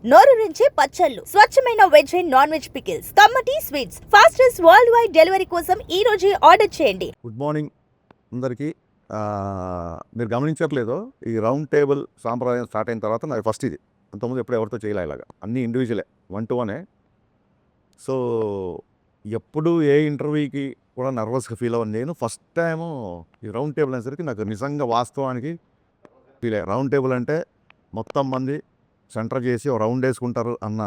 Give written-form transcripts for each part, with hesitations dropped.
నోరూరించే పచ్చళ్ళు, స్వచ్ఛమైన veg and non veg pickles, కమ్మటి sweets, fastest world wide delivery కోసం ఈ రోజే ఆర్డర్ చేయండి. గుడ్ మార్నింగ్ అందరికీ. మీరు గమనించట్లేదు, ఈ రౌండ్ టేబుల్ సాంప్రదాయం స్టార్ట్ అయిన తర్వాత నాకు ఫస్ట్ ఇది. అంతకుముందు ఎప్పుడు ఎవరితో చేయలే ఇలాగా, అన్నీ ఇండివిజువలే, 1-1. సో ఎప్పుడు ఏ ఇంటర్వ్యూకి కూడా నర్వస్గా ఫీల్ అవ్వను నేను. ఫస్ట్ టైము ఈ రౌండ్ టేబుల్ అనేసరికి నాకు నిజంగా వాస్తవానికి ఫీల్ అయ్యా. రౌండ్ టేబుల్ అంటే మొత్తం మంది సెంటర్ చేసి ఒక రౌండ్ వేసుకుంటారు అన్న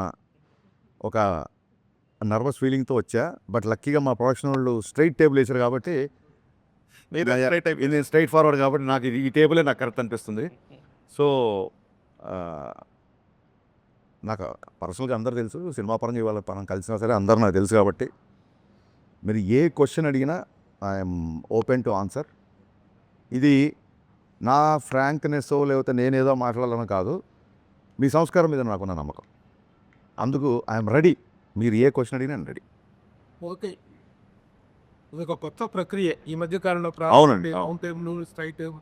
ఒక నర్వస్ ఫీలింగ్తో వచ్చా. బట్ లక్కీగా మా ప్రొడక్షన్ వాళ్ళు స్ట్రైట్ టేబుల్ వేసారు కాబట్టి, నేను స్ట్రైట్ ఫార్వర్డ్ కాబట్టి నాకు ఈ టేబులే నాకు కరెక్ట్ అనిపిస్తుంది. సో నాకు పర్సనల్గా అందరు తెలుసు, సినిమా పరంగా ఇవాళ మనం కలిసినా సరే అందరూ నాకు తెలుసు కాబట్టి మీరు ఏ క్వశ్చన్ అడిగినా ఐఎమ్ ఓపెన్ టు ఆన్సర్. ఇది నా ఫ్రాంక్నెస్ లేకపోతే నేనేదో మాట్లాడాలని కాదు, మీ సంస్కారం మీద నాకున్న నమ్మకం. అందుకు ఐఎమ్ రెడీ. మీరు ఏ క్వశ్చన్ అడిగినా నేను రెడీ. ఓకే, ఇది ఒక కొత్త ప్రక్రియ ఈ మధ్య కాలంలో. అవునండి. Round table, straight table.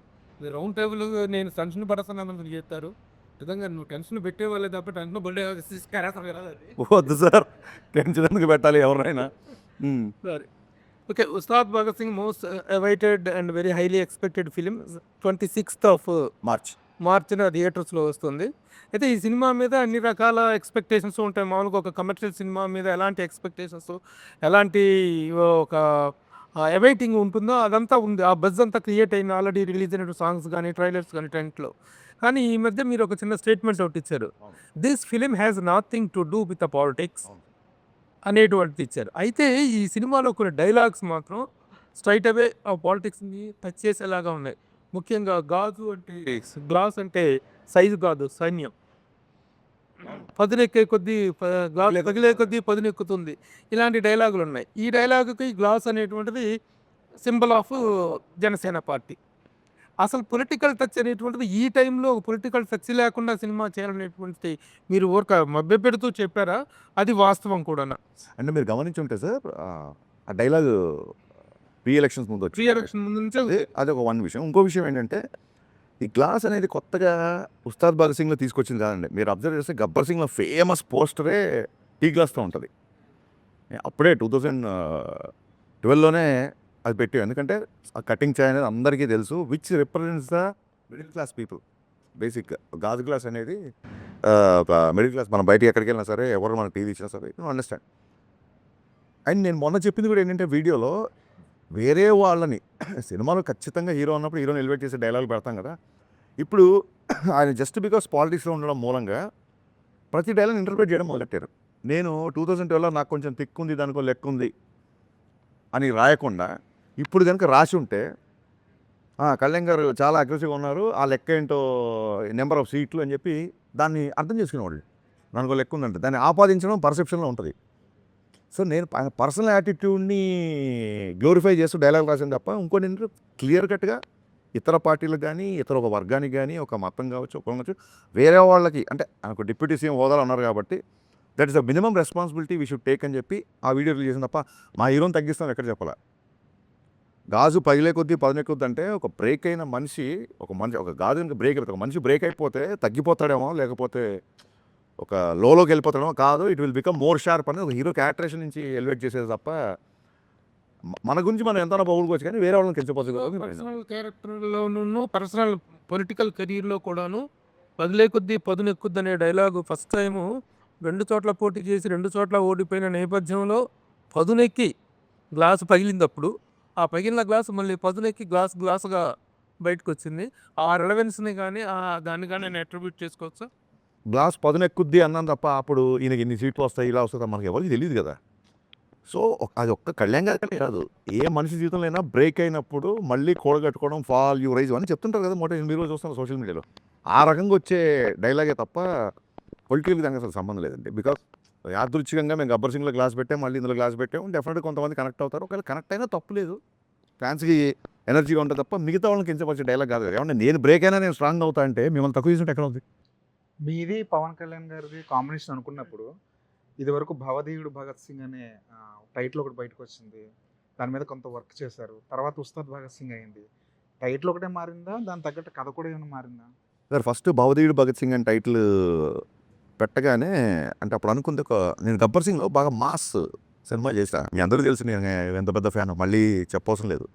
Round table నేను టెన్షన్ పడుతున్నాను చెప్తారు. నిజంగా నువ్వు టెన్షన్ పెట్టేవాళ్ళే తప్ప టెన్షన్ పడే వద్దు సార్, టెన్షన్ ఎందుకు పెట్టాలి ఎవరైనా. సరే, okay. Ustaad Bhagat Singh most awaited and very highly expected film 26th మార్చిన థియేటర్స్లో వస్తుంది. అయితే ఈ సినిమా మీద అన్ని రకాల ఎక్స్పెక్టేషన్స్ ఉంటాయి. మామూలుగా ఒక కమర్షియల్ సినిమా మీద ఎలాంటి ఎక్స్పెక్టేషన్స్, ఎలాంటి ఒక అవైటింగ్ ఉంటుందో అదంతా ఉంది. ఆ బజ్ అంతా క్రియేట్ అయింది ఆల్రెడీ రిలీజ్ అయిన సాంగ్స్ కానీ, ట్రైలర్స్ కానీ, టెంట్లో. కానీ ఈ మధ్య మీరు ఒక చిన్న స్టేట్మెంట్ ఒకటి ఇచ్చారు, this film has nothing to do with the politics అనేటువంటిది ఇచ్చారు. అయితే ఈ సినిమాలో కొన్ని డైలాగ్స్ మాత్రం స్ట్రైట్ అవే ఆ పాలిటిక్స్ని టచ్ చేసేలాగా ఉన్నాయి. ముఖ్యంగా గాజు అంటే గ్లాస్ అంటే సైజు కాదు, సైన్యం. పదునెక్కే కొద్దీ గ్లాస్ తగిలే కొద్దీ పదునెక్కుతుంది. ఇలాంటి డైలాగులు ఉన్నాయి. ఈ డైలాగుకి గ్లాస్ అనేటువంటిది సింబల్ ఆఫ్ జనసేన పార్టీ. అసలు పొలిటికల్ టచ్ అనేటువంటిది ఈ టైంలో పొలిటికల్ టచ్ లేకుండా సినిమా చేయాలనేటువంటిది మీరు ఊరిక మభ్యపెడుతూ చెప్పారా? అది వాస్తవం కూడా. అంటే మీరు గమనించి ఉంటే సార్, ఆ డైలాగ్ ప్రీ ఎలక్షన్స్ ముందు వచ్చి, ఎలక్షన్ ముందు నుంచే అది ఒక వన్ విషయం. ఇంకో విషయం ఏంటంటే, ఈ గ్లాస్ అనేది కొత్తగా ఉస్తాద్ భగత్ సింగ్లో తీసుకొచ్చింది కాదండి. మీరు అబ్జర్వ్ చేస్తే గబ్బర్ సింగ్లో ఫేమస్ పోస్టరే టీ గ్లాస్తో ఉంటుంది. అప్పుడే 2012లోనే అది పెట్టాం. ఎందుకంటే ఆ కటింగ్ చాయ్ అనేది అందరికీ తెలుసు, which represents the middle class people. బేసిక్గా గాజు గ్లాస్ అనేది మిడిల్ క్లాస్. మనం బయటికి ఎక్కడికి వెళ్ళినా సరే, ఎవరు మనకు టీవీ ఇచ్చినా సరే, అండర్స్టాండ్. అండ్ నేను మొన్న చెప్పింది కూడా ఏంటంటే, వీడియోలో వేరే వాళ్ళని సినిమాలో ఖచ్చితంగా హీరో అన్నప్పుడు హీరోని ఎలివేట్ చేసే డైలాగులు పెడతాం కదా. ఇప్పుడు ఆయన జస్ట్ బికాస్ పాలిటిక్స్లో ఉండడం మూలంగా ప్రతి డైలాగ్ ఇంటర్ప్రిట్ చేయడం మొదలెట్టారు. నేను 2012లో నాకు కొంచెం తిక్కు ఉంది, దానికో లెక్క ఉంది అని రాయకుండా ఇప్పుడు కనుక రాసి ఉంటే, కళ్యాణ్ గారు చాలా అగ్రెసివ్గా ఉన్నారు, ఆ లెక్క ఏంటో నెంబర్ ఆఫ్ సీట్లు అని చెప్పి దాన్ని అర్థం చేసుకునేవాళ్ళు. దానికో లెక్క ఉందంటే దాన్ని ఆపాదించడం పర్సెప్షన్లో ఉంటుంది. సో నేను పర్సనల్ యాటిట్యూడ్ని గ్లోరిఫై చేస్తూ డైలాగ్ రాసాను తప్ప ఇంకోటి ఏంటంటే, క్లియర్ కట్గా ఇతర పార్టీలకు కానీ, ఇతర ఒక వర్గానికి కానీ, ఒక మతం కావచ్చు, ఒక కావచ్చు, వేరే వాళ్ళకి, అంటే ఆయనకు డిప్యూటీ సీఎం హోదాలో ఉన్నారు కాబట్టి that is the minimum responsibility we should take అని చెప్పి ఆ వీడియో రిలీజ్ చేసిన తప్ప మా హీరోని తగ్గిస్తాం ఎక్కడ చెప్పాలా. గాజు పగిలే కొద్దీ పదునెక్కుద్ది అంటే, ఒక బ్రేక్ అయిన మనిషి, ఒక గాజు బ్రేక్ అయిపోతే, ఒక మనిషి బ్రేక్ అయిపోతే తగ్గిపోతాడేమో, లేకపోతే ఒక లోకి వెళ్ళిపోతాడేమో. కాదు, it will become more sharp అని ఒక హీరో క్యారెక్టరేషన్ నుంచి ఎలివేట్ చేసేది తప్ప మన గురించి మనం ఎంతైనా పొగుడుకోవచ్చు, కానీ వేరే వాళ్ళని కించపోవచ్చు. పర్సనల్ క్యారెక్టర్లోనూ పర్సనల్ పొలిటికల్ కెరీర్లో కూడాను పదిలే కొద్దీ పదునెక్కుద్ది అనే డైలాగు ఫస్ట్ టైము 2 చోట్ల పోటీ చేసి 2 చోట్ల ఓడిపోయిన నేపథ్యంలో పదునెక్కి గ్లాసు పగిలినప్పుడు ఆ పగిలిన గ్లాసు మళ్ళీ పదునెక్కి గ్లాసుగా బయటకు వచ్చింది. ఆ రిలవెన్స్ని కానీ దాన్ని కానీ నేను అట్రిబ్యూట్ చేసుకోవచ్చా? గ్లాస్ పదునెక్కుద్ది అన్నాను తప్ప అప్పుడు ఈయనకి ఇన్ని సీట్లు వస్తాయి, ఇలా వస్తాయి మనకి ఎవరికి తెలియదు కదా. సో అది ఒక్క కళ్యాణ్ గారికనే కాదు, ఏ మనిషి జీవితంలో అయినా బ్రేక్ అయినప్పుడు మళ్ళీ కూడగట్టుకోవడం, ఫాల్ యూ రైజ్ అని చెప్తుంటారు కదా. మీరు చూస్తున్నారు సోషల్ మీడియాలో, ఆ రకంగా వచ్చే డైలాగే తప్ప పొలిటికల్ దానికి అసలు సంబంధం లేదండి. బికాస్ యాదృచ్ఛికంగా మేము గబ్బర్ సింగ్లో గ్లాస్ పెట్టాం, మళ్ళీ ఇందులో గ్లాస్ పెట్టాం, డెఫినెట్గా కొంతమంది కనెక్ట్ అవుతారు. ఒకవేళ కనెక్ట్ అయినా తప్పు లేదు, ఫ్యాన్స్కి ఎనర్జీగా ఉంటుంది తప్ప మిగతా వాళ్ళని కించపరిచే డైలాగ్ కాదు కదా. ఏమన్నా నేను బ్రేక్ అయినా నేను స్ట్రాంగ్ అవుతా అంటే మిమ్మల్ని తక్కువ చేసినట్టు ఎక్కడ ఉంది? మీది పవన్ కళ్యాణ్ గారిది కాంబినేషన్ అనుకున్నప్పుడు, ఇదివరకు భవదీయుడు భగత్ సింగ్ అనే టైటిల్ ఒకటి బయటకు వచ్చింది. దాని మీద కొంత వర్క్ చేశారు. తర్వాత ఉస్తాద్ భగత్ సింగ్ అయింది. టైటిల్ ఒకటే మారిందా, దాని తగ్గట్టు కథ కూడా ఏమైనా మారిందా? సార్, ఫస్ట్ భవదీయుడు భగత్ సింగ్ అని టైటిల్ పెట్టగానే అంటే అప్పుడు అనుకుంది నేను గబ్బర్ సింగ్లో బాగా మాస్ సినిమా చేశా. మీ అందరూ తెలుసు నేను ఎంత పెద్ద ఫ్యాన్, మళ్ళీ చెప్పవసరం లేదు.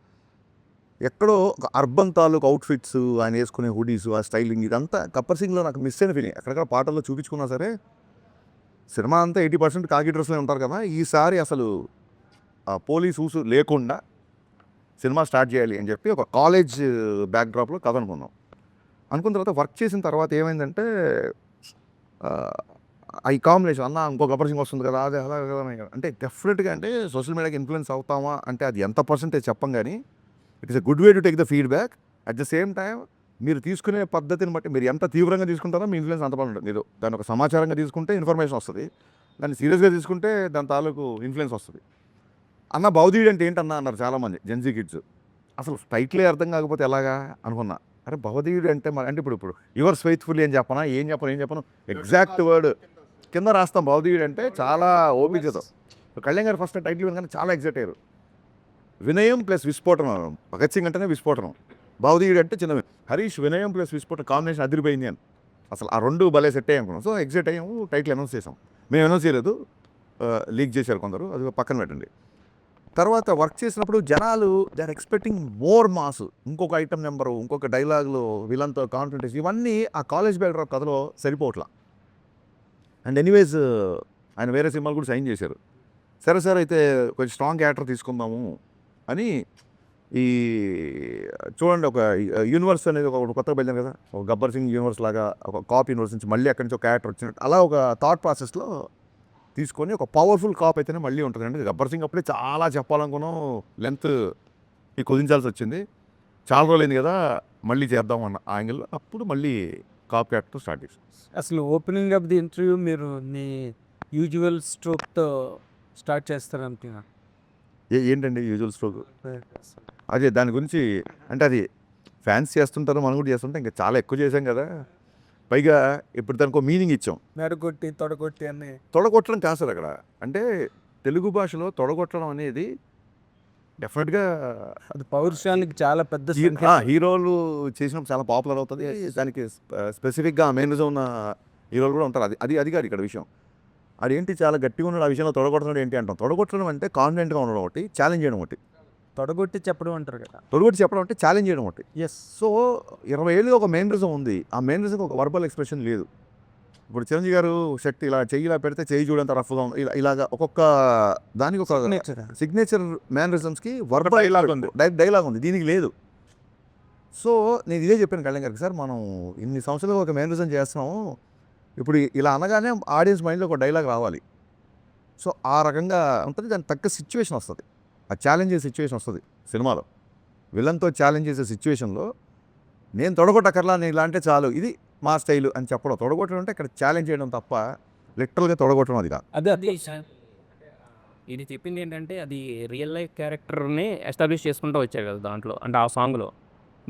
ఎక్కడో ఒక అర్బన్ తాలూకు అవుట్ఫిట్స్, ఆయన వేసుకునే హుడీస్, ఆ స్టైలింగ్ ఇదంతా గబ్బర్ సింగ్లో నాకు మిస్ అయిన ఫీలింగ్. ఎక్కడెక్కడ పాటల్లో చూపించుకున్నా సరే సినిమా అంతా 80% కాకి డ్రెస్లో ఉంటారు కదా, ఈసారి అసలు పోలీస్ ఊసు లేకుండా సినిమా స్టార్ట్ చేయాలి అని చెప్పి ఒక కాలేజ్ బ్యాక్డ్రాప్లో కథ అనుకున్న తర్వాత వర్క్ చేసిన తర్వాత ఏమైందంటే ఈ కాంబినేషన్ అన్న ఇంకో గబ్బర్ సింగ్ వస్తుంది కదా, అదే అలా కదా అంటే డెఫినెట్గా అంటే సోషల్ మీడియాకి ఇన్ఫ్లుయెన్స్ అవుతామా అంటే అది ఎంత పర్సెంటేజ్ చెప్పం, కానీ it is a good way to take the feedback. At the same time మీరు తీసుకునే పద్ధతిని బట్టి మీరు ఎంత తీవ్రంగా తీసుకుంటారో మీ ఇన్ఫ్లుయెన్స్ అంత బాగుంటుంది. మీరు దాని ఒక సమాచారంగా తీసుకుంటే ఇన్ఫర్మేషన్ వస్తుంది, దాన్ని సీరియస్గా తీసుకుంటే దాని తాలూకు ఇన్ఫ్లుయెన్స్ వస్తుంది. అన్న భవదీయుడు అంటే ఏంటన్నా అన్నారు చాలామంది జెన్జీ కిడ్స్. అసలు టైటిలే అర్థం కాకపోతే ఎలాగా అనుకున్నా. అరే భవదీయుడు అంటే అంటే ఇప్పుడు యువర్స్ ఫెయిత్ఫుల్లీ అని చెప్పనా, ఏం చెప్పను ఎగ్జాక్ట్ వర్డ్ కింద రాస్తాం. భవదీయుడు అంటే చాలా ఓపికతో కళ్యాణ్ గారు ఫస్ట్ టైటిల్ వినగానే చాలా ఎగ్జైట్ అయ్యారు. వినయం ప్లస్ విస్ఫోటనం, భగత్ సింగ్ అంటేనే విస్ఫోటనం, భవదీయుడు అంటే చిన్న హరీష్ వినయం ప్లస్ విస్ఫోటనం కాంబినేషన్ అదిరిపోయింది అని అసలు ఆ రెండు భలే సెట్ అయ్యాం అనుకున్నాం. సో ఎగ్జైట్ అయ్యాము, టైటిల్ అనౌన్స్ చేసాం. మేము అనౌన్స్ చేయలేదు, లీక్ చేశారు కొందరు, అది పక్కన పెట్టండి. తర్వాత వర్క్ చేసినప్పుడు జనాలు they are expecting more mass, ఇంకొక ఐటమ్ నెంబరు, ఇంకొక డైలాగులు, విలన్తో కాన్ఫిడెన్స్, ఇవన్నీ ఆ కాలేజ్ బ్యాక్డ్రాప్ కథలో సరిపోవట్లా. అండ్ ఎనీవేస్ ఆయన వేరే సినిమాలు కూడా సైన్ చేశారు. సరే సార్ అయితే కొంచెం స్ట్రాంగ్ క్యారెక్టర్ తీసుకుందాము అని ఈ చూడండి ఒక యూనివర్స్ అనేది ఒక కొత్తగా వెళ్ళాను కదా, ఒక గబ్బర్ సింగ్ యూనివర్స్ లాగా ఒక కాప్ యూనివర్స్ నుంచి మళ్ళీ అక్కడి నుంచి ఒక క్యారెక్టర్ వచ్చినట్టు అలా ఒక థాట్ ప్రాసెస్లో తీసుకొని ఒక పవర్ఫుల్ కాప్ అయితేనే మళ్ళీ ఉంటుంది. అంటే గబ్బర్ సింగ్ అప్పుడే చాలా చెప్పాలనుకున్నాం, లెంత్ కుదించాల్సి వచ్చింది. చాలా రోజులైంది కదా మళ్ళీ చేద్దాం అన్న యాంగిల్లో అప్పుడు మళ్ళీ కాప్ క్యారెక్టర్ స్టార్ట్ చేసాం. అసలు ఓపెనింగ్ ఆఫ్ ది ఇంటర్వ్యూ మీరు మీ యూజువల్ స్ట్రోక్తో స్టార్ట్ చేస్తారంటున్నా. ఏంటండి యూజువల్ స్ట్రోక్? అదే దాని గురించి అంటే అది ఫ్యాన్స్ చేస్తుంటారు, మనం కూడా చేస్తుంటాం, ఇంకా చాలా ఎక్కువ చేసాం కదా. పైగా ఇప్పుడు దానికి ఒక మీనింగ్ ఇచ్చాం. మెరగొట్టి తొడగొట్టి అని. తొడగొట్టడం కాదు సార్ అక్కడ. అంటే తెలుగు భాషలో తొడగొట్టడం అనేది డెఫినెట్గా అది పౌరుషానికి చాలా పెద్ద హీరోలు చేసినప్పుడు చాలా పాపులర్ అవుతుంది. దానికి స్పెసిఫిక్గా మేనరిజం ఉన్న హీరోలు కూడా ఉంటారు. అది కాదు ఇక్కడ విషయం. అదేంటి చాలా గట్టిగా ఉన్నాడు ఆ విషయంలో తొడగొట్టడం ఏంటి అంటాం. తొడగొట్టడం అంటే కాన్ఫిడెంట్గా ఉండడం ఒకటి, ఛాలెంజ్ చేయడం ఒకటి. తొడగొట్టి చెప్పడం అంటారు కదా, తొడగొట్టి చెప్పడం అంటే ఛాలెంజ్ చేయడం ఒకటి. ఎస్. సో 20 ఏళ్ళుగా ఒక మేనరిజం ఉంది, ఆ మేనరిజంకి ఒక వర్బల్ ఎక్స్ప్రెషన్ లేదు. ఇప్పుడు చిరంజీవి గారు శక్తి ఇలా చెయ్యి ఇలా పెడితే చెయ్యి చూడంత రఫ్గా ఉంది, ఇలాగా ఒక్కొక్క దానికి ఒక సిగ్నేచర్ మేనరిజమ్స్కి వర్బల్ డైలాగ్ ఉంది, డైలాగ్ ఉంది, దీనికి లేదు. సో నేను ఇదే చెప్పాను కళ్యాణ్ గారికి, సార్ మనం ఇన్ని సంవత్సరాలుగా ఒక మేనరిజం చేస్తున్నాము, ఇప్పుడు ఇలా అనగానే ఆడియన్స్ మైండ్లో ఒక డైలాగ్ రావాలి. సో ఆ రకంగా ఉంటుంది, దానికి తగ్గ సిచ్యువేషన్ వస్తుంది, ఆ ఛాలెంజ్ చేసే సిచ్యువేషన్ వస్తుంది సినిమాలో. విలన్తో ఛాలెంజ్ చేసే సిచ్యువేషన్లో నేను తొడగొట్టకర్లా, నేను ఇలా అంటే చాలు, ఇది మా స్టైలు అని చెప్పడం. తొడగొట్టడం అంటే ఇక్కడ ఛాలెంజ్ చేయడం తప్ప లిటరల్గా తొడగొట్టడం అది కాదు. అది ఇది చెప్పింది ఏంటంటే అది రియల్ లైఫ్ క్యారెక్టర్ని ఎస్టాబ్లిష్ చేసుకుంటూ వచ్చారు కదా దాంట్లో, అంటే ఆ సాంగ్లో.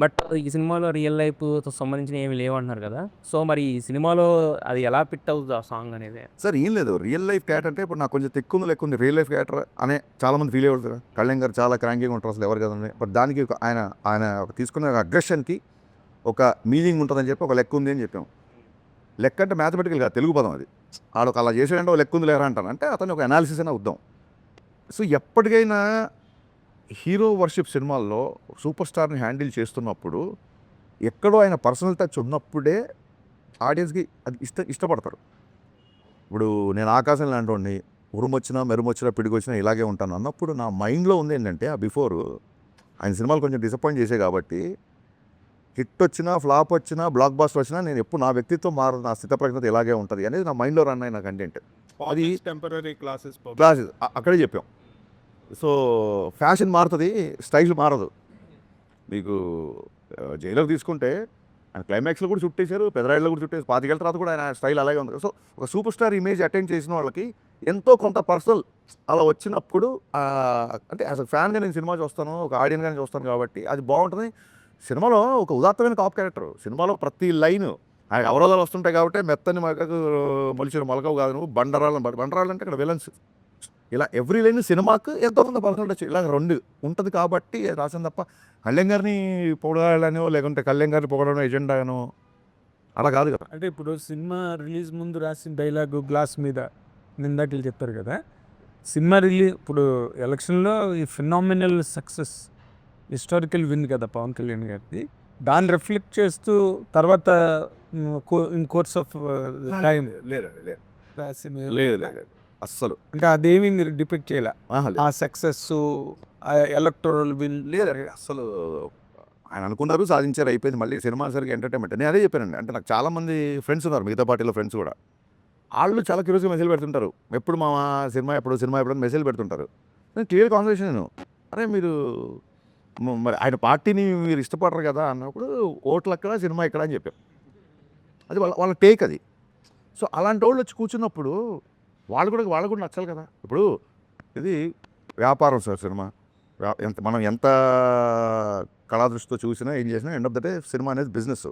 బట్ ఈ సినిమాలో రియల్ లైఫ్తో సంబంధించిన ఏమి లేవంటున్నారు కదా. సో మరి ఈ సినిమాలో అది ఎలా ఫిట్ అవుతుంది ఆ సాంగ్ అనేది? సార్ ఏం లేదు, రియల్ లైఫ్ క్యారెక్టర్ అంటే ఇప్పుడు నాకు కొంచెం లెక్కుంది రియల్ లైఫ్ క్యారెక్టర్ అనే చాలామంది ఫీల్ అయ్యారు. కళ్యాణ్ గారు చాలా క్రాంకీగా ఉంటారు అసలు ఎవరు కదండి. బట్ దానికి ఆయన తీసుకున్న అగ్రెషన్కి ఒక మీనింగ్ ఉంటుందని చెప్పి ఒక లెక్క ఉంది అని చెప్పాము. లెక్క అంటే మ్యాథమెటికల్ కాదు, తెలుగు పదం అది. ఆడొక అలా చేసాడంటే ఒక లెక్క ఉంది లేరా అంటాను, అంటే అతను ఒక అనాలిసిస్ అయినా వద్దాం. సో ఎప్పటికైనా హీరో వర్షిప్ సినిమాల్లో సూపర్ స్టార్ని హ్యాండిల్ చేస్తున్నప్పుడు ఎక్కడో ఆయన పర్సనల్ టచ్ ఉన్నప్పుడే ఆడియన్స్కి అది ఇష్టపడతారు. ఇప్పుడు నేను ఆకాశం లాంటి ఉరుమొచ్చినా మెరుమొచ్చినా పిడిగొచ్చినా ఇలాగే ఉంటాను అన్నప్పుడు నా మైండ్లో ఉంది ఏంటంటే ఆ బిఫోర్ ఆయన సినిమాలు కొంచెం డిసప్పాయింట్ చేసే కాబట్టి హిట్ వచ్చినా ఫ్లాప్ వచ్చినా బ్లాక్ బాస్టర్ వచ్చినా నేను ఎప్పుడు నా వ్యక్తిత్వం మారు, నా స్థితప్రజ్ఞత ఇలాగే ఉంటుంది అనేది నా మైండ్లో రన్ అయిన కంటెంట్. అది టెంపరీ క్లాసెస్ అక్కడే చెప్పాం. సో ఫ్యాషన్ మారుతుంది, స్టైల్ మారదు. మీకు జైలర్ తీసుకుంటే ఆయన క్లైమాక్స్లో కూడా చుట్టేశారు, పెదరాయిల్లో కూడా చుట్టేసి 25 ఏళ్ళ తర్వాత కూడా ఆయన స్టైల్ అలాగే ఉంది. సో ఒక సూపర్ స్టార్ ఇమేజ్ అటెండ్ చేసిన వాళ్ళకి ఎంతో కొంత పర్సనల్ అలా వచ్చినప్పుడు అంటే యాజ్ అ ఫ్యాన్గా నేను సినిమా చూస్తాను, ఒక ఆడియన్గానే చూస్తాను కాబట్టి అది బాగుంటుంది. సినిమాలో ఒక ఉదాత్తమైన కాప్ క్యారెక్టర్, సినిమాలో ప్రతి లైన్ ఆయన అవరోధాలు వస్తుంటాయి కాబట్టి మెత్తని మగకు మొలిచిన మొలకవు కాదు నువ్వు బండరాలు అంటే ఇక్కడ విలన్స్, ఇలా ఎవ్రీ లైన్ సినిమాకు ఎంతో కొంత పర్సనల్ టచ్ ఇలా రెండు ఉంటుంది కాబట్టి రాసాను తప్ప కళ్యాణ్ గారిని పొగడాలనో లేకుంటే కళ్యాణ్ గారిని పొగడనో ఎజెండానో అలా కాదు కదా. అంటే ఇప్పుడు సినిమా రిలీజ్ ముందు రాసిన డైలాగు గ్లాస్ మీద నిందాకలు చెప్పారు కదా, సినిమా ఇప్పుడు ఎలక్షన్లో ఈ ఫినామినల్ సక్సెస్ హిస్టారికల్ విన్ కదా పవన్ కళ్యాణ్ గారిది, దాన్ని రిఫ్లెక్ట్ చేస్తూ తర్వాత ఇన్ కోర్స్ ఆఫ్ టైం లేదు రాసిన లేదు లేదు అస్సలు అంటే అదేమి మీరు డిపెక్ట్ చేయాల లేదు. ఆ సక్సెస్ ఎలక్టోరల్ విన్ లేదు అసలు ఆయన అనుకున్నారు, సాధించారు, అయిపోయింది. మళ్ళీ సినిమా సరిగ్గా ఎంటర్టైన్మెంట్ నేను అదే చెప్పానండి. అంటే నాకు చాలామంది ఫ్రెండ్స్ ఉన్నారు, మిగతా పార్టీలో ఫ్రెండ్స్ కూడా. వాళ్ళు చాలా క్యూరియస్గా మెసేజ్ పెడుతుంటారు, ఎప్పుడు మా సినిమా ఎప్పుడు మెసేజ్ పెడుతుంటారు. నేను క్లియర్ కాన్వర్సేషన్ నేను, అరే మీరు మరి ఆయన పార్టీని మీరు ఇష్టపడరు కదా అన్నప్పుడు ఓట్లు అక్కడ సినిమా ఇక్కడ అని చెప్పాం. అది వాళ్ళ టేక్ అది. సో అలాంటి వాళ్ళు వచ్చి కూర్చున్నప్పుడు వాళ్ళు కూడా నచ్చాలి కదా. ఇప్పుడు ఇది వ్యాపారం సార్ సినిమా. మనం ఎంత కళాదృష్టితో చూసినా ఏం చేసినా end of the day cinema అనేది బిజినెస్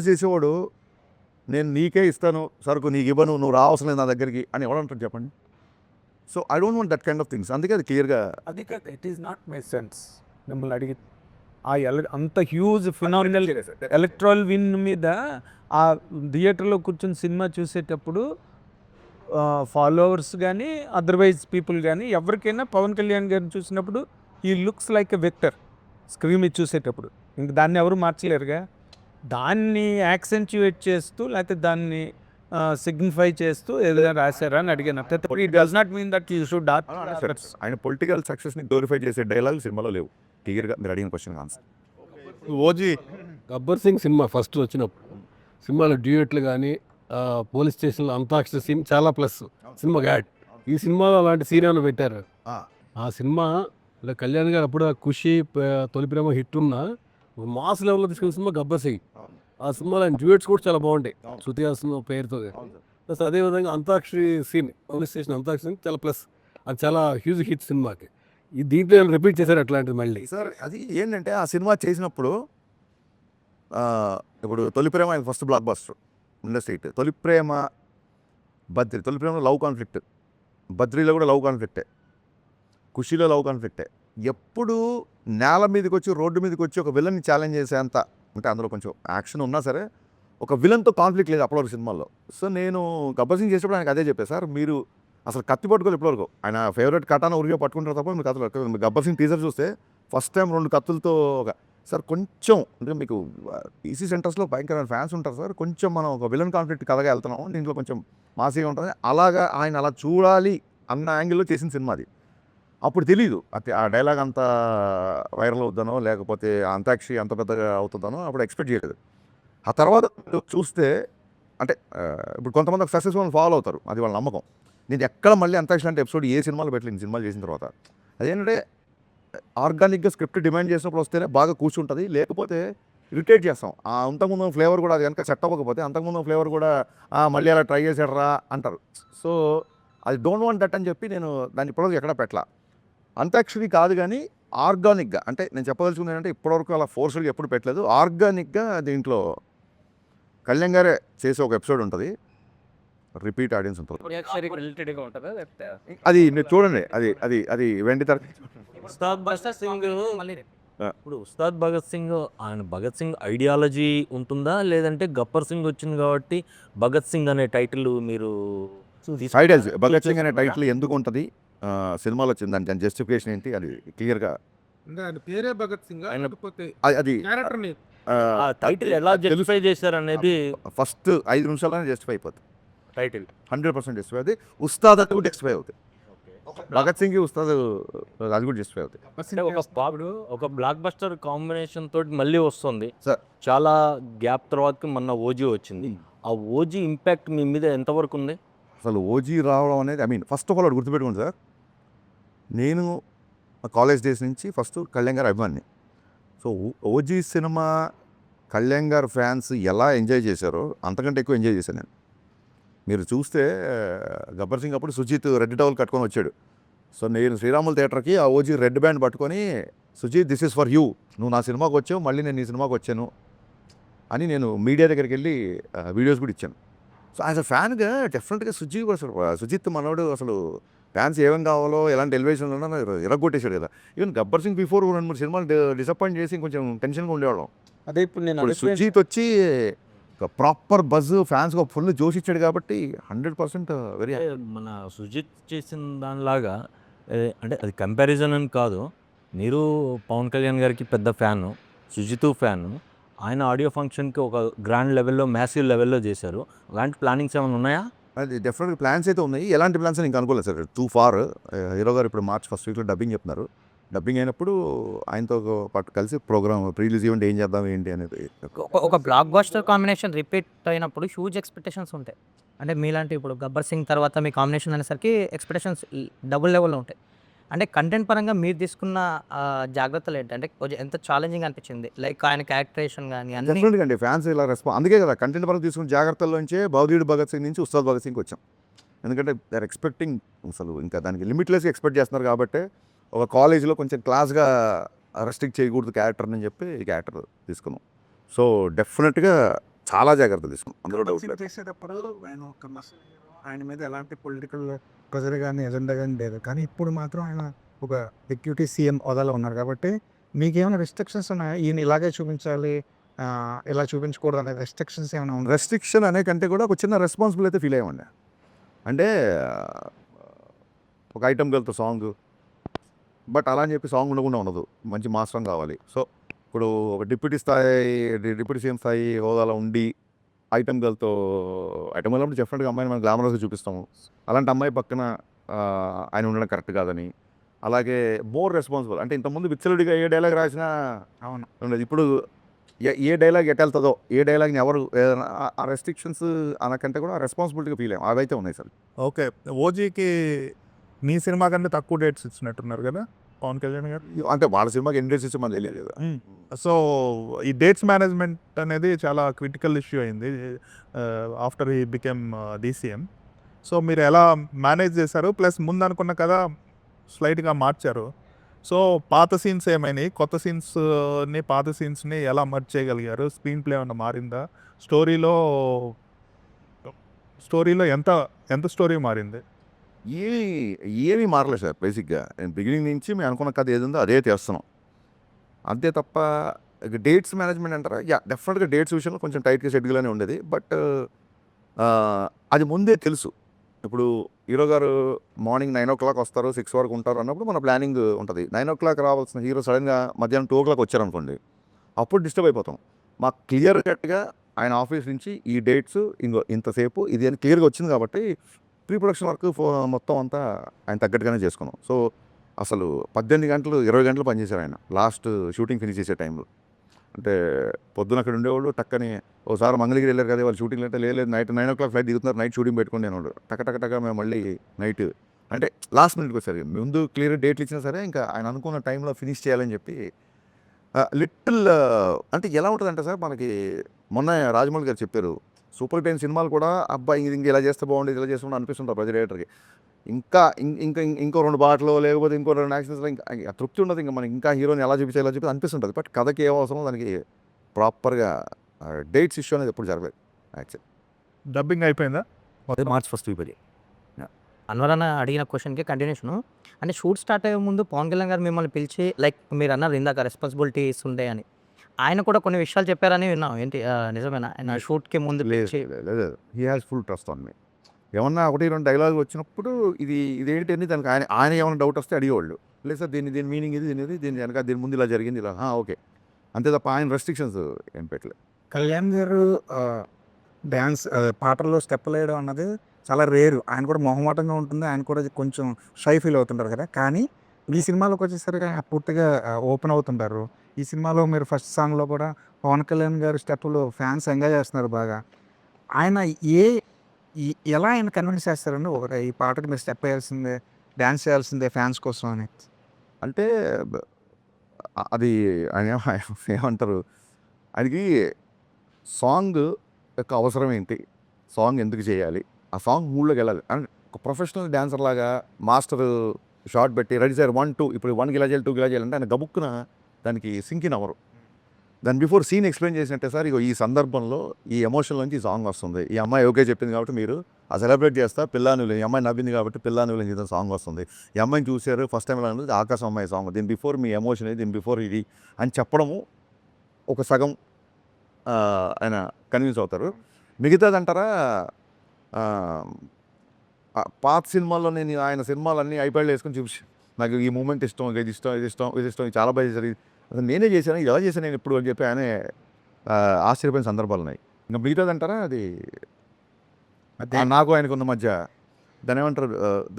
చేసేవాడు నేను నీకే ఇస్తాను సరుకు, నీకు ఇవ్వను, నువ్వు రావసరం లేదు నా దగ్గరికి అని ఎవడంటారు చెప్పండి. So I don't want that kind of things. అందుకే అది క్లియర్గా అది కాదు, it is not my sense. మిమ్మల్ని అడిగి ఆ అంత హ్యూజ్ ఫినామినల్ ఎలక్ట్రల్ విన్ మీద ఆ థియేటర్లో కూర్చొని సినిమా చూసేటప్పుడు ఫాలోవర్స్ కానీ అదర్వైజ్ పీపుల్ కానీ ఎవరికైనా పవన్ కళ్యాణ్ గారిని చూసినప్పుడు ఈ looks like a vector screen మీద చూసేటప్పుడు. ఇంక దాన్ని ఎవరు మార్చలేరుగా. దాన్ని యాక్సెంచుయేట్ చేస్తూ లేకపోతే దాన్ని సిగ్నిఫై చేస్తూ ఏదైనా రాశారా అని అడిగాను. It does not mean that you should ఆయన పొలిటికల్ సక్సెస్ని గ్లోరిఫై చేసే డైలాగ్ సినిమాలో లేవు. క్లియర్గా మీరు అడిగిన question answer. OG Gabbar Singh cinema first వచ్చినప్పుడు సినిమాలో డ్యూయెట్లు కానీ పోలీస్ స్టేషన్లో అంతాక్షరి సీన్ చాలా ప్లస్ సినిమా యాడ్. ఈ సినిమాలో అలాంటి సీన్ ఏమైనా పెట్టారు? ఆ సినిమా కళ్యాణ్ గారు అప్పుడు ఖుషి తొలి ప్రేమ హిట్ ఉన్న మాస్ లెవెల్లో తీసుకున్న సినిమా గబ్బర్ సింగ్. ఆ సినిమాలో ఆయన డ్యూయెట్స్ కూడా చాలా బాగుంటాయి శృతి హాసన్ పేరుతో. ప్లస్ అదేవిధంగా antakshari scene police station antakshari scene చాలా ప్లస్, అది చాలా హ్యూజ్ హిట్ సినిమాకి. ఈ దీంట్లో ఏమైనా రిపీట్ చేశారు అట్లాంటిది మళ్ళీ? సార్ అది ఏంటంటే ఆ సినిమా చేసినప్పుడు ఇప్పుడు తొలి ప్రేమ ఆయన ఫస్ట్ బ్లాక్ బస్టర్ ఇండస్ట్రీ. తొలి ప్రేమలో లవ్ కాన్ఫ్లిక్ట్, బద్రీలో కూడా లవ్ కాన్ఫ్లిక్టే, ఖుషీలో లవ్ కాన్ఫ్లిక్టే. ఎప్పుడు నేల మీదకి వచ్చి రోడ్డు మీదకి వచ్చి ఒక విలన్ని ఛాలెంజ్ చేసేంత, అంటే అందులో కొంచెం యాక్షన్ ఉన్నా సరే ఒక విలన్తో కాన్ఫ్లిక్ట్ లేదు అప్పటివరకు సినిమాల్లో. సో నేను గబ్బర్ సింగ్ చేసేప్పుడు ఆయనకు అదే చెప్పాను, సార్ మీరు అసలు కత్తి పట్టుకోలేదు ఇప్పటివరకు. ఆయన ఫేవరెట్ కటాన ఉరిగా పట్టుకుంటారు తప్ప మీకు కథలు. గబ్బర్ సింగ్ టీజర్ చూస్తే ఫస్ట్ టైం 2 కత్తులతో సార్ కొంచెం అంటే మీకు ఈసీ సెంటర్స్లో భయంకరమైన ఫ్యాన్స్ ఉంటారు సార్, కొంచెం మనం ఒక విలన్ కాన్ఫ్లిక్ట్ కథగా వెళ్తున్నాం, దీంట్లో కొంచెం మాసిగా ఉంటుంది, అలాగా ఆయన అలా చూడాలి అన్న యాంగిల్లో చేసిన సినిమా అది. అప్పుడు తెలీదు ఆ డైలాగ్ అంత వైరల్ అవుతానో లేకపోతే అంతాక్షరి అంత పెద్దగా అవుతుందనో అప్పుడు ఎక్స్పెక్ట్ చేయలేదు. ఆ తర్వాత చూస్తే అంటే ఇప్పుడు కొంతమంది ఒక సక్సెస్ఫుల్ ఫాలో అవుతారు, అది వాళ్ళ నమ్మకం. నేను ఎక్కడ మళ్ళీ అంతాక్షరి అంటే ఎపిసోడ్ ఏ సినిమాలో పెట్టలేదు సినిమాలు చేసిన తర్వాత. అదేంటంటే ఆర్గానిక్గా స్క్రిప్ట్ డిమాండ్ చేసినప్పుడు వస్తేనే బాగా కూర్చుంటుంది, లేకపోతే ఇరిటేట్ చేస్తాం. అంతకుముందు ఫ్లేవర్ కూడా అది కనుక సెట్ అవ్వకపోతే అంతకుముందు ఫ్లేవర్ కూడా మళ్ళీ అలా ట్రై చేసాడరా అంటారు. సో అది డోంట్ వాంట్ దట్ అని చెప్పి నేను దాన్ని ఇప్పటివరకు ఎక్కడ పెట్టలా. అంతాక్షరి కాదు కానీ ఆర్గానిక్గా, అంటే నేను చెప్పదలుచుకుంది ఏంటంటే ఇప్పటివరకు అలా ఫోర్స్గా ఎప్పుడు పెట్టలేదు. ఆర్గానిక్గా దీంట్లో కళ్యాణ్ గారే చేసే ఒక ఎపిసోడ్ ఉంటుంది, రిపీట్ ఆడియన్స్ ఉంటుంది. రిలేటెడ్గా ఉంటుందా లేకపోతే అది మీరు చూడండి, అది అది అది వెండి తర ఉస్తాద్ భగత్ సింగ్ ఇప్పుడు ఉస్తాద్ భగత్ సింగ్ ఆయన భగత్ సింగ్ ఐడియాలజీ ఉంటుందా లేదంటే గబ్బర్ సింగ్ వచ్చింది కాబట్టి భగత్ సింగ్ అనే టైటిల్ మీరు ఐడియాలజీ భగత్ సింగ్ అనే టైటిల్ ఎందుకు ఉంటుంది సినిమాలో వచ్చింది, దాని జస్టిఫికేషన్ ఏంటి అది క్లియర్గా అంటే ఆయన పేరే భగత్ సింగ్ లేకపోతే అది క్యారెక్టర్ నేమ్? ఆ టైటిల్ ఎలా జస్టిఫై చేశారు అనేది ఫస్ట్ 5 నిమిషాల్లోనే జస్టిఫై అయిపోతుంది. టైటిల్ 100% జస్టిఫై అవుతుంది. ఉస్తాద్ అది కూడా జస్టిఫై అవుతుంది. భగత్ సింగ్ ఉస్తాద్ అది కూడా జస్టిఫై అవుతుంది. అంటే ఒక బ్లాక్ బస్టర్ కాంబినేషన్ తోటి మళ్ళీ వస్తుంది సార్. చాలా గ్యాప్ తర్వాత మొన్న ఓజీ వచ్చింది. ఆ ఓజీ ఇంపాక్ట్ మీ మీద ఎంతవరకు ఉంది? అసలు ఓజీ రావడం అనేది ఫస్ట్ ఆఫ్ ఆల్ అది గుర్తుపెట్టుకోండి సార్, నేను కాలేజ్ డేస్ నుంచి ఫస్ట్ కళ్యాణ్ గారు అభిమాని. సో ఓజీ సినిమా కళ్యాణ్ గారు ఫ్యాన్స్ ఎలా ఎంజాయ్ చేశారో అంతకంటే ఎక్కువ ఎంజాయ్ చేశాను నేను. మీరు చూస్తే గబ్బర్ సింగ్ అప్పుడు సుజిత్ రెడ్ టవల్ కట్టుకొని వచ్చాడు. సో నేను శ్రీరాములు థియేటర్కి ఆ ఓజీ రెడ్ బ్యాండ్ పట్టుకొని Sujith this is for you, నువ్వు నా సినిమాకి వచ్చావు, మళ్ళీ నేను నీ సినిమాకి వచ్చాను అని నేను మీడియా దగ్గరికి వెళ్ళి వీడియోస్ కూడా ఇచ్చాను. సో యాజ్ అ ఫ్యాన్గా డెఫినెట్గా సుజిత్ మనోడు అసలు ఫ్యాన్స్ ఏమేం కావాలో ఎలాంటి ఎలివేషన్లో ఉన్నా ఇరగొట్టేశాడు కదా. ఈవెన్ గబ్బర్ సింగ్ బిఫోర్ 2-3 సినిమాలు డిసప్పాయింట్ చేసి కొంచెం టెన్షన్గా ఉండేవాళ్ళం. అదే ఇప్పుడు నేను ఇప్పుడు సుజిత్ వచ్చి ఒక ప్రాపర్ బజ్ ఫ్యాన్స్కి ఒక ఫుల్ జోష్ ఇచ్చాడు కాబట్టి 100% వెరీ అంటే మన సుజిత్ చేసిన దానిలాగా అంటే అది కంపారిజన్ అని కాదు. మీరు పవన్ కళ్యాణ్ గారికి పెద్ద ఫ్యాను, సుజిత్ ఫ్యాను. ఆయన ఆడియో ఫంక్షన్కి ఒక గ్రాండ్ లెవెల్లో, మ్యాసివ్ లెవెల్లో చేశారు. అలాంటి ప్లానింగ్స్ ఏమైనా ఉన్నాయా? అది డెఫినెట్గా ప్లాన్స్ అయితే ఉన్నాయి. ఎలాంటి ప్లాన్స్ అని ఇంకా అనుకోలేదు సార్. Two far. హీరో గారు ఇప్పుడు మార్చ్ ఫస్ట్ వీక్లో డబ్బింగ్ చెప్తున్నారు. డబ్బింగ్ అయినప్పుడు ఆయనతో పాటు కలిసి ప్రోగ్రామ్ రిలీజ్ ఈవెంట్ ఏం చేద్దాం ఏంటి అనేది. ఒక బ్లాక్ బస్టర్ కాంబినేషన్ రిపీట్ అయినప్పుడు హ్యూజ్ ఎక్స్పెక్టేషన్స్ ఉంటాయి. అంటే మీలాంటి ఇప్పుడు గబ్బర్ సింగ్ తర్వాత మీ కాంబినేషన్ అనేసరికి ఎక్స్పెక్టేషన్స్ డబుల్ లెవెల్లో ఉంటాయి. అంటే కంటెంట్ పరంగా మీరు తీసుకున్న జాగ్రత్తలు ఏంటి? అంటే కొంచెం ఎంత ఛాలెంజింగ్ అనిపించింది? లైక్ ఆయన క్యారెక్టరేషన్ కానీ అన్ని డెఫినెట్గా అండి ఫ్యాన్స్ ఇలా అందుకే కదా కంటెంట్ పరంగా తీసుకున్న జాగ్రత్తల్లోంచే భగవదీయుడు భగత్ సింగ్ నుంచి ఉస్తాద్ భగత్ సింగ్కి వచ్చాం. ఎందుకంటే దే ఆర్ ఎక్స్పెక్టింగ్, అసలు ఇంకా దానికి లిమిట్లెస్గా ఎక్స్పెక్ట్ చేస్తున్నారు కాబట్టి ఒక కాలేజీలో కొంచెం క్లాస్గా రెస్ట్రిక్ట్ చేయకూడదు క్యారెక్టర్ని చెప్పి ఈ క్యారెక్టర్ తీసుకున్నాం. సో డెఫినెట్గా చాలా జాగ్రత్త తీసుకున్నాం, అందులో డౌట్ లేదు. చేసేటప్పుడు ఆయన మీద ఎలాంటి పొలిటికల్ ప్రెజర్ కానీ ఎజెండా కానీ లేదు. కానీ ఇప్పుడు మాత్రం ఆయన ఒక డిప్యూటీ సీఎం హోదాలో ఉన్నారు కాబట్టి మీకేమైనా రెస్ట్రిక్షన్స్ ఉన్నాయా? ఈయన ఇలాగే చూపించాలి, ఇలా చూపించకూడదు అనే రెస్ట్రిక్షన్స్ ఏమైనా ఉన్నాయి? రెస్ట్రిక్షన్ అనే కంటే కూడా ఒక చిన్న రెస్పాన్సిబుల్ అయితే ఫీల్ అయ్యామండి. అంటే ఒక ఐటమ్ గర్ల్తో సాంగ్, బట్ అలా అని చెప్పి సాంగ్ ఉండకుండా ఉండదు, మంచి మాస్ సాంగ్ కావాలి. సో ఇప్పుడు ఒక డిప్యూటీ సీఎం స్థాయి హోదాలో ఉండి ఐటమ్ గర్ల్తో ఐటమ్ గర్ల్ డెఫినెట్గా అమ్మాయిని మనం గ్లామరస్గా చూపిస్తాము. అలాంటి అమ్మాయి పక్కన ఆయన ఉండడం కరెక్ట్ కాదని. అలాగే మోర్ రెస్పాన్సిబుల్, అంటే ఇంతకుముందు విచ్చలుడిగా ఏ డైలాగ్ రాసినా అవును. ఉండదు. ఇప్పుడు ఏ డైలాగ్ ఎటెళ్తుందో, ఏ డైలాగ్ని ఎవరు ఆ రెస్ట్రిక్షన్స్ అనకంటే కూడా రెస్పాన్సిబిలిటీగా ఫీల్ అయ్యాం. అవైతే ఉన్నాయి సార్. ఓకే, ఓజీకి మీ సినిమా కంటే తక్కువ డేట్స్ ఇచ్చినట్టున్నారు కదా పవన్ కళ్యాణ్ గారు. అంటే వాళ్ళ సినిమాకి ఎన్ని డేట్స్ ఇచ్చి మనకు తెలియదు కదా. సో ఈ డేట్స్ మేనేజ్మెంట్ అనేది చాలా క్రిటికల్ ఇష్యూ అయింది ఆఫ్టర్ ఈ బికెమ్ డీసీఎం. సో మీరు ఎలా మేనేజ్ చేశారు? ప్లస్ ముందు అనుకున్న కదా స్లైట్గా మార్చారు. సో పాత సీన్స్ ఏమైనాయి, కొత్త సీన్స్ని పాత సీన్స్ని ఎలా మర్చ్ చేయగలిగారు? స్క్రీన్ ప్లే ఏమన్నా మారిందా? స్టోరీలో ఎంత స్టోరీ మారింది? ఏమీ మారలేదు సార్. బేసిక్గా బిగినింగ్ నుంచి మేము అనుకున్న కథ ఏది ఉందో అదే చేస్తున్నాం, అంతే తప్ప డేట్స్ మేనేజ్మెంట్ అంటారా? డెఫినెట్గా డేట్స్ విషయంలో కొంచెం టైట్గా షెడ్యూల్గానే ఉండేది. బట్ అది ముందే తెలుసు. ఇప్పుడు హీరో గారు మార్నింగ్ 9 o'clock వస్తారు, 6 వరకు ఉంటారు అన్నప్పుడు మన ప్లానింగ్ ఉంటుంది. 9 o'clock రావాల్సిన హీరో సడన్గా మధ్యాహ్నం 2 o'clock వచ్చారనుకోండి, అప్పుడు డిస్టర్బ్ అయిపోతాం. మాకు క్లియర్ కట్గా ఆయన ఆఫీస్ నుంచి ఈ డేట్స్ ఇంతసేపు ఇది అని క్లియర్గా వచ్చింది కాబట్టి ప్రీ ప్రొడక్షన్ వర్క్ మొత్తం అంతా ఆయన తగ్గట్టుగానే చేసుకున్నాం. సో అసలు 18 గంటలు 20 గంటలు పనిచేశారు ఆయన లాస్ట్ షూటింగ్ ఫినిష్ చేసే టైంలో. అంటే పొద్దున అక్కడ ఉండేవాళ్ళు, టక్కని ఓసారి మంగళగిరి వెళ్ళారు కదా వాళ్ళు షూటింగ్, అంటే లేదు నైట్ 9 o'clock ఫ్లైట్ దిగుతున్నారు, నైట్ షూటింగ్ పెట్టుకుని నేను టక్క మేము మళ్ళీ నైట్ అంటే లాస్ట్ మినిట్కి వచ్చారు. ముందు క్లియర్ డేట్లు ఇచ్చినా సరే ఇంకా ఆయన అనుకున్న టైంలో ఫినిష్ చేయాలని చెప్పి లిటిల్ అంటే ఎలా ఉంటుందంటే సార్, మనకి మొన్న రాజమౌళి గారు చెప్పారు, సూపర్ హిట్ అయిన సినిమాలు కూడా అబ్బాయి ఇది ఇలా చేస్తే బాగుండేది, ఇలా చేస్తే అనిపిస్తుంటారు ప్రతి డైరెక్టర్కి. ఇంకో 2 పాటలు లేకపోతే ఇంకో 2 యాక్షన్స్లో ఇంకా తృప్తి ఉండదు. ఇంకా మనకి ఇంకా హీరోని ఎలా చూపించాలో చెప్పి అనిపిస్తుంటుంది. బట్ కథకి ఏం అవసరం దానికి ప్రాపర్గా డేట్స్ ఇష్యూ అనేది ఎప్పుడు జరగలేదు. యాక్చువల్లీ డబ్బింగ్ అయిపోయిందా? మార్చ్ ఫస్ట్ వీక్ అది. అన్వర్ అన్న అడిగిన క్వశ్చన్కి కంటిన్యూషన్. అంటే షూట్ స్టార్ట్ అయ్యే ముందు పవన్ కళ్యాణ్ గారు మిమ్మల్ని పిలిచి లైక్ మీరు అన్నారు ఇందాక రెస్పాన్సిబిలిటీస్ ఉండే అని, ఆయన కూడా కొన్ని విషయాలు చెప్పారని విన్నాం. ఏంటి నిజమేనా? ఆయన షూట్కి ముందు పిలిచి లేదు, he has full trust on me. ఏమన్నా 1-2 డైలాగ్ వచ్చినప్పుడు ఇదేంటి అని దానికి ఆయన ఏమైనా డౌట్ వస్తే అడిగేవాళ్ళు. లేదు సార్ దీని మీనింగ్ దీని వెనక దీని ముందు ఇలా జరిగింది ఇలా ఓకే, అంతే తప్ప ఆయన రెస్ట్రిక్షన్స్ ఏం పెట్టలేదు. కళ్యాణ్ గారు డ్యాన్స్ పాటల్లో స్టెప్పులు వేయడం అన్నది చాలా రేరు. ఆయన కూడా మొహమాటంగా ఉంటుంది, ఆయన కూడా కొంచెం షై ఫీల్ అవుతుంటారు కదా. కానీ ఈ సినిమాలోకి వచ్చేసరికి ఆయన పూర్తిగా ఓపెన్ అవుతుంటారు. ఈ సినిమాలో మీరు ఫస్ట్ సాంగ్లో కూడా పవన్ కళ్యాణ్ గారి స్టెప్పులు ఫ్యాన్స్ ఎంజాయ్ చేస్తున్నారు బాగా. ఆయన ఎలా ఆయన కన్విన్స్ చేస్తారండి ఈ పాటకి మీరు స్టెప్ వేయాల్సిందే, డ్యాన్స్ చేయాల్సిందే ఫ్యాన్స్ కోసం అని? అంటే అది ఆయన ఏమంటారు, ఆయనకి సాంగ్ యొక్క అవసరం ఏంటి, సాంగ్ ఎందుకు చేయాలి, ఆ సాంగ్ మూడ్లోకి వెళ్ళాలి. అండ్ ఒక ప్రొఫెషనల్ డ్యాన్సర్ లాగా మాస్టర్ షార్ట్ పెట్టి రెడీ సార్ 1 2 ఇప్పుడు 1 ఇలా చేయాలి 2 ఇలా చేయాలంటే ఆయన గబుక్కున దానికి సింక్ ఇన్ అవ్వరు. దాని బిఫోర్ సీన్ ఎక్స్ప్లెయిన్ చేసినట్టే సార్ ఇగో ఈ సందర్భంలో ఈ ఎమోషన్ నుంచి ఈ సాంగ్ వస్తుంది, ఈ అమ్మాయి ఓకే చెప్పింది కాబట్టి మీరు ఆ సెలబ్రేట్ చేస్తా పిల్లానులు, ఈ అమ్మాయి నవ్వింది కాబట్టి పిల్లానులు చేసిన సాంగ్ వస్తుంది, ఈ అమ్మాయిని చూశారు ఫస్ట్ టైం ఎలా ఉంటుంది ఆకాశం అమ్మాయి సాంగ్, దీని బిఫోర్ మీ ఎమోషన్ దీని బిఫోర్ ఇది అని చెప్పడము ఒక సగం ఆయన కన్విన్స్ అవుతారు. మిగతాదంటారా పాత సినిమాల్లో నేను ఆయన సినిమాలన్నీ ఐప్యాడ్లో వేసుకొని చూసి నాకు ఈ మూమెంట్ ఇష్టం, ఇది ఇష్టం, ఇది ఇష్టం, ఇది ఇష్టం, ఇది చాలా బాగా చేశారు, అసలు నేనే చేశాను, ఇది ఎలా చేశాను నేను ఎప్పుడు అని చెప్పి ఆయనే ఆశ్చర్యపోయిన సందర్భాలు ఉన్నాయి. ఇంకా మిగతాదంటారా అది నాకు ఆయనకు ఉన్న మధ్య దాని ఏమంటారు,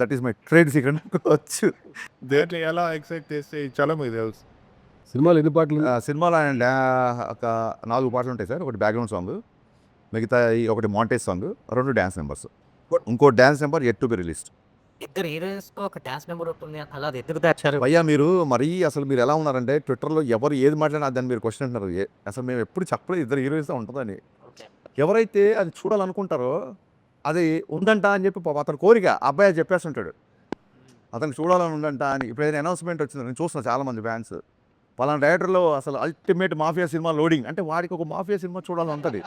that is my trade secret అనుకోవచ్చు. దేంట్లో ఎలా ఎక్సైట్ చేస్తే చాలా మీకు తెలుసు. సినిమాలు ఎన్ని పాటలు సినిమాలో ఆయన ఒక 4 పాటలు ఉంటాయి సార్. ఒకటి బ్యాక్గ్రౌండ్ సాంగ్, మిగతా ఒకటి మాంటేజ్ సాంగ్, 2 డ్యాన్స్ నెంబర్స్, ఇంకో dance number at to be released. ఇద్దరు హీరోయిన్స్ ఒక డాన్స్ నెంబర్ ఉంటుంది అలా అది ఎందుకు దాచారు? భయ్యా మీరు మరీ అసలు మీరు ఎలా ఉన్నారంటే ట్విట్టర్లో ఎవరు ఏది మాట్లాడినా దాన్ని మీరు క్వశ్చన్ అంటున్నారు. అసలు మేము ఎప్పుడు చెప్పలేదు ఇద్దరు హీరోయిన్స్ ఉంటుందని. ఎవరైతే అది చూడాలనుకుంటారో అది ఉందంట అని చెప్పి అతని కోరిక అబ్బాయి చెప్పేస్తుంటాడు, అతనికి చూడాలని ఉందంట అని. ఇప్పుడు ఏదైనా అనౌన్స్మెంట్ వచ్చింది, నేను చూస్తున్నా చాలామంది ఫ్యాన్స్ పలానా డైరెక్టర్లో అసలు అల్టిమేట్ మాఫియా సినిమా లోడింగ్ అంటే వాడికి ఒక మాఫియా సినిమా చూడాలని ఉంటుంది.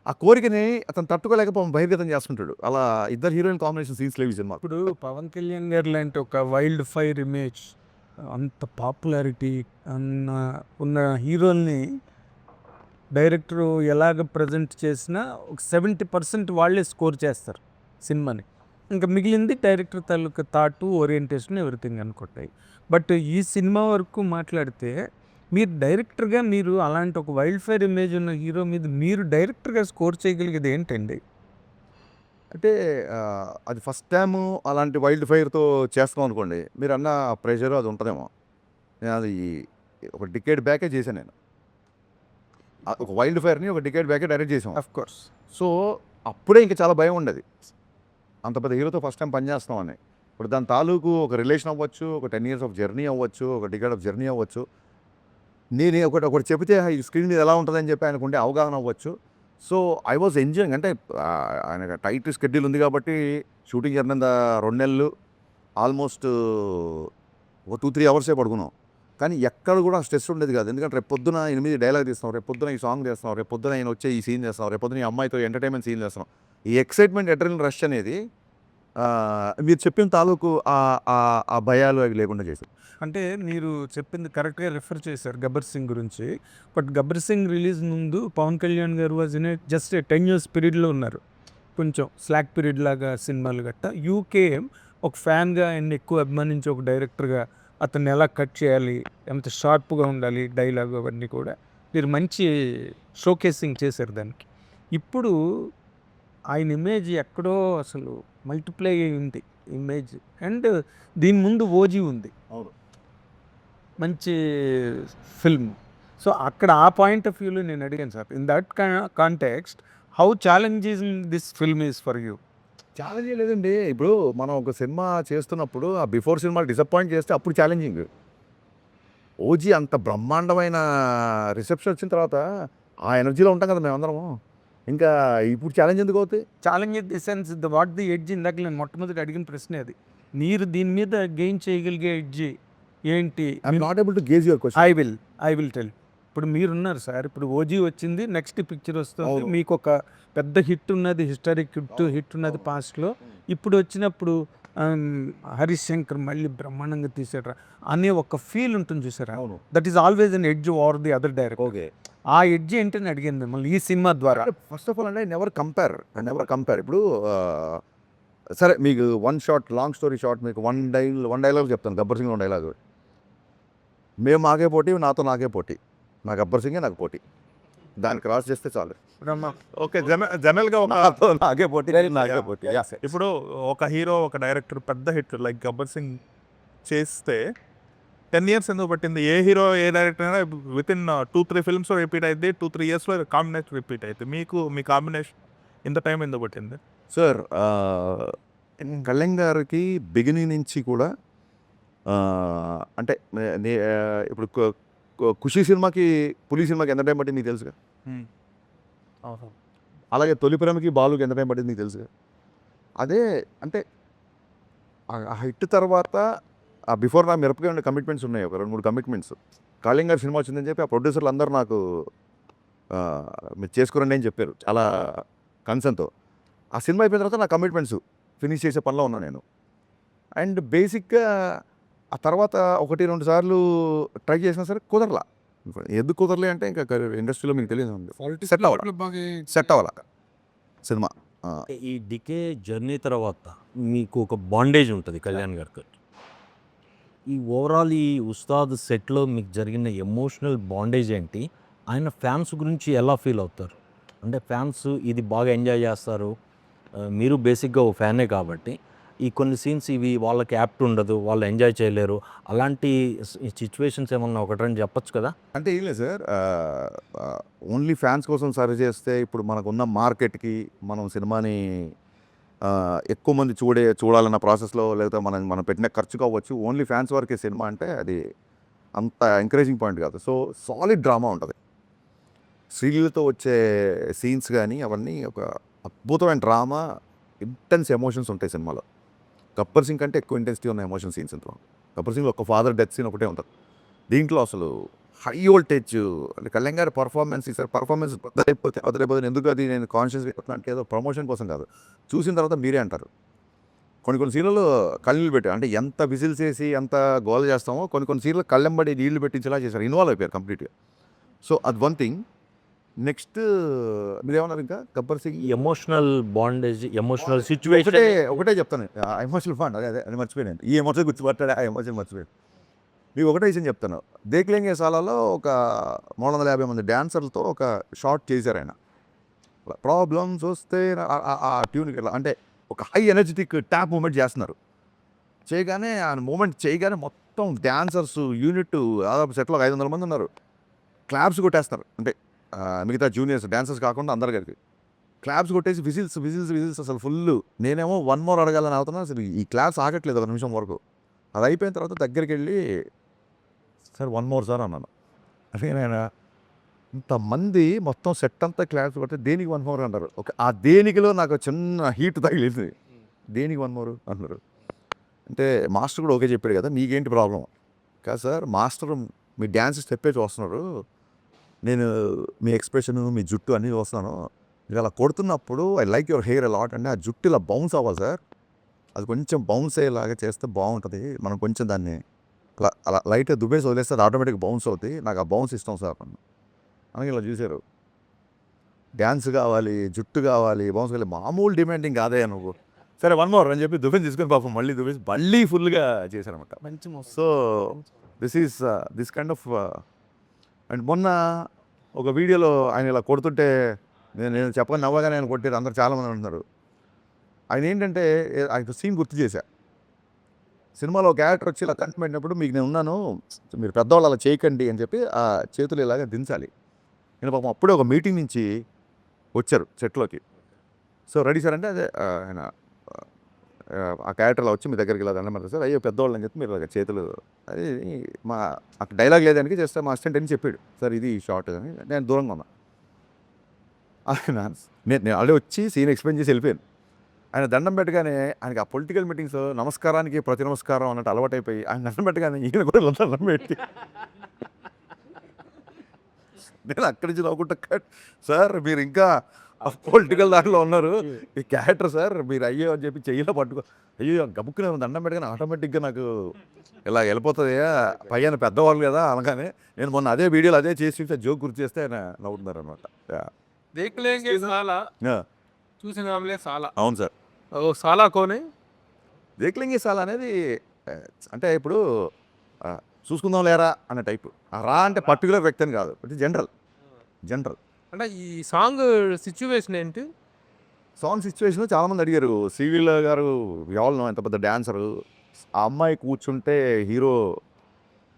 ఆ కోరికని అతను తట్టుకోలేకపోవడం బహిర్గతం చేస్తుంటాడు. అలా ఇద్దరు హీరోయిన్ కాంబినేషన్ సీన్స్ లేవు ఈ సినిమా. ఇప్పుడు పవన్ కళ్యాణ్ గారు లాంటి ఒక వైల్డ్ ఫైర్ ఇమేజ్, అంత పాపులారిటీ ఉన్న హీరోల్ని డైరెక్టర్ ఎలాగ ప్రజెంట్ చేసినా ఒక 70% వాళ్ళే స్కోర్ చేస్తారు సినిమాని. ఇంకా మిగిలింది డైరెక్టర్ తాలూకా థాటు, ఓరియంటేషన్, ఎవ్రీథింగ్ అనుకుంటాయి. బట్ ఈ సినిమా వరకు మాట్లాడితే మీరు డైరెక్టర్గా మీరు అలాంటి ఒక వైల్డ్ ఫైర్ ఇమేజ్ ఉన్న హీరో మీద మీరు డైరెక్టర్గా స్కోర్ చేయగలిగేది ఏంటండి? అంటే అది ఫస్ట్ టైము అలాంటి వైల్డ్ ఫైర్తో చేస్తాం అనుకోండి, మీరు అన్న ప్రెషర్ అది ఉంటుందేమో. నేను అది ఒక డికేడ్ బ్యాకే చేశాను నేను. ఒక వైల్డ్ ఫైర్ని ఒక డికేడ్ బ్యాకే డైరెక్ట్ చేసాం. Of course. సో అప్పుడే ఇంకా చాలా భయం ఉండేది, అంత పెద్ద హీరోతో ఫస్ట్ టైం పనిచేస్తామని. ఇప్పుడు దాని తాలూకు ఒక రిలేషన్ అవ్వచ్చు, ఒక 10 years ఆఫ్ జర్నీ అవ్వచ్చు, ఒక డికేడ్ ఆఫ్ జర్నీ అవ్వచ్చు. నేను ఒకటి చెబితే ఈ స్క్రీన్ మీద ఎలా ఉంటుందని చెప్పి ఆయనకుండే అవగాహన అవ్వచ్చు. So I was enjoying. అంటే ఆయన టైట్ షెడ్యూల్ ఉంది కాబట్టి షూటింగ్ జరిగిన 2 నెలలు ఆల్మోస్ట్ ఒక 2-3 అవర్సే పడుకున్నాం. కానీ ఎక్కడ కూడా స్ట్రెస్ ఉండేది కాదు. ఎందుకంటే రేపు పొద్దున 8 డైలాగ్ తీస్తాం, రేపు పొద్దున ఈ సాంగ్ చేస్తాం, రేపు పొద్దున ఆయన వచ్చే ఈ సీన్ చేస్తాం, రేపు పొద్దున ఈ అమ్మాయితో ఎంటర్టైన్మెంట్ సీన్ చేస్తాం. ఈ ఎక్సైట్మెంట్, అడ్రినల్ రష్ అనేది మీరు చెప్పిన తాలూకు ఆ భయాలు అవి లేకుండా చేశారు. అంటే మీరు చెప్పింది కరెక్ట్గా రిఫర్ చేశారు గబ్బర్ సింగ్ గురించి. బట్ గబ్బర్ సింగ్ రిలీజ్ ముందు పవన్ కళ్యాణ్ గారు వాజ్ ఇన్ జస్ట్ 10 years పీరియడ్లో ఉన్నారు. కొంచెం స్లాక్ పీరియడ్ లాగా సినిమాలు గట్ట. యూకేఎం ఒక ఫ్యాన్గా ఆయన్ని ఎక్కువ అభిమానించి ఒక డైరెక్టర్గా అతన్ని ఎలా కట్ చేయాలి, ఎంత షార్ప్గా ఉండాలి డైలాగ్, అవన్నీ కూడా మీరు మంచి షోకేసింగ్ చేశారు దానికి. ఇప్పుడు ఆయన ఇమేజ్ ఎక్కడో అసలు మల్టిప్లై అయింది ఇమేజ్. అండ్ దీని ముందు ఓజీ ఉంది, అవును, మంచి ఫిల్మ్. సో అక్కడ ఆ పాయింట్ ఆఫ్ వ్యూలో నేను అడిగాను sir, in that context how challenging this film is for you? Challenge లేదండి. ఇప్పుడు మనం ఒక సినిమా చేస్తున్నప్పుడు ఆ బిఫోర్ సినిమాలు డిసప్పాయింట్ చేస్తే అప్పుడు ఛాలెంజింగ్. ఓజీ అంత బ్రహ్మాండమైన రిసెప్షన్ వచ్చిన తర్వాత ఆ ఎనర్జీలో ఉంటాం కదా మేమందరము. ఇంకా ఇప్పుడు ఛాలెంజ్ ఎందుకు అవుతాయి? Challenge in the sense what the edge, ఇందాక నేను మొట్టమొదటి అడిగిన ప్రశ్న అది. మీరు దీని మీద గెయిన్ చేయగలిగే ఎడ్జ్ ఏంటి? I'm not able to gauge your question. I will tell. ఇప్పుడు మీరున్నారు సార్, ఇప్పుడు ఓజీ వచ్చింది, నెక్స్ట్ పిక్చర్ వస్తుంది, అవును. మీకు ఒక పెద్ద హిట్ ఉన్నది, హిస్టారిక్ హిట్ ఉన్నది పాస్ట్లో. ఇప్పుడు వచ్చినప్పుడు హరీష్ శంకర్ మళ్ళీ బ్రహ్మాండంగా తీసాడు అనే ఒక ఫీల్ ఉంటుంది చూసారా? అవును. That is always an edge over the other director. Okay, ఆ ఎడ్జ్ ఏంటని అడిగాను మిమ్మల్ని ఈ సినిమా ద్వారా. ఫస్ట్ ఆఫ్ ఆల్ అంటే నెవర్ కంపేర్. ఇప్పుడు సరే మీకు one shot, long story short, మీకు వన్ డైలాగ్ చెప్తాను. గబ్బర్ సింగ్ డైలాగ్, మేము మాకే పోటీ, నాతో నాకే పోటీ, నా గబ్బర్ సింగే నాకు పోటీ, దాన్ని క్రాస్ చేస్తే చాలు. ఓకే, జనరల్గా నాతో నాకే పోటీ, నాకే పోటీ. ఇప్పుడు ఒక హీరో, ఒక డైరెక్టర్ పెద్ద హిట్ లైక్ గబ్బర్ సింగ్ చేస్తే 10 years ఎందుకు పట్టింది? ఏ హీరో, ఏ డైరెక్టర్ అయినా విత్ ఇన్ 2-3 films రిపీట్ అయితే 2-3 yearsలో కాంబినేషన్ రిపీట్ అయితే మీ కాంబినేషన్ ఇంత టైం ఎందుకు పట్టింది? సార్ కళ్యాణ్ గారికి బిగినింగ్ నుంచి కూడా అంటే ఇప్పుడు ఖుషి సినిమాకి, పులి సినిమాకి ఎంత టైం పట్టింది నీకు తెలుసుగా. అలాగే తొలి ప్రేమకి, బాలుకి ఎంత టైం పట్టింది నీకు తెలుసుగా. అదే అంటే ఆ హిట్ తర్వాత ఆ బిఫోర్ నా మిరపగా ఉండే కమిట్మెంట్స్ ఉన్నాయి, ఒక 2-3 కమిట్మెంట్స్. కళ్యాణ్ గారి సినిమా వచ్చిందని చెప్పి ఆ ప్రొడ్యూసర్లు అందరూ నాకు మీరు చేసుకోరండి అని చెప్పారు చాలా కన్సర్న్తో. ఆ సినిమా అయిపోయిన తర్వాత నా కమిట్మెంట్స్ ఫినిష్ చేసే పనిలో ఉన్నాను నేను. అండ్ బేసిక్గా ఆ తర్వాత 1-2 సార్లు ట్రై చేసినా సరే కుదరలా. ఎందుకు కుదరలే అంటే ఇంకా ఇండస్ట్రీలో మీకు తెలియదు సెట్ అవ్వాల సినిమా. ఈ డికే జర్నీ తర్వాత మీకు ఒక బాండేజ్ ఉంటుంది కళ్యాణ్ గారికి. ఈ ఓవరాల్ ఈ ఉస్తాద్ సెట్లో మీకు జరిగిన ఎమోషనల్ బాండేజ్ ఏంటి? ఆయన ఫ్యాన్స్ గురించి ఎలా ఫీల్ అవుతారు? అంటే ఫ్యాన్స్ ఇది బాగా ఎంజాయ్ చేస్తారు. మీరు బేసిక్గా ఓ ఫ్యానే కాబట్టి ఈ కొన్ని సీన్స్ ఇవి వాళ్ళకి యాప్ట్ ఉండదు, వాళ్ళు ఎంజాయ్ చేయలేరు. అలాంటి సిచ్యువేషన్స్ ఏమన్నా ఒకటి రెండు చెప్పొచ్చు కదా? అంటే ఏం లేదు సార్, ఓన్లీ ఫ్యాన్స్ కోసం సర్వ్ చేస్తే ఇప్పుడు మనకున్న మార్కెట్కి మనం సినిమాని ఎక్కువ మంది చూడాలన్న ప్రాసెస్లో లేదా మనం పెట్టిన ఖర్చు కావచ్చు. ఓన్లీ ఫ్యాన్స్ వరకే సినిమా అంటే అది అంత ఎంకరేజింగ్ పాయింట్ కాదు. సో సాలిడ్ డ్రామా ఉంటుంది. శ్రీలీలతో వచ్చే సీన్స్ కానీ అవన్నీ ఒక అద్భుతమైన డ్రామా, ఇంటెన్స్ ఎమోషన్స్ ఉంటాయి సినిమాలో. గబ్బర్ సింగ్ కంటే ఎక్కువ ఇంటెన్సిటీ ఉన్న ఎమోషన్ సీన్స్ ఇంట్లో. గబ్బర్ సింగ్లో ఒక ఫాదర్ డెత్ సీన్ ఒకటే ఉంటుంది. దీంట్లో అసలు హై వోల్టేజ్ అంటే కళ్యాణ్ గారి పర్ఫార్మెన్స్ ఈసారి పర్ఫార్మెన్స్ వదిలేకపోతే ఎందుకు అది నేను కాన్షియస్గా అంటే ఏదో ప్రమోషన్ కోసం కాదు, చూసిన తర్వాత మీరే అంటారు. కొన్ని సీన్లలో కళ్ళు పెట్టి అంటే ఎంత విజిల్స్ వేసి ఎంత గోల్ చేస్తామో కొన్ని సీన్లు కళ్ళెంబడి నీళ్లు పెట్టించేలా చేశారు, ఇన్వాల్వ్ అయిపోయారు కంప్లీట్గా. సో అది వన్ థింగ్. నెక్స్ట్ మీరేమన్నారు ఇంకా Gabbar Singh emotional bondage, emotional situation ఒకటే చెప్తాను. ఎమోషనల్ ఫండ్ అది మర్చిపోయాను. ఈ ఎమోషన్ గుర్తుపట్టాడు, ఆ ఎమోషన్ మర్చిపోయాను. మీకు ఒకటే విషయం చెప్తాను. దేక్లేంగే సాలాలో ఒక 350 మంది డ్యాన్సర్లతో ఒక షార్ట్ చేశారు ఆయన. ప్రాబ్లమ్స్ వస్తే ఆ ట్యూన్కి అంటే ఒక హై ఎనర్జెటిక్ ట్యాప్ మూమెంట్ చేస్తున్నారు. చేయగానే ఆ మూమెంట్ చేయగానే మొత్తం డ్యాన్సర్స్ యూనిట్ దాదాపు సెట్లో 500 మంది ఉన్నారు. క్లాప్స్ కొట్టేస్తున్నారు. అంటే మిగతా జూనియర్స్ డ్యాన్సర్స్ కాకుండా అందరు కలిపి క్లాప్స్ కొట్టేసి విజిల్స్ అసలు ఫుల్. నేనేమో 1 more అడగాలని అవుతున్నాను. అసలు ఈ క్లాప్స్ ఆగట్లేదు ఒక నిమిషం వరకు. అది అయిపోయిన తర్వాత దగ్గరికి వెళ్ళి సార్ 1 more సార్ అన్నాను. అంటే నేను ఇంతమంది మొత్తం సెట్ అంతా క్లాప్స్ కొడితే దేనికి 1 more అంటారు. ఓకే, ఆ దేనికిలో నాకు చిన్న హీట్ తగిలింది. దేనికి 1 more అంటున్నారు. అంటే మాస్టర్ కూడా ఓకే చెప్పాడు కదా, నీకేంటి ప్రాబ్లం కాదు సార్, మాస్టర్ మీ డ్యాన్స్ స్టెప్పే చూస్తున్నారు, నేను మీ ఎక్స్ప్రెషన్ మీ జుట్టు అన్నీ చూస్తున్నాను. మీరు అలా కొడుతున్నప్పుడు I like your hair a lot అంటే ఆ జుట్టు ఇలా బౌన్స్ అవ్వాలి సార్, అది కొంచెం బౌన్స్ అయ్యేలాగా చేస్తే బాగుంటుంది. మనం కొంచెం దాన్ని అలా లైట్గా దుబ్బేసి వదిలేస్తే అది ఆటోమేటిక్గా బౌన్స్ అవుతుంది, నాకు ఆ బౌన్స్ ఇష్టం సార్ అని ఇలా చూశారు. డ్యాన్స్ కావాలి, జుట్టు కావాలి, బౌన్స్ కావాలి, మామూలు డిమాండింగ్ కాదే నువ్వు. సరే 1 more అని చెప్పి దుబ్బేసి తీసుకొని పాపం మళ్ళీ ఫుల్గా చేశారనమాట. So this kind of. And మొన్న ఒక వీడియోలో ఆయన ఇలా కొడుతుంటే నేను చెప్పని నవ్వగానే ఆయన కొట్టారు, అందరు చాలామంది అంటున్నారు. ఆయన ఏంటంటే ఆయన సీన్ గుర్తు చేశా. సినిమాలో ఒక క్యారెక్టర్ వచ్చి ఇలా కంటి పెట్టినప్పుడు మీకు నేను ఉన్నాను, మీరు పెద్దవాళ్ళు అలా చేయకండి అని చెప్పి ఆ చేతులు ఇలాగా దించాలి. నేను పాపం అప్పుడే ఒక మీటింగ్ నుంచి వచ్చారు సెట్లోకి. సో రెడీ సార్ అంటే అదే ఆయన ఆ క్యారెక్టర్లో వచ్చి మీ దగ్గరికి ఇలా దండం పెడతారు సార్, అయ్యో పెద్దవాళ్ళు అని చెప్పి మీరు ఇలాగ చేతులు అది మా అక్కడ డైలాగ్ లేదానికి చేస్తే మా అసిస్టెంట్ అని చెప్పాడు సార్ ఇది షార్ట్ అని. నేను దూరంగా ఉన్నా. నేను ఆల్రెడీ వచ్చి సీన్ ఎక్స్ప్లెయిన్ చేసి వెళ్ళిపోయాను. ఆయన దండం పెట్టగానే ఆయనకి ఆ పొలిటికల్ మీటింగ్స్ నమస్కారానికి ప్రతి నమస్కారం అన్నట్టు అలవాటైపోయి ఆయన దండం పెట్టగానే ఈయన కూడా దండం పెట్టి నేను అక్కడి నుంచి నవ్వుకుంటా సార్ మీరు ఇంకా పొలిటికల్ దాంట్లో ఉన్నారు, ఈ క్యారెక్టర్ సార్ మీరు అయ్యో అని చెప్పి చెయ్యిలో పట్టుకో అయ్యో గబుక్కునే దండం పెట్టగానే ఆటోమేటిక్గా నాకు ఇలా వెళ్ళిపోతుంది పైన పెద్దవాళ్ళు కదా అనగానే నేను మొన్న అదే వీడియోలో అదే చేసి జోక్ గుర్తు చేస్తే ఆయన నవ్వుతున్నారు అనమాట. దేక్లేంగే సాలా చూసిన సాలా. అవును సార్. ఓ సాలా కోనే దేక్లేంగే సాలా అనేది అంటే ఇప్పుడు చూసుకుందాం లేరా అనే టైపు. రా అంటే పర్టికులర్ వ్యక్తి అని కాదు, బట్ జనరల్ అంటే ఈ సాంగ్ సిచ్యువేషన్ ఏంటి? సాంగ్ సిచ్యువేషన్ చాలామంది అడిగారు. శ్రీలీల గారు ఎవరు ఎంత పెద్ద డ్యాన్సరు, ఆ అమ్మాయి కూర్చుంటే హీరో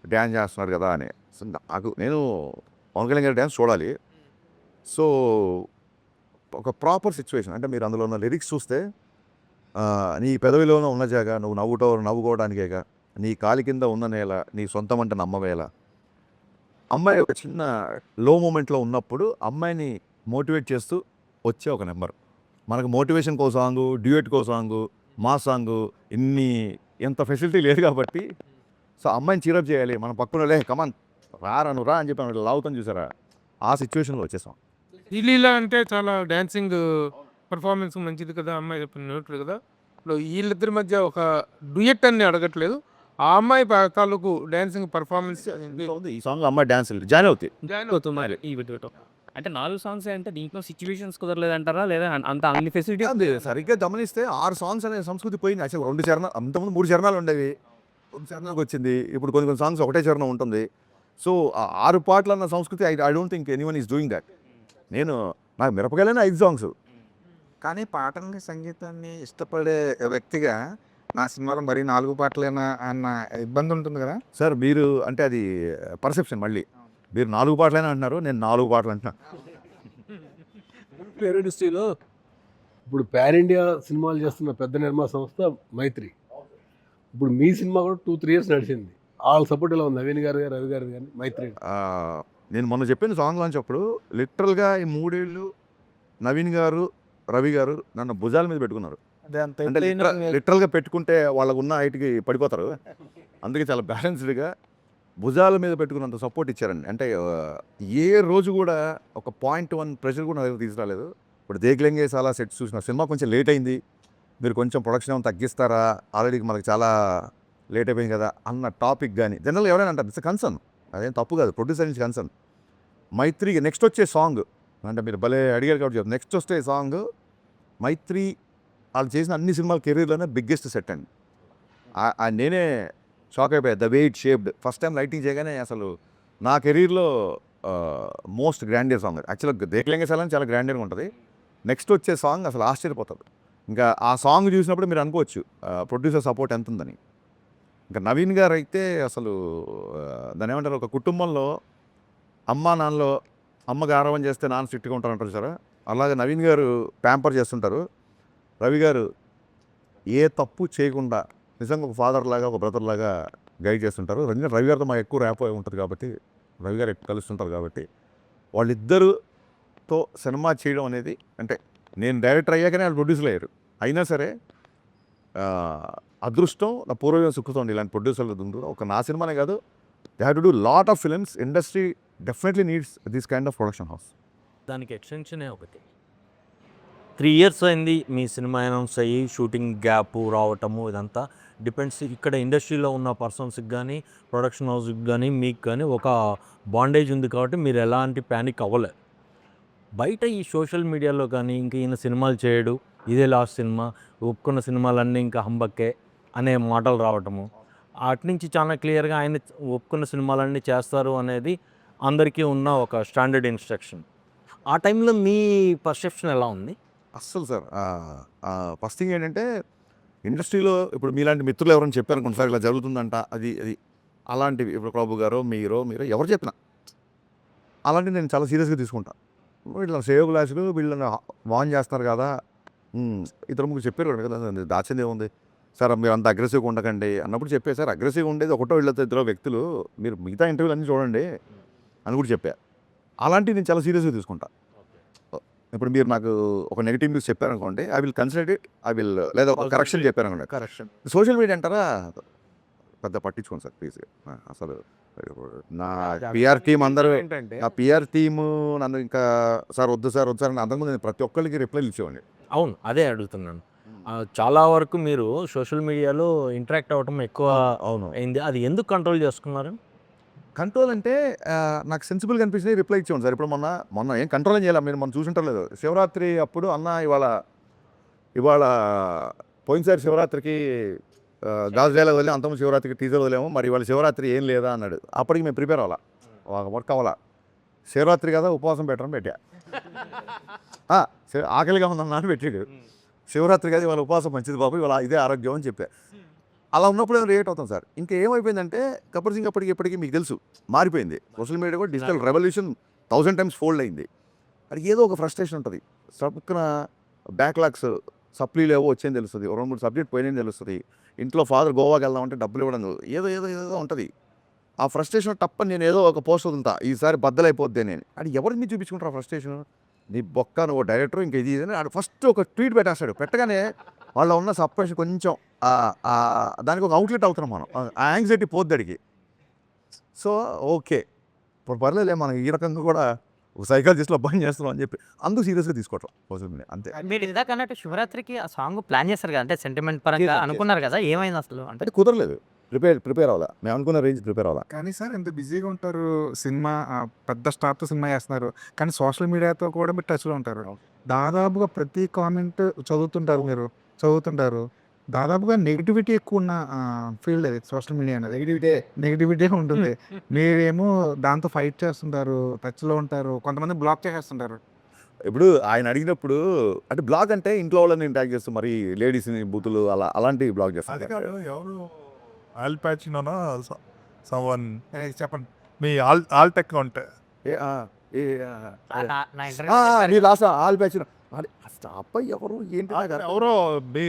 డ్యాన్స్ చేస్తున్నారు కదా అని. సో నేను పవన్ కళ్యాణ్ గారి డ్యాన్స్ చూడాలి. సో ఒక ప్రాపర్ సిచ్యువేషన్ అంటే మీరు అందులో ఉన్న లిరిక్స్ చూస్తే నీ పెదవిలోనే ఉన్న జాగా నువ్వు నవ్వుకోవడానికేగా, నీ కాలి కింద ఉన్న నేల నీ సొంతం అంటే నమ్మవేళ. అమ్మాయి ఒక చిన్న లో మూమెంట్లో ఉన్నప్పుడు అమ్మాయిని మోటివేట్ చేస్తూ వచ్చే ఒక నెంబర్. మనకు మోటివేషన్ కో సాంగు, డ్యూయెట్ కో సాంగు, మా సాంగు ఎంత ఫెసిలిటీ లేదు కాబట్టి సో అమ్మాయిని చీరప్ చేయాలి, మన పక్కన కమాన్ రా అని చెప్పి లావుతాం చూసారా, ఆ సిచ్యువేషన్లో వచ్చేసాం. శ్రీలీల అంటే చాలా డాన్సింగ్ పర్ఫార్మెన్స్ మంచిది కదా, అమ్మాయి చెప్పినట్లు కదా. ఇప్పుడు వీళ్ళిద్దరి మధ్య ఒక డ్యూయెట్ అని అడగట్లేదు, ఆ అమ్మాయి తాలూకు డాన్సింగ్ పర్ఫార్మెన్స్ ఉంది ఈ సాంగ్ అమ్మాయి డ్యాన్స్ జాయిన్ అవుతాయి. జాయిన్ అవుతున్నారు. ఈ వీటితో అంటే 4 సాంగ్స్ అంటే దీంట్లో సిచ్యువేషన్స్ కుదరలేదంటారా? లేదా అంత అన్ని ఫెసిలిటీ అది సరిగ్గా గమనిస్తే 6 సాంగ్స్ అనే సంస్కృతి పోయింది. అసలు 2 చరణాలు, అంతకుముందు 3 చరణాలు ఉండేవి, 2 చరణాలకు వచ్చింది. ఇప్పుడు కొన్ని కొన్ని సాంగ్స్ ఒకటే చరణం ఉంటుంది. సో 6 పాటలు అన్న సంస్కృతి I don't think anyone is doing that. నాకు మిరపకాయలైన 5 సాంగ్స్. కానీ పాటల్ని సంగీతాన్ని ఇష్టపడే వ్యక్తిగా నా సినిమాలో మరీ 4 పాటలేనా అన్న ఇబ్బంది ఉంటుంది కదా. సార్ మీరు అంటే అది పర్సెప్షన్. మళ్ళీ మీరు 4 పాటలైనా అంటున్నారు, నేను 4 పాటలు అంటున్నాను. ఫిల్మ్ ఇండస్ట్రీలో ఇప్పుడు పాన్ ఇండియా సినిమాలు చేస్తున్న పెద్ద నిర్మాణ సంస్థ మైత్రి. ఇప్పుడు మీ సినిమా కూడా 2-3 ఇయర్స్ నడిచింది. వాళ్ళ సపోర్ట్ ఎలా ఉంది? నవీన్ గారు, రవి గారు కానీ మైత్రి. నేను మొన్న చెప్పిన సాంగ్ లాంచ్ అప్పుడు లిటరల్గా ఈ 3 ఏళ్ళు నవీన్ గారు, రవి గారు నన్ను భుజాల మీద పెట్టుకున్నారు. అంటే లిటరల్గా పెట్టుకుంటే వాళ్ళకు ఉన్న హైట్కి పడిపోతారు. అందుకే చాలా బ్యాలెన్స్డ్గా భుజాల మీద పెట్టుకున్నంత సపోర్ట్ ఇచ్చారండి. అంటే ఏ రోజు కూడా ఒక 0.1 ప్రెషర్ కూడా నా దగ్గర తీసుకురాలేదు. ఇప్పుడు దేక్లెంగే చాలా సెట్స్ చూసిన సినిమా కొంచెం లేట్ అయింది, మీరు కొంచెం ప్రొడక్షన్ ఏమైనా తగ్గిస్తారా, ఆల్రెడీ మనకి చాలా లేట్ అయిపోయింది కదా అన్న టాపిక్ కానీ జనరల్గా ఎవరైనా అంటారు. ఇట్స్ కన్సర్న్, అదేం తప్పు కాదు, ప్రొడ్యూసర్ నుంచి కన్సర్న్. మైత్రికి నెక్స్ట్ వచ్చే సాంగ్ అంటే మీరు భలే అడిగారు కాబట్టి చెప్తాను. నెక్స్ట్ వచ్చే సాంగ్ మైత్రి వాళ్ళు చేసిన అన్ని సినిమాల కెరీర్లోనే బిగ్గెస్ట్ సెట్ అండి. నేనే షాక్ అయిపోయాయి. The way it shaped. First time lighting చేయగానే అసలు నా కెరీర్లో మోస్ట్ గ్రాండియర్ సాంగ్. యాక్చువల్గా దేక్లెంగే సాలని చాలా గ్రాండియర్గా ఉంటుంది. నెక్స్ట్ వచ్చే సాంగ్ అసలు ఆశ్చర్యపోతుంది. ఇంకా ఆ సాంగ్ చూసినప్పుడు మీరు అనుకోవచ్చు ప్రొడ్యూసర్ సపోర్ట్ ఎంత ఉందని. ఇంకా నవీన్ గారు అయితే అసలు దాని ఏమంటారు, ఒక కుటుంబంలో అమ్మ నాన్నలో అమ్మ గారాబం చేస్తే నాన్న స్ట్రిక్ట్గా ఉంటారంటారు సార్, అలాగే నవీన్ గారు ప్యాంపర్ చేస్తుంటారు. రవి గారు ఏ తప్పు చేయకుండా నిజంగా ఒక ఫాదర్ లాగా, ఒక బ్రదర్ లాగా గైడ్ చేస్తుంటారు. రవి గారితో మాకు ఎక్కువ ర్యాప్ ఉంటుంది కాబట్టి, రవి గారు ఎక్కువ కలుస్తుంటారు కాబట్టి వాళ్ళిద్దరుతో సినిమా చేయడం అనేది, అంటే నేను డైరెక్టర్ అయ్యాకనే వాళ్ళు ప్రొడ్యూసర్ అయ్యారు. అయినా సరే అదృష్టం నా పూర్వజం సుఖుతుంది ఇలాంటి ప్రొడ్యూసర్లు ఉంది. ఒక నా సినిమానే కాదు, they have to do lot of films. Industry definitely needs this kind of production house. దానికి ఎక్స్టెన్షనే ఒకటి. 3 ఇయర్స్ అయింది మీ సినిమా అనౌన్స్ అయ్యి, షూటింగ్ గ్యాప్ రావటము, ఇదంతా డిపెండ్స్. ఇక్కడ ఇండస్ట్రీలో ఉన్న పర్సన్స్కి కానీ, ప్రొడక్షన్ హౌస్కి కానీ, మీకు కానీ ఒక బాండేజ్ ఉంది కాబట్టి మీరు ఎలాంటి ప్యానిక్ అవ్వలేదు. బయట ఈ సోషల్ మీడియాలో కానీ ఇంక ఈయన సినిమాలు చేయడు, ఇదే లాస్ట్ సినిమా, ఒప్పుకున్న సినిమాలన్నీ ఇంకా హంబక్కే అనే మాటలు రావటము, అటు నుంచి చాలా క్లియర్గా ఆయన ఒప్పుకున్న సినిమాలన్నీ చేస్తారు అనేది అందరికీ ఉన్న ఒక స్టాండర్డ్ ఇన్స్ట్రక్షన్. ఆ టైంలో మీ పర్సెప్షన్ ఎలా ఉంది? అస్సలు సార్ ఫస్ట్ థింగ్ ఏంటంటే, ఇండస్ట్రీలో ఇప్పుడు మీలాంటి మిత్రులు ఎవరైనా చెప్పారనుకోండి సార్ ఇలా జరుగుతుందంట, అది అది అలాంటివి ఇప్పుడు ప్రభు గారో మీరు ఎవరు చెప్పినా అలాంటివి నేను చాలా సీరియస్గా తీసుకుంటాను. వీళ్ళ సేవ్ గ్లాసులు వీళ్ళని వాన్ చేస్తున్నారు కదా, ఇద్దరు ముగ్గురు చెప్పారు కదా, దాచింది ఏముంది సార్, మీరు అంత అగ్రెసివ్గా ఉండకండి అన్నప్పుడు చెప్పే సార్, అగ్రెసివ్గా ఉండేది ఒకటో వీళ్ళతో ఇద్దరు వ్యక్తులు, మీరు మిగతా ఇంటర్వ్యూలు అన్నీ చూడండి అని కూడా చెప్పా. అలాంటివి నేను చాలా సీరియస్గా తీసుకుంటా. ఇప్పుడు మీరు నాకు ఒక నెగిటివ్ న్యూస్ చెప్పారనుకోండి, ఐ విల్ కన్సిడర్ ఇట్, లేదా ఒక కరెక్షన్ చెప్పారనుకోండి. కరెక్షన్ సోషల్ మీడియా అంటారా, పెద్ద పట్టించుకోండి సార్ ప్లీజ్. అసలు నా పిఆర్ టీం అందరూ, ఏంటంటే నా పిఆర్ టీము నన్ను ఇంకా సార్ వద్దు సార్ వద్దు సార్ అని అంతకుముందు నేను ప్రతి ఒక్కరికి రిప్లైలు ఇచ్చేవాడిని. అవును, అదే అడుగుతున్నాను. చాలా వరకు మీరు సోషల్ మీడియాలో ఇంటరాక్ట్ అవ్వటం ఎక్కువ అవును, అయింది. అది ఎందుకు కంట్రోల్ చేసుకున్నారు? కంట్రోల్ అంటే నాకు సెన్సిబుల్గా అనిపించింది, రిప్లై ఇచ్చేవాడు సార్. ఇప్పుడు మొన్న ఏం కంట్రోల్ చేయాలి, మీరు మనం చూసుంటారు లేదు, శివరాత్రి అప్పుడు అన్న ఇవాళ పోయినసారి శివరాత్రికి గాజు డైలాగ్ వదిలే, అంతకుముందు శివరాత్రికి టీజర్ వదిలేము, మరి ఇవాళ శివరాత్రి ఏం లేదా అన్నాడు. అప్పటికి మేము ప్రిపేర్ అవ్వాలా, వర్క్ అవ్వాలా. శివరాత్రి కదా ఉపవాసం పెట్టడం పెట్టా, ఆకలిగా ఉందన్నా అని పెట్టాడు. శివరాత్రి కదా ఇవాళ ఉపవాసం మంచిది బాబు, ఇవాళ ఇదే ఆరోగ్యం అని చెప్పా. అలా ఉన్నప్పుడు ఏమైనా రియాక్ట్ అవుతాం సార్. ఇంకా ఏమైపోయిందంటే గబ్బర్ సింగ్ ఇప్పటికీ మీకు తెలుసు మారిపోయింది. సోషల్ మీడియా కూడా డిజిటల్ రెవల్యూషన్ 1000 times ఫోల్డ్ అయింది. అది ఏదో ఒక ఫ్రస్ట్రేషన్ ఉంటుంది. పక్కన బ్యాక్లాగ్స్ సప్లీలు ఏవో వచ్చేది తెలుస్తుంది, 2-3 సబ్జెక్ట్ పోయినని తెలుస్తుంది, ఇంట్లో ఫాదర్ గోవాకి వెళ్దామంటే డబ్బులు ఇవ్వడం ఏదో ఉంటుంది. ఆ ఫ్రస్ట్రేషన్ తప్పని నేను ఏదో ఒక పోస్ట్ వదులుతా, ఈసారి బద్దలైపోద్ది నేను. అది ఎవరికి మీరు చూపించుకుంటారు ఆ ఫ్రస్ట్రేషన్? నీ బొక్క నువ్వు డైరెక్టర్ ఇంకా ఇది అని ఫస్ట్ ఒక ట్వీట్ పెట్టేస్తాడు. పెట్టగానే వాళ్ళ ఉన్న సప్రెషన్ కొంచెం దానికి ఒక అవుట్లెట్ అవుతున్నాం మనం, ఆ యాంగ్జైటీ పోద్ది అడిగి. సో ఓకే ఇప్పుడు పర్లేదులే, మనం ఈ రకంగా కూడా ఒక సైకాలజిస్ట్లో పని చేస్తున్నాం అని చెప్పి అందుకు సీరియస్గా తీసుకోవటం సోషల్ మీడియా అంతే. మీరు ఇందాక అన్నట్టు శివరాత్రికి ఆ సాంగ్ ప్లాన్ చేస్తారు కదా, అంటే సెంటిమెంట్ పరంగా Yes, yes. అనుకున్నారు కదా, ఏమైంది అసలు? అంటే అంటే కుదరలేదు. ప్రిపేర్ అవ్వాలా, మేము అనుకున్న రేంజ్ ప్రిపేర్ అవ్వాలా. కానీ సార్ ఎంత బిజీగా ఉంటారు, సినిమా పెద్ద స్టార్తో సినిమా చేస్తున్నారు, కానీ సోషల్ మీడియాతో కూడా మీరు టచ్లో ఉంటారు. దాదాపుగా ప్రతి కామెంట్ చదువుతుంటారు. దాదాపుగా నెగిటివిటీ ఎక్కువ ఉన్న ఫీల్డ్ అది సోషల్ మీడియా అనేది. నెగిటివిటీ ఉంటుంది. మీరేమో దాంతో ఫైట్ చేస్తుంటారు, టచ్లో ఉంటారు, కొంతమంది బ్లాక్ చేసేస్తుంటారు. ఇప్పుడు ఆయన అడిగినప్పుడు అంటే బ్లాగ్ అంటే ఇంట్లో వాళ్ళని ట్యాగ్ చేస్తూ మరి లేడీస్ని బూతులు అలాంటివి బ్లాగ్ అది చేస్తారు. కాదు, ఎవరు ఆల్ ప్యాచినోనా సమ్వన్ చెప్పండి. మీ ఆల్ టెక్ ఉంటే నీ లాస్ట్ ఆల్ బ్యాచ్ స్టాప్ ఎవరు ఏంటి నాకు అర్థం ఎవరో మీ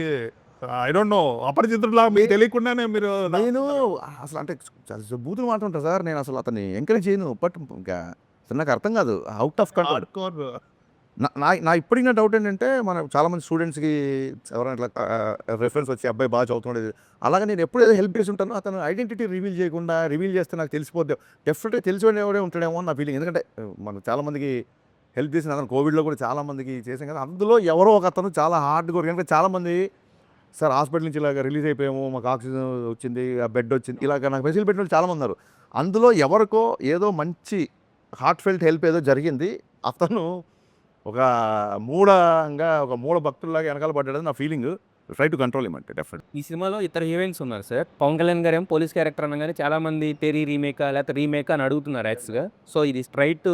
ఐ డోంట్ నో అపరిచితులా మీకు తెలియకుండానే మీరు నేను అసలు అంటే బూతులు మాట్లాడుంటా సార్, నేను అసలు అతన్ని ఎంకరేజ్ చేయను. బట్ ఇంకా అసలు నాకు అర్థం కాదు, అవుట్ ఆఫ్ కంట్రోల్. hardcore. నా ఇప్పటికి డౌట్ ఏంటంటే మన చాలామంది స్టూడెంట్స్కి ఎవరైనా ఇట్లా రెఫరెన్స్ వచ్చి అబ్బాయి బాగా చదువుతున్నాడు, అలాగే నేను ఎప్పుడు ఏదో హెల్ప్ చేసి ఉంటాను, అతను ఐడెంటిటీ రివీల్ చేస్తే నాకు తెలిసిపోద్ది. డెఫినెట్గా తెలిసినవాడే ఉంటాడేమో అని నా ఫీలింగ్. ఎందుకంటే మనం చాలామందికి హెల్ప్ చేసిన అతను కోవిడ్లో కూడా చాలామందికి చేసాం కదా, అందులో ఎవరో ఒక అతను చాలా హార్డ్ వర్క్. ఎందుకంటే చాలామంది సార్ హాస్పిటల్ నుంచి ఇలాగ రిలీజ్ అయిపోయాము, మాకు ఆక్సిజన్ వచ్చింది, ఆ బెడ్ వచ్చింది, ఇలాగ నాకు మెసేజ్ పెట్టిన వాళ్ళు చాలామంది ఉన్నారు. అందులో ఎవరికో ఏదో మంచి హార్ట్ ఫెల్ట్ హెల్ప్ ఏదో జరిగింది, అతను ఒక మూఢ భక్తుల్లాగా వెనకాల పడ్డాడని నా ఫీలింగ్. ట్రై టు కంట్రోల్ ఇమంటే డెఫినెట్. ఈ సినిమాలో ఇతర హీరోయిన్స్ ఉన్నారు సార్. పవన్ కళ్యాణ్ గారు ఏమో పోలీస్ క్యారెక్టర్ అనగానే చాలా మంది తెరీ రీమేకా లేకపోతే రీమేకా అని అడుగుతున్నారు యాక్చువల్గా. సో ఇది స్ట్రైట్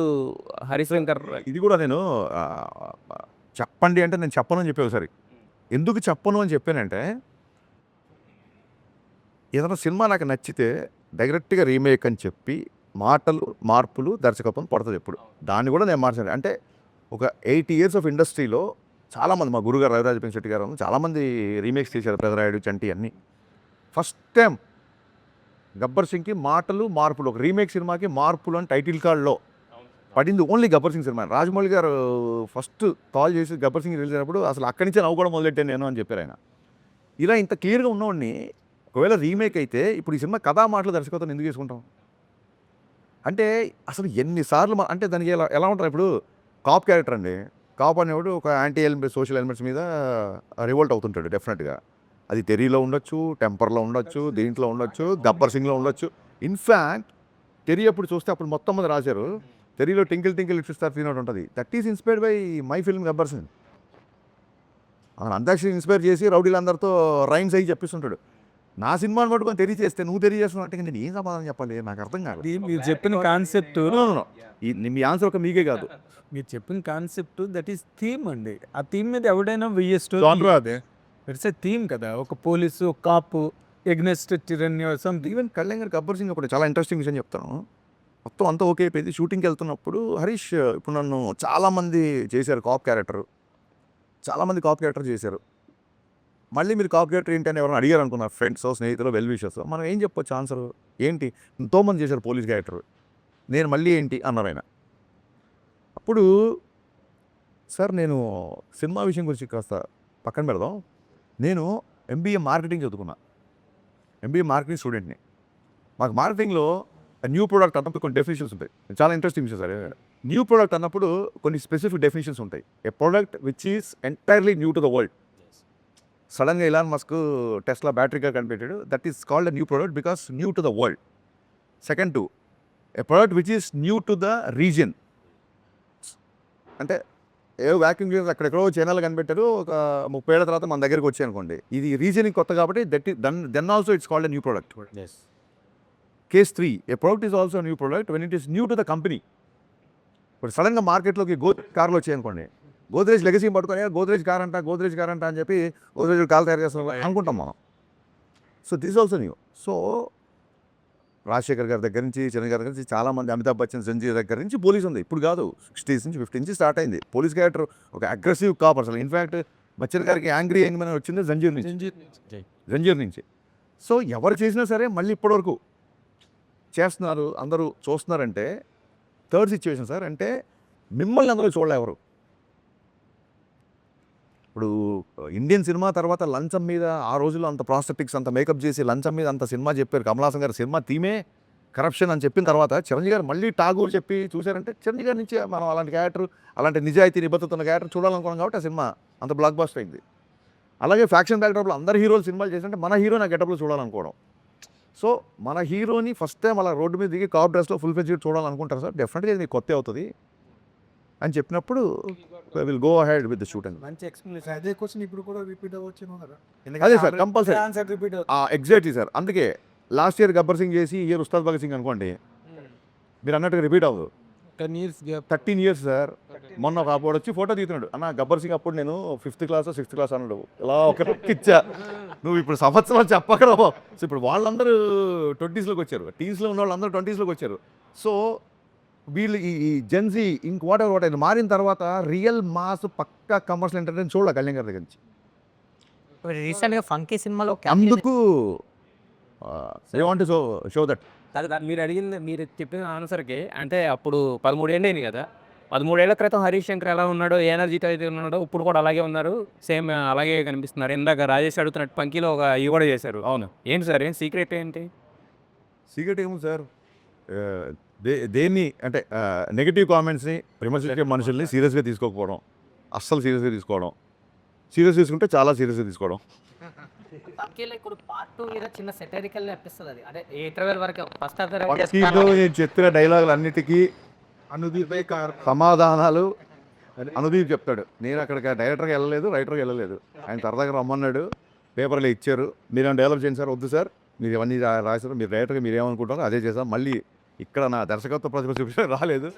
హరిశంకర్. ఇది కూడా నేను చెప్పండి అంటే నేను చెప్పను అని చెప్పే ఒకసారి. ఎందుకు చెప్పను అని చెప్పానంటే, ఏదైనా సినిమా నాకు నచ్చితే డైరెక్ట్గా రీమేక్ అని చెప్పి మార్పులు దర్శకత్వం పడుతుంది ఎప్పుడు. దాన్ని కూడా నేను మార్చాను. అంటే ఒక 8 years ఆఫ్ ఇండస్ట్రీలో చాలామంది, మా గురుగారు రవిరాజ పెంశెట్టి గారు చాలామంది రీమేక్స్ చేశారు, పెదరాయుడు, చంటి అన్నీ. ఫస్ట్ టైం గబ్బర్ సింగ్కి మార్పులు, ఒక రీమేక్ సినిమాకి మార్పులు అని టైటిల్ కార్డ్లో పడింది ఓన్లీ గబ్బర్ సింగ్ సినిమా. రాజమౌళి గారు ఫస్ట్ కాల్ చేసి గబ్బర్ సింగ్ రిలీజ్ అయినప్పుడు అసలు అక్కడి నుంచే నవ్వు కూడా మొదలెట్టాను నేను అని చెప్పారు ఆయన. ఇలా ఇంత క్లియర్గా ఉన్నవాడిని ఒకవేళ రీమేక్ అయితే ఇప్పుడు ఈ సినిమా కథా మాటలు దర్శకత్వం ఎందుకు చేసుకుంటాం అంటే అసలు ఎన్నిసార్లు అంటే దానికి ఎలా ఉంటారు. ఇప్పుడు కాప్ క్యారెక్టర్ అండి, కాప్ అనేవాడు ఒక యాంటీ సోషల్ ఎలిమెంట్స్ మీద రివోల్ట్ అవుతుంటాడు డెఫినెట్గా. అది తెరీలో ఉండొచ్చు, టెంపర్లో ఉండొచ్చు, దీంట్లో ఉండొచ్చు, గబ్బర్ సింగ్లో ఉండొచ్చు. ఇన్ఫ్యాక్ట్ తెరీ అప్పుడు చూస్తే అప్పుడు మొత్తం మంది రాశారు, తెరీలో టింకిల్ లిటిల్ స్టార్ సీన్ ఒకటి ఉంటుంది, that is inspired by my film Gabbar Singh. అతను అంతాక్షరి ఇన్స్పైర్ చేసి రౌడీలందరితో రైమ్స్ అయ్యి చెప్పిస్తుంటాడు. నా సినిమాని పట్టుకొని తెలియజేస్తే నువ్వు తెలియజేస్తున్నావు అంటే నేను ఏం సమాధానం చెప్పాలి, నాకు అర్థం కాదు. మీరు చెప్పిన కాన్సెప్ట్, మీ ఆన్సర్ ఒక మీకే కాదు, మీరు చెప్పిన కాన్సెప్ట్ దట్ ఈస్ థీమ్ అండి. ఆ థీమ్ మీద ఎవడైనా Genre అదే. ఇట్స్ ఏ థీమ్ కదా. ఒక పోలీసు, ఒక కాపు, ఎగ్నెస్ట్ టిరన్యూ సంథింగ్. ఈవెన్ కళ్యాణ్ గారు గబ్బర్ సింగ్ అప్పుడు చాలా ఇంట్రెస్టింగ్ విషయం చెప్తాను. మొత్తం అంతా ఓకే అయిపోయింది. షూటింగ్కి వెళ్తున్నప్పుడు హరీష్ ఇప్పుడు నన్ను చాలామంది చేశారు కాప్ క్యారెక్టర్, చాలామంది కాప్ క్యారెక్టర్ చేశారు. మళ్ళీ మీరు కాప్ క్యారెక్టర్ ఏంటి అని ఎవరైనా అడిగారు అనుకున్నారు, ఫ్రెండ్స్, స్నేహితులు, వెల్ విషర్స్, మనం ఏం చెప్పొచ్చు ఆన్సర్ ఏంటి? ఎంతోమంది చేశారు పోలీస్ క్యారెక్టర్, నేను మళ్ళీ ఏంటి అన్నారు ఆయన. అప్పుడు సార్ నేను సినిమా విషయం గురించి కాస్త పక్కన పెడదాం. నేను MBA మార్కెటింగ్ చదువుకున్నా, MBA మార్కెటింగ్ స్టూడెంట్ని. మాకు మార్కెటింగ్లో న్యూ ప్రోడక్ట్ అన్నప్పుడు కొన్ని డెఫినేషన్స్ ఉంటాయి. చాలా ఇంట్రెస్టింగ్ విషయం సార్. న్యూ ప్రోడక్ట్ అన్నప్పుడు కొన్ని స్పెసిఫిక్ డెఫినేషన్స్ ఉంటాయి. A product which is entirely new to the world. సడన్గా Elon Musk Tesla battery car కనిపెట్టాడు, that is called a new product because new to the world. Second to a product which is new to the region. అంటే a vacuum cleaner అక్కడెక్కడో చైనాలో కనిపెట్టారు, ఒక 30 ఏళ్ల తర్వాత మన దగ్గరికి వచ్చాయి అనుకోండి, ఇది రీజియన్కి కొత్త కాబట్టి then also it's called a new product. Case 3, a product is also new product when it is new to the company. ఇప్పుడు సడన్గా మార్కెట్లోకి గోద్రేజ్ కార్లు వచ్చాయి అనుకోండి, గోద్రేజ్ లెగసీ పట్టుకొని గోద్రేజ్ కార్ అంట అని చెప్పి గోద్రేజ్ కార్లు తయారు చేస్తాం అనుకుంటాం మనం. So this also new. So Rajasekhar గారి దగ్గర నుంచి, చిరంజీవి గారి దగ్గర నుంచి, చాలామంది, అమితాబ్ బచ్చన్, సంజయ్ దగ్గర నుంచి పోలీస్ ఉంది. ఇప్పుడు కాదు, 60s నుంచి 50 నుంచి స్టార్ట్ అయింది పోలీస్ క్యారెక్టర్. ఒక అగ్రెసివ్ కాప్ అసలు. ఇన్ఫ్యాక్ట్ బచ్చన్ గారికి యాంగ్రీ యంగ్మెన్ వచ్చింది జంజీర్ నుంచి. సో ఎవరు చేసినా సరే మళ్ళీ ఇప్పటివరకు చేస్తున్నారు, అందరూ చూస్తున్నారంటే థర్డ్ సిచ్యువేషన్ సార్. అంటే మిమ్మల్ని అందరూ చూడలే ఎవరు. ఇప్పుడు ఇండియన్ సినిమా తర్వాత లంచం మీద ఆ రోజుల్లో అంత ప్రాస్టెటిక్స్, అంత మేకప్ చేసి లంచం మీద అంత సినిమా చెప్పారు. కమల్ హాసన్ గారు సినిమా థీమే కరప్షన్ అని చెప్పిన తర్వాత చిరంజీవి గారు మళ్ళీ టాగూర్ చెప్పి చూశారంటే చిరంజీవి గారి నుంచి మనం అలాంటి క్యారెక్టర్, అలాంటి నిజాయితీ నిబద్ధత ఉన్న క్యారెక్టర్ చూడాలనుకున్నాం కాబట్టి ఆ సినిమా అంత బ్లాక్ బస్టర్ అయింది. అలాగే ఫ్యాక్షన్ బ్యాక్డ్రాప్లో అందరు హీరోలు సినిమాలు చేసినట్టే మన హీరో నా గెటప్లో చూడాలనుకోవడం. సో మన హీరోని ఫస్ట్ టైం అలా రోడ్డు మీద దిగి కాప్ డ్రెస్లో ఫుల్ ఫెజ్ చూడాలనుకుంటారు సార్, డెఫినెట్గా ఇది మీకు కొత్త అవుతుంది అని చెప్పినప్పుడు will go ahead with the shoot and మంచి ఎక్స్ప్లెనేషన్. అదే క్వశ్చన్ ఇప్పుడు కూడా రిపీట్ అవ్వచ్చు కదా. అదే sir compulsory answer repeat exactly sir. అందుకే లాస్ట్ ఇయర్ గబ్బర్ సింగ్ చేసి ఇయర్ ఉస్తాద్ భగత్ సింగ్ అనుకోండి, మీరు అన్నట్టుగా రిపీట్ అవ్వదు. 10 years గ్యాప్. 13 years sir. మొన్న ఒక అప్పుడు వచ్చి ఫోటో తీస్తున్నాడు, అన్న గబ్బర్ సింగ్ అప్పుడు నేను 5th క్లాస్ 6th క్లాస్ అన్నాడు, ఇలా ఒక ఇచ్చా. నువ్వు ఇప్పుడు సంవత్సరాలు చెప్పకరా. సో ఇప్పుడు వాళ్ళందరూ 20sలోకి వచ్చారు, టీన్స్లో ఉన్న వాళ్ళందరూ 20sలోకి వచ్చారు. సో వీళ్ళు ఈ జెన్సీ ఇంక వాట్ ఎవర్ మారిన తర్వాత రియల్ మాస్ పక్కా కమర్షియల్ ఎంటర్టైన్ చూడాలి కళ్యాణ్ గారి దగ్గర నుంచి. రీసెంట్గా ఫంకీ సినిమాలో అందుకు I want to show that. మీరు అడిగింది, మీరు చెప్పిన ఆన్సర్కి అంటే అప్పుడు 13 ఏళ్ళు అయింది కదా, 13 ఏళ్ల క్రితం హరీష్ శంకర్ ఎలా ఉన్నాడో, ఏ ఎనర్జీతో అయితే ఉన్నాడో ఇప్పుడు కూడా అలాగే ఉన్నారు, సేమ్ అలాగే కనిపిస్తున్నారు. ఇందాక రాజేష్ అడుగుతున్నట్టు పంకీలో ఒక ఇవి కూడా చేశారు. అవును. ఏంటి సార్, ఏం సీక్రెట్ ఏంటి? సీక్రెట్ ఏముంది సార్, దేన్ని అంటే నెగిటివ్ కామెంట్స్ని విమర్శించే మనుషుల్ని సీరియస్గా తీసుకోకపోవడం, అస్సలు సీరియస్గా తీసుకోవడం, సీరియస్ తీసుకుంటే చాలా సీరియస్గా తీసుకోవడం. పంకీలో ఇప్పుడు పార్ట్ 2 మీద చిన్న సెటరికల్ అనిపిస్తుంది. అది అదే ఇంటర్వెల్ వరకు ఫస్ట్ పంకీలో నేను చెప్పిన డైలాగులు అన్నిటికీ అనుదీపే సమాధానాలు అనుదీప్ చెప్తాడు. నేను అక్కడికి డైరెక్టర్గా వెళ్ళలేదు, రైటర్గా వెళ్ళలేదు, ఆయన సరదాగా రమ్మన్నాడు, పేపర్లో ఇచ్చారు, మీరు ఏమైనా డెవలప్ చేయండి సార్. వద్దు సార్, మీరు ఇవన్నీ రాశారు, మీరు డైరెక్టర్గా మీరు ఏమనుకుంటారో అదే చేసాం. మళ్ళీ ఇక్కడ నా దర్శకత్వ ప్రతిభ చూపించడం రాలేదు,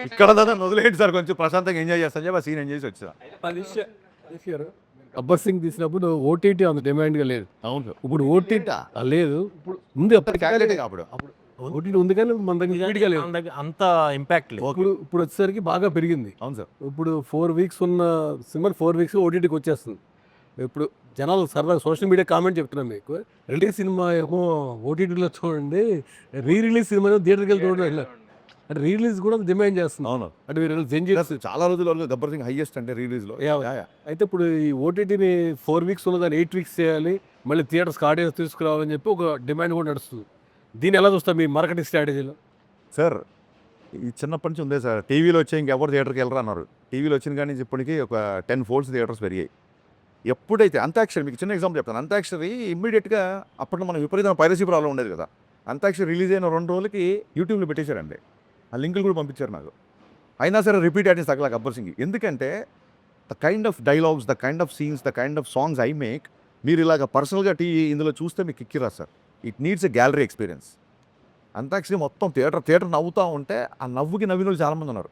ఇక్కడ దాన్ని వదిలేయండి సార్, కొంచెం ప్రశాంతంగా ఎంజాయ్ చేస్తాను చెప్పి ఆ సీన్ ఎంజాయ్ చేసి వచ్చా. గబ్బర్ సింగ్ తీసినప్పుడు ఓటీటీ అంత డిమాండ్గా లేదు. అవును, ఇప్పుడు ఓటీటీ లేదు. ఇప్పుడు ముందు క్యాలిక్యులేట్ అప్పుడు ఓటీటీ ఉంది కానీ మన దగ్గర ఇప్పటికే లేదు. అంత ఇంపాక్ట్ లేదు. ఇప్పుడు వచ్చేసరికి బాగా పెరిగింది. అవును సార్. ఇప్పుడు 4 weeks ఉన్న సినిమా 4 weeks ఓటీటీకి వచ్చేస్తుంది. ఇప్పుడు జనాలు సరదాగా సోషల్ మీడియా కామెంట్ చెప్తున్నాం మీకు, రిలీజ్ సినిమా ఏమో ఓటీటీలో చూడండి, రిలీజ్ సినిమా థియేటర్కి వెళ్ళి చూడండి అంటే రిలీజ్ కూడా డిమాండ్ చేస్తుంది. అవును, అంటే మీరు చాలా రోజుల వరకు గబ్బర్ సింగ్ హైయెస్ట్ అంటే రిలీజ్లో. అయితే ఇప్పుడు ఈ ఓటీటీని 4 weeks ఉన్నదాన్ని 8 weeks చేయాలి, మళ్ళీ థియేటర్స్కి ఆడియన్స్ తీసుకురావాలని చెప్పి ఒక డిమాండ్ కూడా నడుస్తుంది. దీన్ని ఎలా చూస్తాం మీ మార్కెటింగ్ స్ట్రాటజీలో? సార్ ఈ చిన్నప్పటి నుంచి ఉందే సార్, టీవీలో వచ్చే ఇంకెవరు థియేటర్కి వెళ్ళరు అన్నారు, టీవీలో వచ్చిన కానీ ఇప్పటికీ ఒక 10 folds థియేటర్స్ పెరిగాయి. ఎప్పుడైతే అంతాక్షరి, మీకు చిన్న ఎగ్జాంపుల్ చెప్తాను, అంతాక్షరి ఇమ్మీడియట్గా అప్పట్లో మనం విపరీతమైన పైరసీ ప్రాబ్లం ఉండేది కదా, అంతాక్షరి రిలీజ్ అయిన 2 రోజులకి యూట్యూబ్లో పెట్టేశారండి, ఆ లింకులు కూడా పంపించారు నాకు. అయినా సరే రిపీట్ ఆడియన్స్ తగ్గల గబ్బర్ సింగ్. ఎందుకంటే the kind of dialogues, the kind of scenes, the kind of songs I make, మీరు ఇలాగ పర్సనల్గా ఇందులో చూస్తే మీకు ఎక్కిరా sir. It needs a gallery experience. Antakshari మొత్తం థియేటర్ నవ్వుతూ ఉంటే ఆ నవ్వుకి నవ్విన వాళ్ళు చాలామంది ఉన్నారు.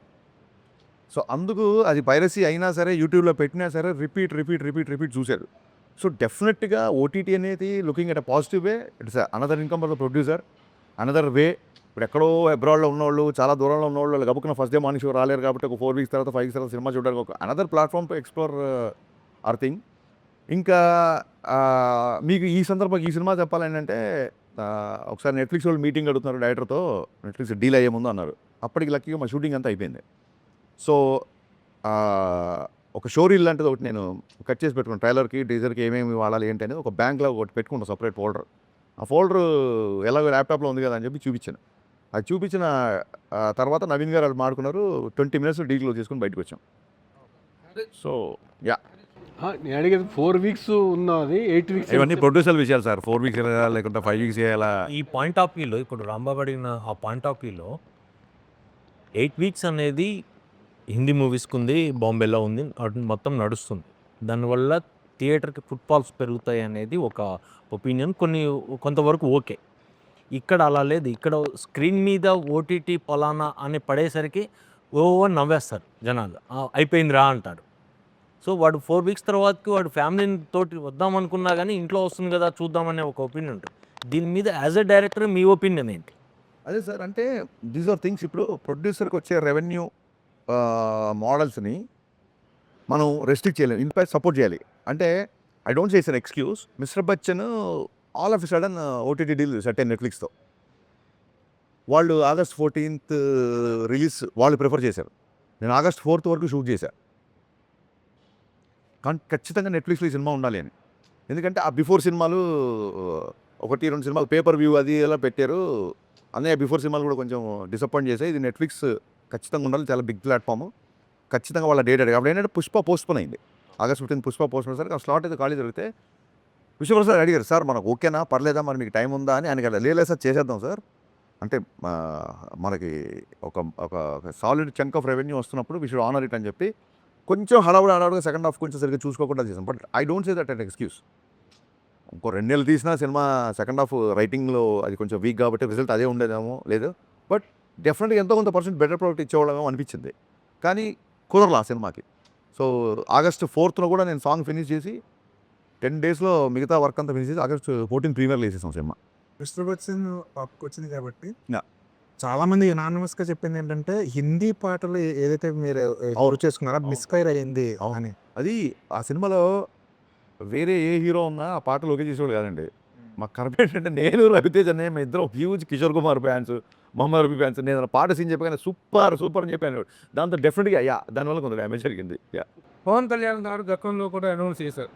సో అందుకు అది పైరసీ అయినా సరే యూట్యూబ్లో పెట్టినా సరే రిపీట్ చూశారు. సో డెఫినెట్గా ఓటీటీ అనేది looking at a positive way, it's another income for the producer, another way. ఇప్పుడు ఎక్కడో అబ్రాడ్లో ఉన్నవాళ్ళు, చాలా దూరంలో ఉన్నవాళ్ళు గబుక్కున ఫస్ట్ డే మార్నింగ్ షో రాలేరు కాబట్టి ఒక 4 weeks తర్వాత 5 weeks తర్వాత సినిమా చూడడానికి ఒక another platform to explore hour thing. ఇంకా మీకు ఈ సందర్భంగా ఈ సినిమా చెప్పాలంటే ఒకసారి నెట్ఫ్లిక్స్ వాళ్ళు మీటింగ్ అడుగుతున్నారు డైరెక్టర్తో, నెట్ఫ్లిక్స్ డీల్ అయ్యే ముందు అన్నారు. అప్పటికి లక్కీగా మా షూటింగ్ అంతా అయిపోయింది. సో ఒక షో రీల్ లాంటిది ఒకటి నేను కట్ చేసి పెట్టుకున్నాను, ట్రైలర్కి టీజర్కి ఏమేమి వాడాలి ఏంటి అనేది ఒక బ్యాంక్లో ఒకటి పెట్టుకుంటాను, సపరేట్ ఫోల్డర్. ఆ ఫోల్డర్ ఎలాగో ల్యాప్టాప్లో ఉంది కదా అని చెప్పి చూపించాను. అది చూపించిన తర్వాత నవీన్ గారు అది మాడుకున్నారు, 20 minutes డీల్ చేసుకుని బయటకు వచ్చాం. సో యా, నేను అడిగేది 4 weeks ఉన్నది 8 weeks ఇవన్నీ ప్రొడ్యూసర్ విషయాలు సార్. 4 weeks చేయాలా లేకుంటే 5 weeks చేయాలా? ఈ పాయింట్ ఆఫ్ వ్యూలో ఇప్పుడు రాంబాబు అడిగిన ఆ పాయింట్ ఆఫ్ వ్యూలో 8 weeks అనేది హిందీ మూవీస్కి ఉంది, బాంబేలో ఉంది, మొత్తం నడుస్తుంది. దానివల్ల థియేటర్కి ఫుట్ఫాల్స్ పెరుగుతాయి అనేది ఒక ఒపీనియన్, కొంతవరకు ఓకే. ఇక్కడ అలా లేదు. ఇక్కడ స్క్రీన్ మీద ఓటీటీ పలానా అని పడేసరికి నవ్వేస్తారు జనాలు, అయిపోయిందిరా అంటారు. సో వాడు 4 weeks తర్వాతకి వాడు ఫ్యామిలీ తోటి వద్దామనుకున్నా కానీ ఇంట్లో వస్తుంది కదా చూద్దామనే ఒక ఒపీనియన్ ఉంటుంది. దీని మీద as a director me opinion ఏంటి? అదే సార్, అంటే దీస్ ఆర్ థింగ్స్. ఇప్పుడు ప్రొడ్యూసర్కి వచ్చే రెవెన్యూ మోడల్స్ని మనం రెస్ట్రిక్ట్ చేయలేము, ఇన్ఫాక్ట్ సపోర్ట్ చేయాలి. అంటే I don't say it's an excuse. Mister Bachchan all of a sudden OTT deal set అయిన నెట్ఫ్లిక్స్తో. వాళ్ళు August 14th రిలీజ్ వాళ్ళు ప్రిఫర్ చేశారు, నేను August 4th వరకు షూట్ చేశాను. కానీ ఖచ్చితంగా నెట్ఫ్లిక్స్లో ఈ సినిమా ఉండాలి అని. ఎందుకంటే ఆ బిఫోర్ సినిమాలు 1-2 సినిమాలు పేపర్ వ్యూ అది ఎలా పెట్టారు, అన్నయ్య బిఫోర్ సినిమాలు కూడా కొంచెం డిసప్పాయింట్ చేశాయి. ఇది నెట్ఫ్లిక్స్ ఖచ్చితంగా ఉండాలి, చాలా బిగ్ ప్లాట్ఫామ్. ఖచ్చితంగా వాళ్ళ డేట్ అడిగి అప్పుడు ఏంటంటే పుష్ప పోస్ట్పోన్ అయింది. August 15 పుష్ప పోస్ట్పోన్ సరికి ఆ స్లాట్ అయితే ఖాళీ జరిగితే విశ్వప్రసాద్ అడిగారు, సార్ మనకు ఓకేనా పర్లేదా మరి మీకు టైం ఉందా అని ఆయన కదా, లేదు సార్ చేసేద్దాం సార్, అంటే మనకి ఒక ఒక సాలిడ్ చంక్ ఆఫ్ రెవెన్యూ వస్తున్నప్పుడు వి షుడ్ ఆనర్ ఇట్ అని చెప్పి కొంచెం హడావుడిగా సెకండ్ హాఫ్ కొంచెం సరిగ్గా చూసుకోకుండా చేసాం. But I don't say that an excuse. ఇంకో 2 నెలలు తీసినా సినిమా సెకండ్ హాఫ్ రైటింగ్లో అది కొంచెం వీక్ కాబట్టి రిజల్ట్ అదే ఉండేదేమో లేదు, బట్ డెఫినెట్గా ఎంతో కొంత పర్సెంట్ బెటర్ ప్రోడక్ట్ ఇచ్చేవాళ్ళమేమో అనిపించింది. కానీ కుదరలా సినిమాకి. సో ఆగస్ట్ 4th కూడా నేను సాంగ్ ఫినిష్ చేసి 10 daysలో మిగతా వర్క్ అంతా ఫినిష్ చేసి ఆగస్ట్ 14 ప్రీమియర్లో వేసేసాం సినిమా. మిస్టర్ బచ్చన్ టాప్కి వచ్చింది కాబట్టి Yeah. చాలా మంది యునానిమస్గా చెప్పింది ఏంటంటే హిందీ పాటలు ఏదైతే మీరు చేసుకున్నారో మిస్ఫైర్ అయ్యింది అని. అది ఆ సినిమాలో వేరే ఏ హీరో ఉన్నా ఆ పాటలు ఓకే చేసేవాడు కాదండి. మాకు కరెక్ట్ ఏంటంటే నేను రవితేజ్ అనే మేము ఇద్దరం huge Kishore Kumar fans, Mohammed Rafi fans. నేను పాట సీన్ చెప్పగానే సూపర్ అని చెప్పాను. దాంతో డెఫినెట్గా దానివల్ల కొంత డ్యామేజ్ జరిగింది. పవన్ కళ్యాణ్ గారు గతంలో కూడా అనౌన్స్ చేశారు,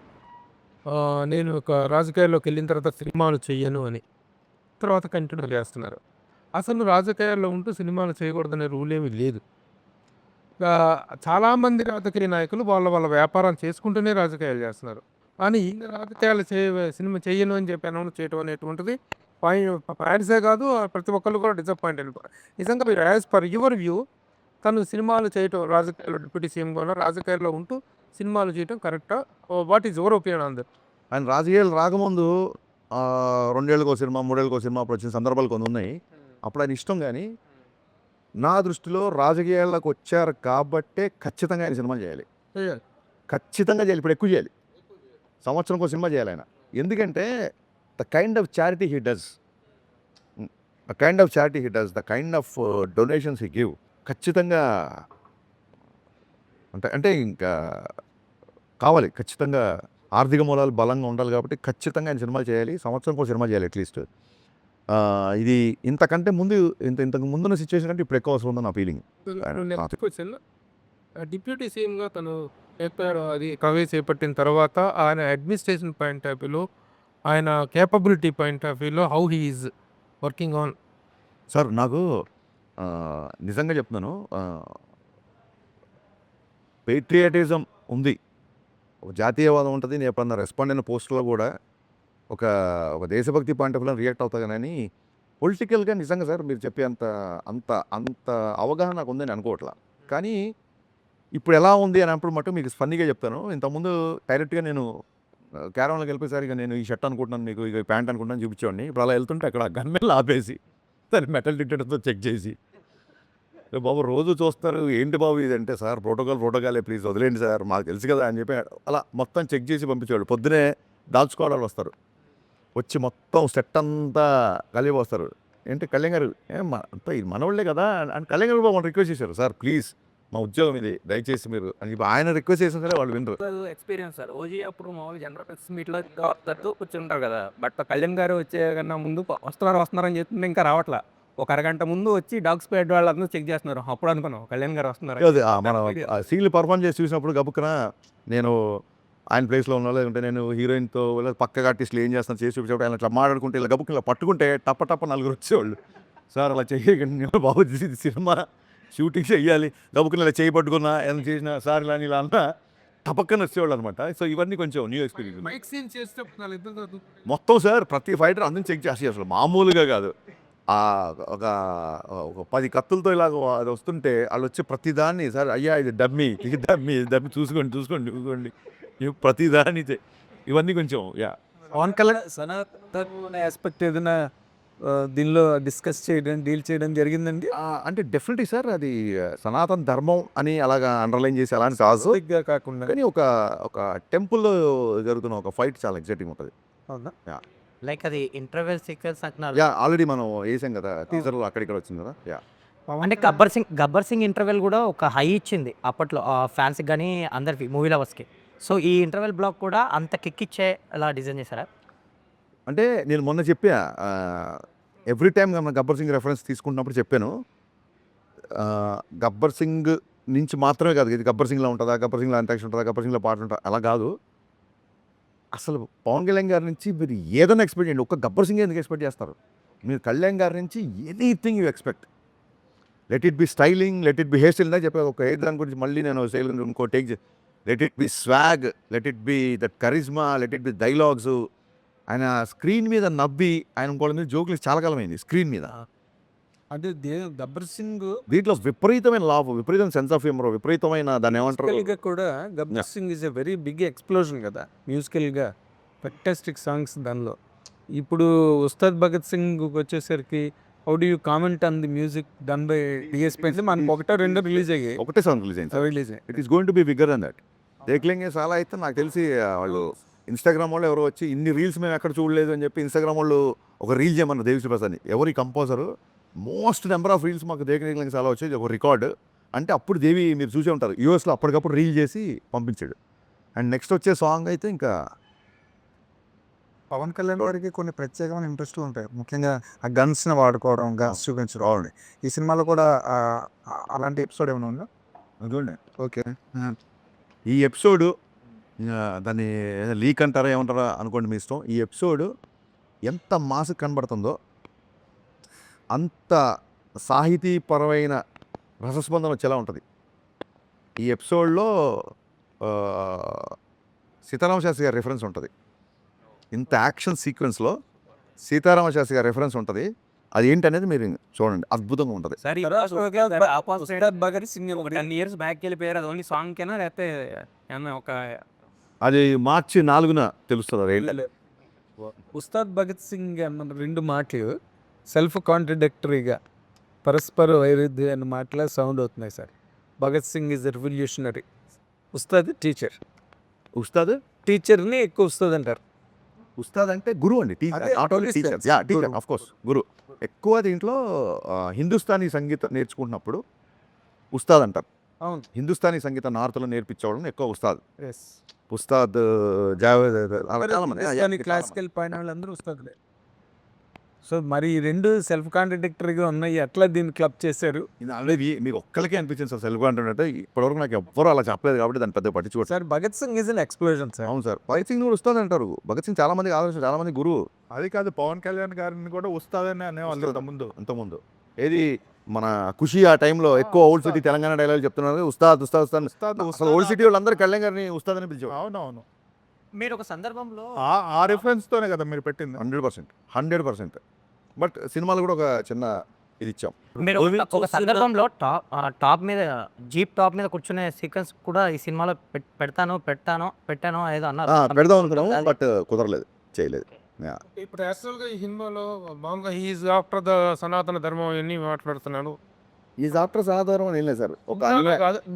నేను ఒక రాజకీయాల్లోకి వెళ్ళిన తర్వాత సినిమాలు చెయ్యను అని. తర్వాత కంటిన్యూ చేస్తున్నారు. అసలు రాజకీయాల్లో ఉంటూ సినిమాలు చేయకూడదనే రూల్ ఏమీ లేదు. చాలామంది రాజకీయ నాయకులు వాళ్ళ వ్యాపారం చేసుకుంటూనే రాజకీయాలు చేస్తున్నారు. కానీ ఈయన రాజకీయాలు సినిమా చెయ్యను అని చెప్పి అనౌన్స్ చేయడం అనేటువంటిది ఫ్యాన్సే కాదు, ప్రతి ఒక్కళ్ళు కూడా డిసప్పాయింట్ అయిపోయారు. నిజంగా మీరు యాజ్ పర్ యువర్ వ్యూ తను సినిమాలు చేయటం, రాజకీయాల్లో డిప్యూటీ సీఎంగా రాజకీయాల్లో ఉంటూ సినిమాలు చేయటం కరెక్టా? What is your opinion on that? ఆయన రాజకీయాలు రాకముందు 2 ఏళ్ళకో సినిమా, 3 ఏళ్ళకో సినిమా అప్పుడు వచ్చిన సందర్భాలు కొన్ని ఉన్నాయి. అప్పుడు ఆయన ఇష్టం. కానీ నా దృష్టిలో రాజకీయాల్లోకి వచ్చారు కాబట్టే ఖచ్చితంగా ఆయన సినిమా చేయాలి. ఖచ్చితంగా చేయాలి. ఇప్పుడు ఎక్కువ చేయాలి. సంవత్సరంకో సినిమా చేయాలి ఆయన. ఎందుకంటే the kind of charity he does, the kind of donations he give ఖచ్చితంగా అంటే ఇంకా కావాలి. ఖచ్చితంగా ఆర్థిక మూలాలు బలంగా ఉండాలి కాబట్టి ఖచ్చితంగా ఆయన సినిమాలు చేయాలి. సంవత్సరంకో సినిమా చేయాలి అట్లీస్ట్. ఇది ఇంతకంటే ముందు ఇంతకు ముందున్న సిచ్యువేషన్ కంటే ఇప్పుడు ఎక్కువ అవసరం ఉందని నా ఫీలింగ్. డిప్యూటీ సీఎంగా తను చెప్పారు, అది కవే చేపట్టిన తర్వాత ఆయన అడ్మినిస్ట్రేషన్ పాయింట్ ఆఫ్ వ్యూలో, ఆయన కేపబిలిటీ పాయింట్ ఆఫ్ వ్యూలో how he is working on. Sir నాకు నిజంగా చెప్తున్నాను, పేట్రియాటిజం ఉంది, ఒక జాతీయవాదం ఉంటుంది. నేను ఎప్పుడన్నా రెస్పాండ్ అయిన పోస్టులో కూడా ఒక దేశభక్తి పాయింట్ ఆఫ్ వ్యూలో రియాక్ట్ అవుతా. కానీ పొలిటికల్గా నిజంగా సార్ మీరు చెప్పే అంత అవగాహన నాకు ఉందని అనుకోవట్లా. కానీ ఇప్పుడు ఎలా ఉంది అని అప్పుడు మటు మీకు ఫన్నీగా చెప్తాను. ఇంతకుముందు డైరెక్ట్గా నేను క్యారవాన్లోకి వెళ్ళిపోయేసరి ఇక నేను ఈ షర్ట్ అనుకుంటున్నాను, మీకు ఇక ప్యాంట్ అనుకుంటున్నాను చూపించేవాడిని. ఇప్పుడు అలా వెళ్తుంటే అక్కడ గన్మెన్లు ఆపేసి దాన్ని మెటల్ డిటెక్టర్తో చెక్ చేసి, బాబు రోజు చూస్తారు ఏంటి బాబు ఇది అంటే, సార్ ప్రోటోకాలే ప్లీజ్ వదిలేండి సార్ మాకు తెలుసు కదా అని చెప్పి అలా మొత్తం చెక్ చేసి పంపించేవాడు. పొద్దునే దాల్చుకోవడాలు వస్తారు, వచ్చి మొత్తం సెట్ అంతా కలిపి వస్తారు. ఏంటి కళ్యాణ్ గారు అంతా ఇది మనవాళ్ళే కదా అని కళ్యాణ్ గారు బాబు రిక్వెస్ట్ చేశారు, సార్ ప్లీజ్ మా ఉద్యోగం ఇది దయచేసి మీరు అని చెప్పి ఆయన రిక్వెస్ట్ చేసిన సరే వాళ్ళు వినరు. Experience sir. ఓజీ అప్పుడు మామూలు జనరల్ ప్రెస్ మీట్లో కూర్చుంటారు కదా, బట్ కళ్యాణ్ గారు వచ్చే కన్నా ముందు వస్తున్నారని చెప్తుంటే ఇంకా రావట్లా. ఒక అరగంట ముందు వచ్చి డాగ్ స్క్వాడ్ వాళ్ళందరూ చెక్ చేస్తున్నారు. అప్పుడు అనుకున్నాం కళ్యాణ్ గారు వస్తున్నారు. మన సీన్లు పర్ఫామ్ చేసి చూసినప్పుడు గబుక్కున నేను ఆయన ప్లేస్లో ఉన్నా, లేదంటే నేను హీరోయిన్తో పక్కగా ఆర్టిస్టులు ఏం చేస్తాను చేసి చూపించేప్పుడు ఆయన ఇట్లా మాట్లాడుకుంటే ఇలా గబుక్కున ఇలా పట్టుకుంటే టప్ప నలుగురు వచ్చేవాళ్ళు. సార్ అలా చేయకండి బాబు, ఇది సినిమా షూటింగ్ చెయ్యాలి, గబుక్కున ఇలా చేయి పట్టుకున్నా ఎంత చేసినా సార్ ఇలా అంతా టపక్కన వచ్చేవాళ్ళు అనమాట. సో ఇవన్నీ కొంచెం న్యూ ఎక్స్పీరియన్స్. మైక్ సీన్ చేసేటప్పుడు మొత్తం సార్ ప్రతి ఫైటర్ అందరిని చెక్ చేసి అసలు మామూలుగా కాదు. ఒక 10 కత్తులతో ఇలాగ అది వస్తుంటే వాళ్ళు వచ్చి ప్రతిదాన్ని, సార్ అయ్యా ఇది డమ్మీ చూసుకోండి ప్రతిదాన్ని ఇవన్నీ కొంచెం పవన్ కళ్యాణ్ సనాతన ఆస్పెక్ట్ ఏదైనా దీనిలో డిస్కస్ చేయడం, డీల్ చేయడం జరిగిందండి. అంటే డెఫినెట్లీ సార్ అది సనాతన ధర్మం అని అలాగా అండర్లైన్ చేసి అలాంటి కాదు కాకుండా కానీ ఒక టెంపుల్లో జరుగుతున్న ఒక ఫైట్ చాలా ఎగ్జైటింగ్ ఉంటుంది. అవునా? లైక్ అది ఇంటర్వెల్ సీక్వెన్స్ అంటున్నారు. ఆల్రెడీ మనం వేసాం కదా టీజర్లో, అక్కడిక్కడ వచ్చింది కదా. అంటే గబ్బర్ సింగ్ ఇంటర్వెల్ కూడా ఒక హై ఇచ్చింది అప్పట్లో ఫ్యాన్స్కి కానీ అందరికి, మూవీ లవర్స్కి. సో ఈ ఇంటర్వెల్ బ్లాక్ కూడా అంత కిక్ ఇచ్చే అలా డిజైన్ చేశారా? అంటే నేను మొన్న చెప్పా, ఎవ్రీ టైం మనం గబ్బర్ సింగ్ రెఫరెన్స్ తీసుకుంటున్నప్పుడు చెప్పాను, గబ్బర్ సింగ్ నుంచి మాత్రమే కాదు ఇది గబ్బర్ సింగ్లో ఉంటుందా, గబ్బర్ సింగ్లో అంటాక్షన్ ఉంటుందా, గబ్బర్ సింగ్లో పాట ఉంటుందా, అలా కాదు. అసలు పవన్ కళ్యాణ్ గారి నుంచి మీరు ఏదైనా ఎక్స్పెక్ట్ చేయండి. ఒక్క గబ్బర్ సింగ్ ఎందుకు ఎక్స్పెక్ట్ చేస్తారు మీరు? కళ్యాణ్ గారి నుంచి anything you expect. Let it be styling, let it be hair style. చెప్పాను ఒక హెయిర్ దాని గురించి మళ్ళీ నేను స్టైల్ ఇంకో take. Let it be swag, let it be that charisma, let it be dialogues, ఆయన స్క్రీన్ మీద నవ్వి ఆయన ఇంకోళ్ళ మీద జోకులు చాలా కాలం అయింది స్క్రీన్ మీద. అంటే గబ్బర్ సింగ్ దీంట్లో విపరీతమైన లాభ, విపరీతమైన సెన్స్ ఆఫ్ హ్యూమర్, విపరీతమైన దాన్ని ఏమంటారు మ్యూజికల్గా కూడా Gabbar Singh is a very big explosion కదా మ్యూజికల్గా, ఫెంటాస్టిక్ సాంగ్స్ దానిలో. ఇప్పుడు ఉస్తాద్ భగత్ సింగ్ వచ్చేసరికి how do you comment on the music done by DSP అంటే మనకు ఒకటో రెండో రిలీజ్ అయ్యాయి. ఒకటే సాంగ్ రిలీజ్ అయింది. Release it is going to be bigger than that. దేఖ్లేంగే సాలా అయితే నాకు తెలిసి వాళ్ళు ఇన్స్టాగ్రామ్ వాళ్ళు ఎవరో వచ్చి ఇన్ని రీల్స్ మేము ఎక్కడ చూడలేదు అని చెప్పి ఇన్స్టాగ్రామ్ వాళ్ళు ఒక రీల్ చేయమన్నారు దేవిశ్రీ ప్రసాద్ని. ఎవరి composer most number of reels మాకు దేఖ్లేంగే సాలా వచ్చేది ఒక రికార్డు. అంటే అప్పుడు దేవి మీరు చూసే ఉంటారు యూఎస్లో అప్పటికప్పుడు రీల్ చేసి పంపించాడు. అండ్ నెక్స్ట్ వచ్చే సాంగ్ అయితే ఇంకా పవన్ కళ్యాణ్ గారికి కొన్ని ప్రత్యేకమైన ఇంట్రెస్ట్లు ఉంటాయి, ముఖ్యంగా ఆ గన్స్ని వాడుకోవడం, గన్స్ చూపించడం. అవునండి. ఈ సినిమాలో కూడా అలాంటి ఎపిసోడ్ ఏమైనా ఉందా? చూడండి ఓకే. ఈ ఎపిసోడు దాన్ని లీక్ అంటారా ఏమంటారా అనుకోండి మీ ఇష్టం. ఈ ఎపిసోడు ఎంత మాసు కనబడుతుందో అంత సాహితీపరమైన రసస్పందన వచ్చేలా ఉంటుంది. ఈ ఎపిసోడ్లో సీతారామ శాస్త్రి గారి రెఫరెన్స్ ఉంటుంది. ఇంత యాక్షన్ సీక్వెన్స్లో సీతారామ శాస్త్రి గారి రెఫరెన్స్ ఉంటుంది. అది ఏంటనేది మీరు చూడండి, అద్భుతంగా ఉంటుంది. సరే భగత్ సింగ్ ఒక 10 years బ్యాక్ వెళ్ళిపోయారు. అది ఓన్లీ సాంగ్ కేనా లేకపోతే ఏమన్నా ఒక అది మార్చి 4న తెలుస్తుంది. అది ఏంటి? ఉస్తాద్ భగత్ సింగ్ అన్న 2 మాటలు సెల్ఫ్ కాంట్రడిక్టరీగా పరస్పర వైరుధ్యం అన్న మాటలే సౌండ్ అవుతున్నాయి sir. Bhagat Singh is revolutionary, Ustaad teacher. Ustaad టీచర్ని ఎక్కువ ఉస్తాద్ అంటారు. ఉస్తాద్ అంటే గురువు అండి, అదే, నాట్ ఓన్లీ టీచర్. గురువు. యా టీచర్ ఆఫ్ కోర్స్ గురువు. ఎక్కువ దీంట్లో హిందుస్థానీ సంగీతం నేర్చుకుంటున్నప్పుడు ఉస్తాద్ అంటారు. అవును. హిందుస్థానీ సంగీతం నార్త్లో నేర్పించేవాళ్ళని ఎక్కువ ఉస్తాద్. ఎస్. ఉస్తాద్ జావేద్ అలా చాలా మంది. కానీ క్లాసికల్ పైన వాళ్ళందరూ ఉస్తాదులే. సో మరి ఈ 2 సెల్ఫ్ కాంట్రడిక్టరీగా ఉన్నాయి, ఎట్లా దీన్ని క్లబ్ చేశారు? ఇది ఆల్రెడీ మీకు ఒక్కరికే అనిపించింది సార్ సెల్ఫ్ కాన్ఫిడెంట్ అంటే. ఇప్పటివరకు నాకు ఎవ్వరూ అలా చెప్పలేదు కాబట్టి దాన్ని పెద్ద పట్టించుకోవచ్చు. Sir Bhagat Singh is an explosion sir. అవును సార్, భగత్ సింగ్ కూడా ఉస్తాద్ అంటారు. భగత్ సింగ్ చాలా మంది ఆలోచన, చాలా మంది గురువు. అది కాదు, పవన్ కళ్యాణ్ గారిని కూడా వస్తాదని అనేవాళ్ళు ముందు. అంతకుముందు ఏది మన ఖుషి ఆ టైంలో ఎక్కువ ఓల్డ్ సిటీ తెలంగాణ డైలాగ్ చెప్తున్నారు, ఉస్తాద్ ఉస్తాద్ ఉస్తాద్. అసలు ఓల్డ్ సిటీ వాళ్ళందరూ కళ్యాణ్ గారిని ఉస్తాద్ అని పిలిచేవారు. అవునవును, మీరు ఒక సందర్భంలో ఆ రిఫరెన్స్ తోనే కదా మీరు పెట్టింది. 100%. బట్ సినిమాలో కూడా ఒక చిన్న ఇది ఇచ్చాం. మీరు ఒక సందర్భంలో టాప్ మీద జీప్ టాప్ మీద కూర్చునే సీక్వెన్స్ కూడా ఈ సినిమాలో పెట్టాను ఏదో అన్నారు. పెడదాం అనుకున్నాము బట్ కుదరలేదు, చేయలేదు. ఇప్పుడు యాక్చువల్గా ఈ సినిమాలో మామూలుగా హీఈస్ ఆఫ్టర్ ద సనాతన ధర్మం అన్నీ మాట్లాడుతున్నాను. ఈజ్ ఆఫ్టర్ సాధారణ ఏం లేదు సార్, ఒక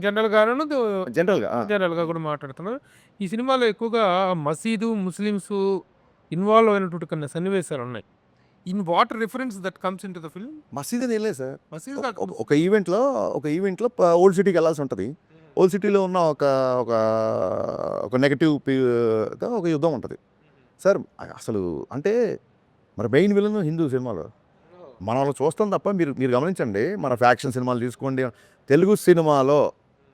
జనరల్గా కూడా మాట్లాడుతున్నారు. ఈ సినిమాలో ఎక్కువగా మసీదు, ముస్లిమ్స్ ఇన్వాల్వ్ అయినటువంటి కొన్ని సన్నివేశాలు ఉన్నాయి. In what reference that comes in to the film? మసీద్ అని ఏం లేదు సార్. మసీదు ఒక ఈవెంట్లో ఓల్డ్ సిటీకి వెళ్ళాల్సి ఉంటుంది. ఓల్డ్ సిటీలో ఉన్న ఒక నెగటివ్ ఒక యుద్ధం ఉంటుంది సార్. అసలు అంటే మరి మెయిన్ విలన్ హిందూ సినిమాలో మనం అలా చూస్తాం తప్ప మీరు గమనించండి. మన ఫ్యాక్షన్ సినిమాలు తీసుకోండి, తెలుగు సినిమాలో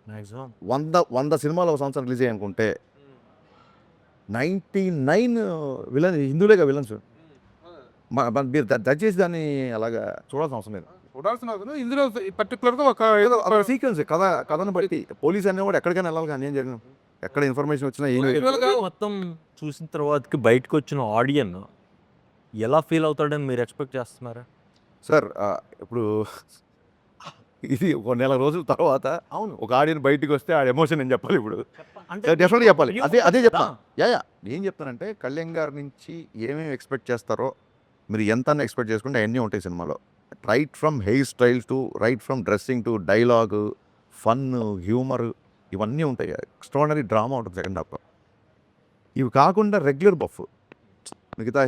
100 సినిమాలు ఒక సంవత్సరం రిలీజ్ అయ్యానుకుంటే 99 విలన్ హిందువులేగా విలన్స్. మీరు దయచేసి దాన్ని అలాగా చూడాల్సిన అవసరం లేదు. చూడాల్సిన ఇందులో పర్టికులర్గా ఒక సీక్వెన్స్ కథను బట్టి పోలీస్ అనేవాడు ఎక్కడికైనా వెళ్ళాలి, కానీ ఏం జరిగిన ఎక్కడ ఇన్ఫర్మేషన్ వచ్చినా ఏం మొత్తం చూసిన తర్వాతకి బయటకు వచ్చిన ఆడియన్ ఎలా ఫీల్ అవుతాడని మీరు ఎక్స్పెక్ట్ చేస్తున్నారా సార్? ఇప్పుడు ఇది ఒక నెల రోజుల తర్వాత అవును ఒక ఆడియన్ బయటికి వస్తే ఆ ఎమోషన్ నేను చెప్పాలి. ఇప్పుడు డెఫినెట్గా చెప్పాలి. అదే చెప్తాను. ఏం చెప్తానంటే కళ్యాణ్ గారి నుంచి ఏమేమి ఎక్స్పెక్ట్ చేస్తారో మీరు ఎంత ఎక్స్పెక్ట్ చేసుకుంటే అవన్నీ ఉంటాయి సినిమాలో. Right from hair style to right from dressing to dialogue, fun, humour ఇవన్నీ ఉంటాయి. ఎక్స్ట్రాడినరీ డ్రామా ఉంటుంది సెకండ్ హాఫ్లో. ఇవి కాకుండా రెగ్యులర్ బఫ్ మిగతా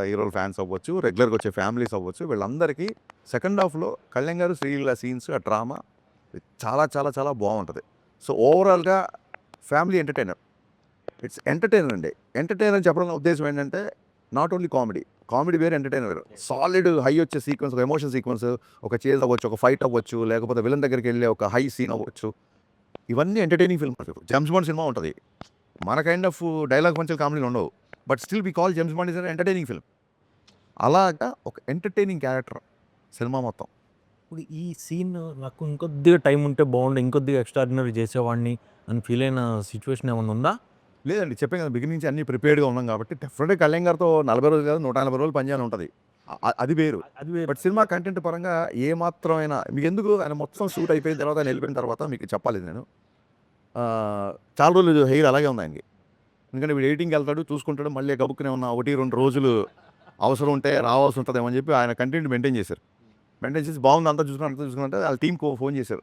హీరోల ఫ్యాన్స్ అవ్వచ్చు, రెగ్యులర్గా వచ్చే ఫ్యామిలీస్ అవ్వచ్చు, వీళ్ళందరికీ సెకండ్ హాఫ్లో కళ్యాణ్ గారు శ్రీలీల సీన్స్, ఆ డ్రామా చాలా చాలా చాలా బాగుంటుంది. సో ఓవరాల్గా ఫ్యామిలీ ఎంటర్టైనర్. ఇట్స్ ఎంటర్టైనర్ అండి. ఎంటర్టైనర్ చెప్పడం ఉద్దేశం ఏంటంటే నాట్ ఓన్లీ కామెడీ వేరే, ఎంటర్టైనర్ వేరు. సాలిడ్ హై వచ్చే సీక్వెన్స్, ఒక ఎమోషన్ సీక్వెన్స్, ఒక చేజ్ అవ్వచ్చు, ఒక ఫైట్ అవ్వచ్చు, లేకపోతే విలన్ దగ్గరికి వెళ్ళే ఒక హై సీన్ అవ్వచ్చు. ఇవన్నీ ఎంటర్టైనింగ్ ఫిల్మ్. జేమ్స్ బాండ్ సినిమా ఉంటుంది, మన కైండ్ ఆఫ్ డైలాగ్ పంచల్ కామెడీలు ఉండవు, but still we call James Bond is an entertaining film. అలాగా ఒక ఎంటర్టైనింగ్ క్యారెక్టర్ సినిమా మొత్తం. ఇప్పుడు ఈ సీన్ నాకు ఇంకొద్దిగా టైం ఉంటే బాగుండు, ఇంకొద్దిగా ఎక్స్ట్రాడినరీ చేసేవాడిని అని ఫీల్ అయిన సిచ్యువేషన్ ఏమైనా ఉందా? లేదండి చెప్పాను కదా బిగినింగ్ నుంచి అన్ని ప్రిపేర్డ్గా ఉన్నాం కాబట్టి డెఫినెట్గా కళ్యాణ్ గారితో 40 రోజులు కాదు 140 రోజులు పనిచేయాలని ఉంటుంది. అది వేరు. బట్ సినిమా కంటెంట్ పరంగా ఏ మాత్రమైనా మీకు ఎందుకు ఆయన మొత్తం షూట్ అయిపోయిన తర్వాత ఆయన వెళ్ళిపోయిన తర్వాత మీకు చెప్పాలి నేను చాలా రోజులు హెయిర్ అలాగే ఉంది ఆయనకి. ఎందుకంటే వీడు ఎడిటింగ్కి వెళ్తాడు చూసుకుంటాడు మళ్ళీ గబుక్కునే ఉన్న 1-2 రోజులు అవసరం ఉంటే రావాల్సి ఉంటుందేమో అని చెప్పి ఆయన కంటెంట్ మెయింటైన్ చేశారు. మెయింటైన్ చేసి బాగుంది అంతా చూసుకుంటే వాళ్ళ టీంకి ఫోన్ చేశారు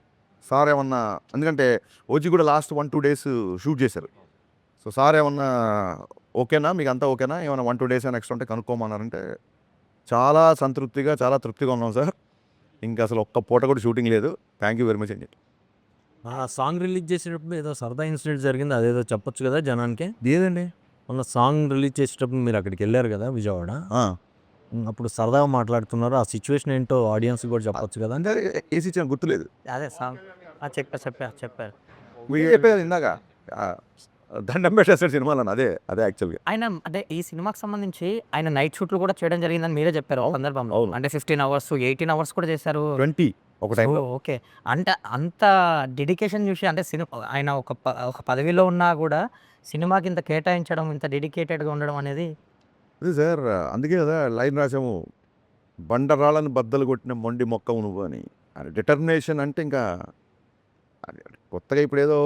సార్ ఏమన్నా, ఎందుకంటే ఓజీ కూడా లాస్ట్ 1-2 డేస్ షూట్ చేశారు. సో సార్ ఏమన్నా ఓకేనా మీకు అంతా ఓకేనా ఏమన్నా 1-2 డేస్ నెక్స్ట్ ఉంటే కనుక్కోమన్నారంటే చాలా సంతృప్తిగా చాలా తృప్తిగా ఉన్నాం సార్. ఇంకా అసలు ఒక్క పూట కూడా షూటింగ్ లేదు. థ్యాంక్ యూ వెరీ మచ్ అని చెప్పి. ఆ సాంగ్ రిలీజ్ చేసేటప్పుడు ఏదో సరదా ఇన్సిడెంట్ జరిగింది, అదేదో చెప్పొచ్చు కదా జనానికి. ఏదండి మొన్న సాంగ్ రిలీజ్ చేసేటప్పుడు మీరు అక్కడికి వెళ్ళారు కదా విజయవాడ, అప్పుడు సరదాగా మాట్లాడుతున్నారు. ఆ సిచ్యువేషన్ ఏంటో ఆడియన్స్ కూడా చెప్పొచ్చు కదా. అంటే ఏసీ ఇచ్చిన గుర్తులేదు. అదే సాంగ్ చెప్పారు మీరు చెప్పేది ఇందాక దండం పెట్టేస్తాడు సినిమాలో అదే యాక్చువల్గా. ఆయన అంటే ఈ సినిమాకి సంబంధించి ఆయన నైట్ షూట్లు కూడా చేయడం జరిగిందని మీరే చెప్పారు ఒక సందర్భంలో. అవును. అంటే 15 అవర్స్ 18 అవర్స్ కూడా చేశారు. 20 ఒక టైంలో. ఓకే. అంటే అంత డెడికేషన్ చూసి అంటే ఆయన ఒక పదవిలో ఉన్నా కూడా సినిమాకి ఇంత కేటాయించడం, ఇంత డెడికేటెడ్గా ఉండడం అనేది అదే సార్ అందుకే కదా లైన్ రాసాము, బండరాళ్ళని బద్దలు కొట్టిన మొండి మొక్కవు నువ్వు అని. డిటర్మినేషన్ అంటే ఇంకా కొత్తగా ఇప్పుడు ఏదో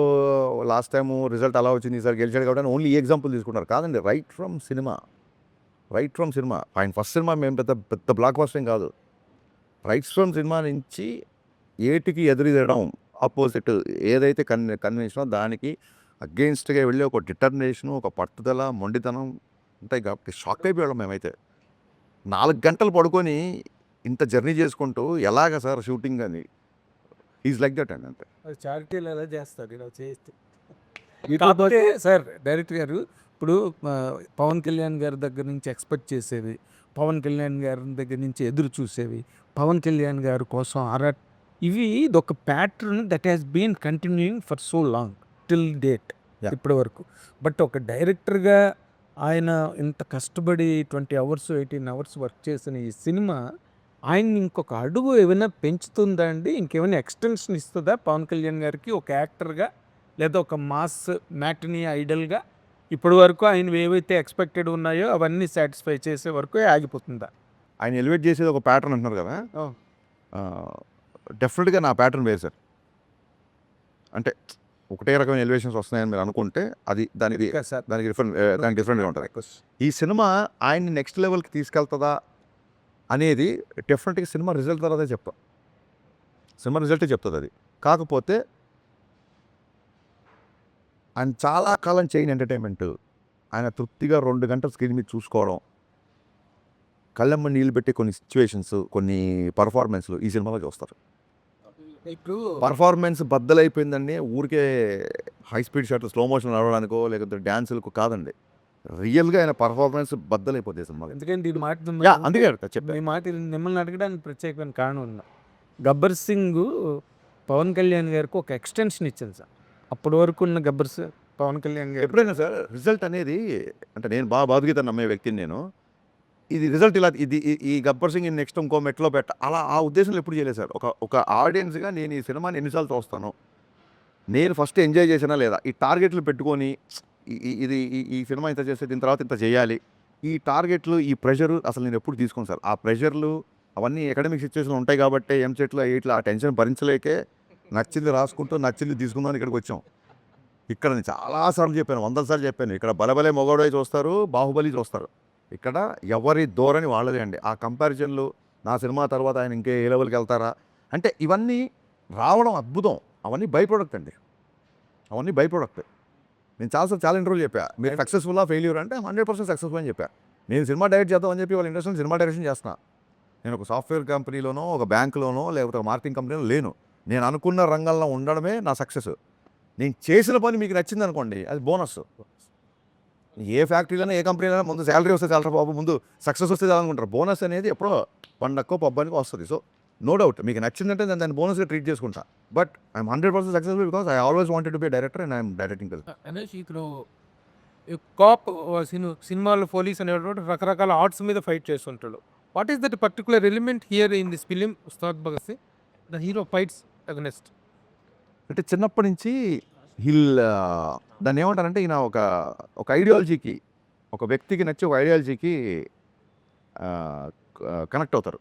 లాస్ట్ టైము రిజల్ట్ అలా వచ్చింది ఈసారి గెలిచాడు కాబట్టి ఓన్లీ ఈ ఎగ్జాంపుల్ తీసుకుంటారు కాదండి. రైట్ ఫ్రమ్ సినిమా ఆయన ఫస్ట్ సినిమా మేము పెద్ద బ్లాక్ బస్టర్ కాదు. రైట్ ఫ్రమ్ సినిమా నుంచి ఏటికి ఎదురుదడం ఆపోజిట్ ఏదైతే కన్వెన్షనో దానికి అగెయిన్స్ట్గా వెళ్ళి ఒక డిటర్మినేషను ఒక పట్టుదల మొండితనం ఉంటాయి కాబట్టి షాక్ అయిపోయాం మేమైతే. 4 గంటలు పడుకొని ఇంత జర్నీ చేసుకుంటూ ఎలాగ సార్ షూటింగ్ అని ఈజ్ లైక్ దట్ అండి అంతే. చారిటీలు ఎలా చేస్తాడు ఇలా చేస్తే. కాకపోతే సార్ డైరెక్టర్ గారు ఇప్పుడు పవన్ కళ్యాణ్ గారి దగ్గర నుంచి ఎక్స్పెక్ట్ చేసేవి, పవన్ కళ్యాణ్ గారి దగ్గర నుంచి ఎదురు చూసేవి, పవన్ కళ్యాణ్ గారి కోసం ఇవి ఇదొక pattern that has been continuing for so long till date ఇప్పటి వరకు. బట్ ఒక డైరెక్టర్గా ఆయన ఇంత కష్టపడి 20 అవర్స్ 18 అవర్స్ వర్క్ చేసిన ఈ సినిమా ఆయన్ని ఇంకొక అడుగు ఏమైనా పెంచుతుందా అండి? ఇంకేమైనా ఎక్స్టెన్షన్ ఇస్తుందా పవన్ కళ్యాణ్ గారికి ఒక యాక్టర్గా, లేదా ఒక మాస్ మ్యాటినీ ఐడల్గా? ఇప్పటి వరకు ఆయన ఏవైతే ఎక్స్పెక్టెడ్ ఉన్నాయో అవన్నీ సాటిస్ఫై చేసే వరకు ఆగిపోతుందా? ఆయన ఎలివేట్ చేసేది ఒక ప్యాటర్న్ అంటున్నారు కదా, డెఫినెట్గా నా ప్యాటర్న్ వేరు సార్. అంటే ఒకటే రకమైన ఎలివేషన్స్ వస్తున్నాయని మీరు అనుకుంటే అది దానికి డిఫరెంట్గా ఉంటుంది. ఈ సినిమా ఆయన్ని నెక్స్ట్ లెవెల్కి తీసుకెళ్తుందా అనేది డెఫినెట్గా సినిమా రిజల్ట్ తర్వాతే చెప్తాం. సినిమా రిజల్టే చెప్తుంది అది. కాకపోతే ఆయన చాలా కాలం చేయని ఎంటర్టైన్మెంట్ ఆయన తృప్తిగా 2 గంటల స్క్రీన్ మీద చూసుకోవడం, కళ్ళమ్మ నీళ్ళు పెట్టే కొన్ని సిచ్యువేషన్స్ కొన్ని పర్ఫార్మెన్స్లు ఈ సినిమాలో చూస్తారు. ఇప్పుడు పర్ఫార్మెన్స్ బద్దలైపోయిందండి ఊరికే హై స్పీడ్ షాట్లు స్లో మోషన్ నడవడానికో లేకపోతే డ్యాన్సులకు కాదండి. రియల్గా ఆయన పర్ఫార్మెన్స్ బద్దలైపోతుంది సినిమాకి. ఎందుకంటే ఈ మాట అందుకే చెప్పాను ఈ మాట మిమ్మల్ని అడగడానికి ప్రత్యేకమైన కారణం ఉందా? గబ్బర్ సింగ్ పవన్ కళ్యాణ్ గారికి ఒక ఎక్స్టెన్షన్ ఇచ్చింది సార్. అప్పటి వరకు ఉన్న పవన్ కళ్యాణ్ గారు ఎప్పుడైనా సార్ రిజల్ట్ అనేది అంటే నేను బాధగీత నమ్మే వ్యక్తిని నేను. ఇది రిజల్ట్ ఇలా ఈ గబ్బర్ సింగ్ నెక్స్ట్ ఇంకో మెట్లో అలా ఆ ఉద్దేశంలో ఎప్పుడు చేయలేదు సార్. ఒక ఆడియన్స్గా నేను ఈ సినిమాని ఎన్నిసార్లు చూస్తాను, నేను ఫస్ట్ ఎంజాయ్ చేసినా లేదా ఈ టార్గెట్లు పెట్టుకొని ఇది ఈ సినిమా ఇంత చేస్తే దీని తర్వాత ఇంత చేయాలి ఈ టార్గెట్లు ఈ ప్రెషరు అసలు నేను ఎప్పుడు తీసుకోను సార్. ఆ ప్రెషర్లు అవన్నీ ఎకడమిక్ సిచ్యువేషన్లు ఉంటాయి కాబట్టి ఎంసెట్లు ఇట్లా ఆ టెన్షన్ భరించలేకే నచ్చింది రాసుకుంటూ నచ్చింది తీసుకుందామని ఇక్కడికి వచ్చాం. ఇక్కడ నేను చాలాసార్లు చెప్పాను, 100 సార్లు చెప్పాను. ఇక్కడ బలబలే మొగోడై చూస్తారు, బాహుబలి చూస్తారు. ఇక్కడ ఎవరి ధోరణి వాళ్ళదే అండి. ఆ కంపారిజన్లు నా సినిమా తర్వాత ఆయన ఇంకే ఏ లెవెల్కి వెళ్తారా అంటే ఇవన్నీ రావడం అద్భుతం. అవన్నీ బై ప్రోడక్ట్ అండి, అవన్నీ బై ప్రోడక్ట్. నేను చాలా ఇంటర్వ్యూలు చెప్పా, మీరు సక్సెస్ఫుల్లా ఫెయిల్యూర్ అంటే 100% సక్సెస్ఫుల్ అని చెప్పా. నేను సినిమా డైరెక్ట్ చేద్దామని చెప్పి వాళ్ళ ఇండస్ట్రీలో సినిమా డైరెక్షన్ చేస్తున్నా. నేను ఒక సాఫ్ట్వేర్ కంపెనీలోనో ఒక బ్యాంకులోనో లేకపోతే ఒక మార్కెటింగ్ కంపెనీలో లేను. నేను అనుకున్న రంగంలో ఉండడమే నా సక్సెస్. నేను చేసిన పని మీకు నచ్చింది అనుకోండి అది బోనస్. ఏ ఫ్యాక్టరీలోనే ఏ కంపెనీలో ముందు శాలరీ వస్తే చాలా బాబు ముందు సక్సెస్ వస్తే చాలనుకుంటారు. బోనస్ అనేది ఎప్పుడో పండక్కో పబ్బానికో వస్తుంది. సో నో డౌట్ మీకు నచ్చిందంటే నేను దాన్ని బోనస్గా ట్రీట్ చేసుకుంటా. But I'm 100% successful because I always wanted to be director and I'm directing. అనేసి ఇక్కడ కాప్ సినిమాలో పోలీస్ అనేటువంటి రకరకాల ఆర్ట్స్ మీద ఫైట్ చేస్తుంటాడు. What is that particular element here in this film Ustaad Bhagat Singh? The hero fights against. అంటే చిన్నప్పటి నుంచి హిల్ దాన్ని ఏమంటారంటే ఈయన ఒక ఐడియాలజీకి, ఒక వ్యక్తికి నచ్చి ఒక ఐడియాలజీకి కనెక్ట్ అవుతారు.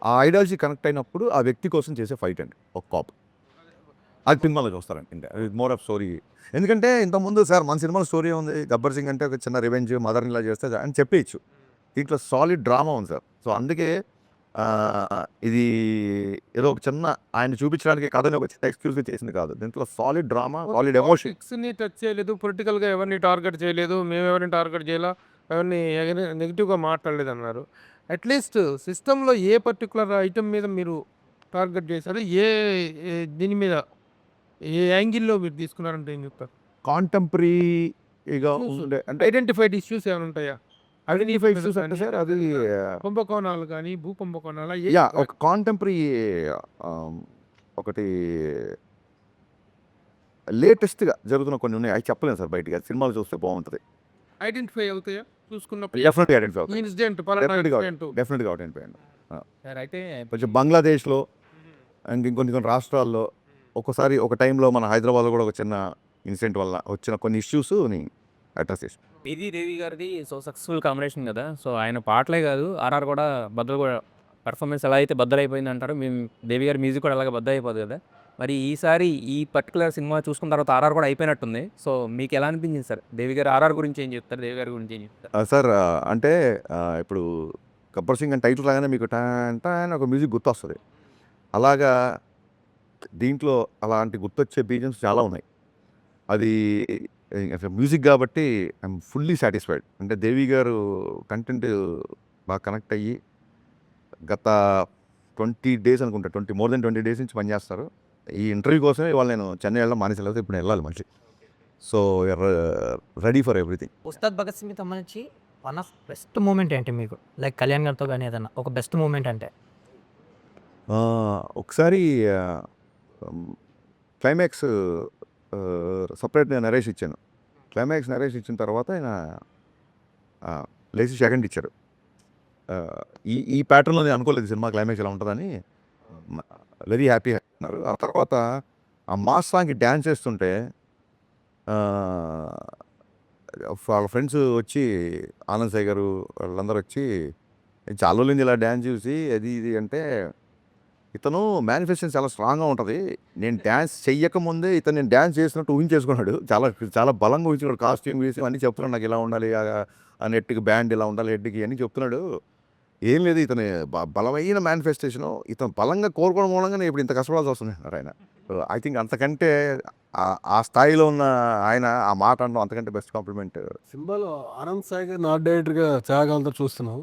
ఆ ఐడియాలజీ కనెక్ట్ అయినప్పుడు ఆ వ్యక్తి కోసం చేసే ఫైట్ అండి ఒక కాప్. అది సినిమాలో చూస్తారండి. ఇంకా మోర్ ఆఫ్ స్టోరీ. ఎందుకంటే ఇంతకుముందు సార్ మన సినిమాలో స్టోరీ ఉంది, గబ్బర్ సింగ్ అంటే ఒక చిన్న రివెంజ్, మదర్ని ఇలా చేస్తే అని చెప్పేయచ్చు. దీంట్లో సాలిడ్ డ్రామా ఉంది సార్. సో అందుకే ఇది ఏదో ఒక చిన్న ఆయన చూపించడానికి కథని ఒక చిన్న ఎక్స్క్యూజ్గా చేసింది కాదు. దీంట్లో సాలిడ్ డ్రామా, సాలిడ్ ఎమోషన్. ని టచ్ చేయలేదు, పొలిటికల్గా ఎవరిని టార్గెట్ చేయలేదు, మేము ఎవరిని టార్గెట్ చేయాలా, ఎవరిని నెగిటివ్గా మాట్లాడలేదు అన్నారు. అట్లీస్ట్ సిస్టంలో ఏ పర్టికులర్ ఐటమ్ మీద మీరు టార్గెట్ చేశారు, దీని మీద ఏ యాంగిల్లో మీరు తీసుకున్నారంటే ఏం చెప్తారు? కాంటెంపరీగా ఉండే అంటే ఐడెంటిఫైడ్ ఇష్యూస్ ఏమైనా ఉంటాయా? ఐడెంటిఫై ఇష్యూస్ అంటే సార్ అది కుంభకోణాలు కానీ, భూ కుంభకోణాలు ఒక కాంటెంపరీ ఒకటి లేటెస్ట్గా జరుగుతున్న కొన్ని ఉన్నాయి. అవి చెప్పలేను సార్ బయటికి, సినిమాలు చూస్తే బాగుంటుంది. ఐడెంటిఫై అవుతాయా చూసుకున్నప్పుడు? డెఫినెట్గా ఐడెంటిఫై అవుతుంది. ఇన్సిడెంట్ డెఫినెట్గా ఐడెంటిఫై అండి. సార్ అయితే కొంచెం బంగ్లాదేశ్లో ఇంకొన్ని రాష్ట్రాల్లో ఒక్కోసారి ఒక టైంలో మన హైదరాబాద్లో కూడా ఒక చిన్న ఇన్సిడెంట్ వల్ల వచ్చిన కొన్ని ఇష్యూస్ని అడ్రస్ చేసి ఇది దేవి గారిది సో సక్సెస్ఫుల్ కాంబినేషన్ కదా. సో ఆయన పాటలే కాదు, ఆర్ఆర్ కూడా బద్దలు కూడా పర్ఫార్మెన్స్ ఎలా అయితే బద్దలైపోయింది అంటారో, మేము దేవి గారి మ్యూజిక్ కూడా అలాగే బద్దలైపోదు కదా. మరి ఈసారి ఈ పర్టికులర్ సినిమా చూసుకున్న తర్వాత ఆర్ఆర్ కూడా అయిపోయినట్టుంది. సో మీకు ఎలా అనిపించింది సార్? దేవి గారు ఆర్ఆర్ గురించి ఏం చెప్తారు, దేవి గారి గురించి ఏం చెప్తారు? సార్ అంటే ఇప్పుడు గబ్బర్ సింగ్ అని టైటిల్ లాగానే మీకు టైన్ ఒక మ్యూజిక్ గుర్తొస్తుంది. అలాగా దీంట్లో అలాంటి గుర్తొచ్చే బీజిఎమ్స్ చాలా ఉన్నాయి. అది మ్యూజిక్ కాబట్టి ఐఎమ్ ఫుల్లీ సాటిస్ఫైడ్. అంటే దేవి గారు కంటెంట్ బాగా కనెక్ట్ అయ్యి గత 20 డేస్ అనుకుంటా, మోర్ దెన్ 20 డేస్ నుంచి పనిచేస్తారు. ఈ ఇంటర్వ్యూ కోసమే ఇవాళ నేను చెన్నై వెళ్ళడం మానేసలేదు, ఇప్పుడు వెళ్ళాలి మళ్ళీ. So ready for everything. Ustaad Bhagat సింగ్కి సంబంధించి వన్ ఆఫ్ బెస్ట్ మూమెంట్ ఏంటి మీకు? లైక్ కళ్యాణ్ గారితో కానీ ఏదన్నా ఒక బెస్ట్ మూమెంట్ అంటే? ఒకసారి క్లైమాక్స్ సపరేట్ నేను నరేష్ ఇచ్చాను. క్లైమాక్స్ నరేష్ ఇచ్చిన తర్వాత ఆయన లేచి సెకండ్ ఇచ్చారు. ఈ ప్యాటర్న్లో నేను అనుకోలేదు సినిమా క్లైమాక్స్ ఎలా ఉంటుందని. వెరీ హ్యాపీ అన్నారు. ఆ తర్వాత ఆ మాస్ సాంగ్కి డ్యాన్స్ చేస్తుంటే వాళ్ళ ఫ్రెండ్స్ వచ్చి ఆనంద్ సాయి గారు వాళ్ళందరూ వచ్చి చాలా రోజులు ఇలా డ్యాన్స్ చూసి అది ఇది అంటే, ఇతను మేనిఫెస్టేషన్ చాలా స్ట్రాంగ్గా ఉంటుంది. నేను డ్యాన్స్ చెయ్యకముందే నేను డ్యాన్స్ చేసినట్టు ఊహించేసుకున్నాడు. చాలా చాలా బలంగా ఊహించుకున్నాడు. కాస్ట్యూమ్ వేసి అన్నీ చెప్తున్నాడు, నాకు ఇలా ఉండాలి, ఆ నెట్కి బ్యాండ్ ఇలా ఉండాలి, హెడ్కి అన్నీ చెప్తున్నాడు. ఏం లేదు, ఇతని బలమైన మేనిఫెస్టేషను, ఇతను బలంగా కోరుకోవడం మూలంగా నేను ఇప్పుడు ఇంత కష్టపడాల్సి వస్తుంది ఆయన. ఐ థింక్ అంతకంటే ఆ స్థాయిలో ఉన్న ఆయన ఆ మాట అనడం అంతకంటే బెస్ట్ కాంప్లిమెంట్. సినిమాలో ఆనంద్ సాయి గారు నాట్ డైరెక్టర్గా త్యాగాలతో చూస్తున్నాం.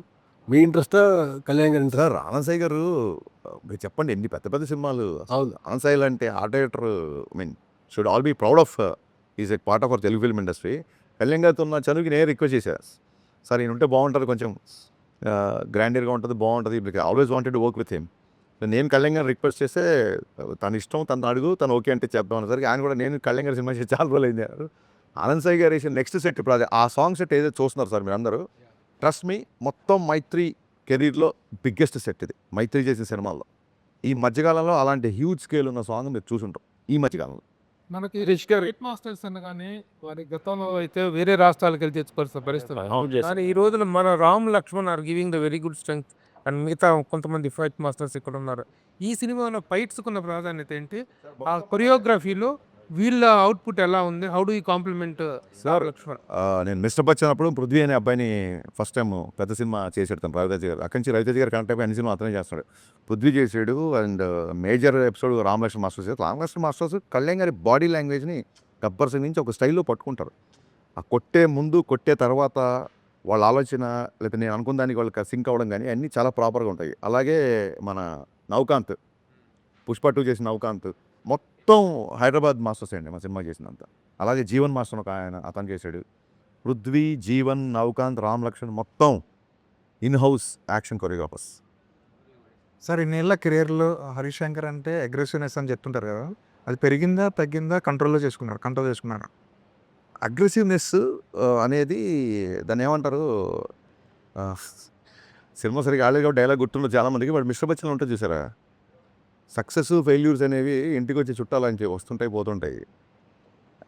మీ ఇంట్రెస్టా కళ్యాణ్ గారి ఇంట్రెస్ట్? సార్ ఆనంద్ సాయి గారు మీరు చెప్పండి, ఎన్ని పెద్ద పెద్ద సినిమాలు. అవును. ఆనంద్ సాయి అంటే art director, should all be proud of is a part of our Telugu film industry. Kalyan గారితో ఉన్న చనువుకి నేను రిక్వెస్ట్ చేశాను, సార్ ఈయన ఉంటే బాగుంటుంది, కొంచెం గ్రాండియర్గా ఉంటుంది, బాగుంటుంది, always wanted to work with him. నేను కళ్యాణ్ గారిని రిక్వెస్ట్ చేస్తే తన ఇష్టం, తను అడుగు, తను ఓకే అంటే చెప్దాం అనేసరికి ఆయన కూడా నేను కళ్యాణ్ గారి సినిమా చేసి చాలా రోజులు అయింది అన్నారు. ఆనంద్ సాయి గారు వేసిన నెక్స్ట్ సెట్ ఇప్పుడు అది ఆ సాంగ్ సెట్ ఏదైతే చూస్తున్నారు సార్ మీరు అందరూ, ట్రస్ట్ మీ, మొత్తం మైత్రి కెరీర్లో బిగ్గెస్ట్ సెట్ ఇది, మైత్రి చేసిన సినిమాల్లో. ఈ మధ్యకాలంలో అలాంటి హ్యూజ్ స్కేల్ ఉన్న సాంగ్ మీరు చూసుంటాం ఈ మధ్యకాలంలో. మనకి రిష్ గారు హిట్ మాస్టర్స్ అనగానే వారి గతంలో అయితే వేరే రాష్ట్రాలకు వెళ్ళి తెచ్చుకోవాల్సిన పరిస్థితి. కానీ ఈ రోజున మన Ram Lakshman are giving the very good strength and మిగతా కొంతమంది ఫైట్ మాస్టర్స్ ఇక్కడ ఉన్నారు. ఈ సినిమాలో ఫైట్స్కున్న ప్రాధాన్యత ఏంటి? ఆ కొరియోగ్రఫీలో వీళ్ళ అవుట్పుట్ ఎలా ఉంది? How do you compliment sir Lakshman? నేను మిస్టర్ బచ్చన్ అప్పుడు పృథ్వీ అనే అబ్బాయిని ఫస్ట్ టైం పెద్ద సినిమా చేసాడు తను, రవితేజ గారు. అక్కడి నుంచి రవితేజ గారు కనెక్ట్ అయిపోయి అన్ని సినిమా అతనే చేస్తాడు. పృథ్వీ చేసాడు and major episode Ramalakshman masters చేస్తారు. రామలక్ష్మణ్ మాస్టర్స్ కళ్యాణ్ గారి బాడీ లాంగ్వేజ్ని గబ్బర్ సింగ్ నుంచి ఒక స్టైల్లో పట్టుకుంటారు. ఆ కొట్టే ముందు కొట్టే తర్వాత వాళ్ళ ఆలోచన లేకపోతే నేను అనుకున్న దానికి వాళ్ళకి సింక్ అవ్వడం కానీ అన్నీ చాలా ప్రాపర్గా ఉంటాయి. అలాగే మన నవకాంత్, పుష్ప 2 చేసిన నవకాంత్ మొత్తం హైదరాబాద్ మాస్టర్స్ అండి మా సినిమా చేసినంత. అలాగే జీవన్ మాస్టర్ ఒక ఆయన అతను చేశాడు. పృథ్వీ, జీవన్, నవకాంత్, రామ్ లక్ష్మణ్ మొత్తం in house action choreographers. Sir ఇన్నేళ్ళ కెరియర్లో హరీష్ శంకర్ అంటే అగ్రెసివ్నెస్ అని చెప్తుంటారు కదా, అది పెరిగిందా తగ్గిందా? కంట్రోల్ చేసుకున్నారు. అగ్రెసివ్నెస్ అనేది దాన్ని ఏమంటారు, సినిమా సరిగా ఆడలేదు కాబట్టి డైలాగ్ గుర్తుండదు చాలామందికి. బట్ మిస్టర్ బచ్చన్ ఉంటుంది చూసారా, సక్సెస్ ఫెయిల్యూర్స్ అనేవి ఇంటికి వచ్చి చుట్టాలని వస్తుంటాయి పోతుంటాయి.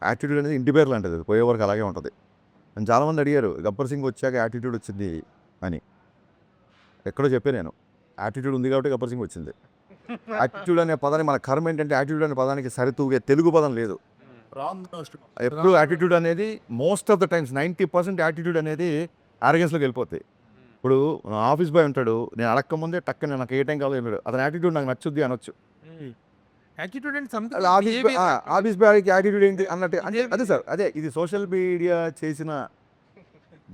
యాటిట్యూడ్ అనేది ఇంటి పేరు లాంటిది, పోయే వరకు అలాగే ఉంటుంది. అని చాలామంది అడిగారు గబ్బర్ సింగ్ వచ్చాక యాటిట్యూడ్ వచ్చింది అని. ఎక్కడో చెప్పే నేను, యాటిట్యూడ్ ఉంది కాబట్టి గబ్బర్ సింగ్ వచ్చింది. యాటిట్యూడ్ అనే పదాన్ని మన కర్మ ఏంటంటే యాటిట్యూడ్ అనే పదానికి సరితూగే తెలుగు పదం లేదు. ఎప్పుడు యాటిట్యూడ్ అనేది most of the times 90% attitude అనేది ఆరోగెన్స్లోకి వెళ్ళిపోతాయి. ఇప్పుడు ఆఫీస్ బాయ్ ఉంటాడు, నేను అడక్క ముందే టక్కన నాకు ఏ టైం కావాలో వెళ్ళాడు, అతని యాటిట్యూడ్ నాకు నచ్చుద్ది అనొచ్చు. యాటిట్యూడ్ అండ్ అలా ఆఫీస్ బాయ్కి యాటిట్యూడ్ ఏంటి అన్నట్టు అదే సార్, అదే ఇది సోషల్ మీడియా చేసిన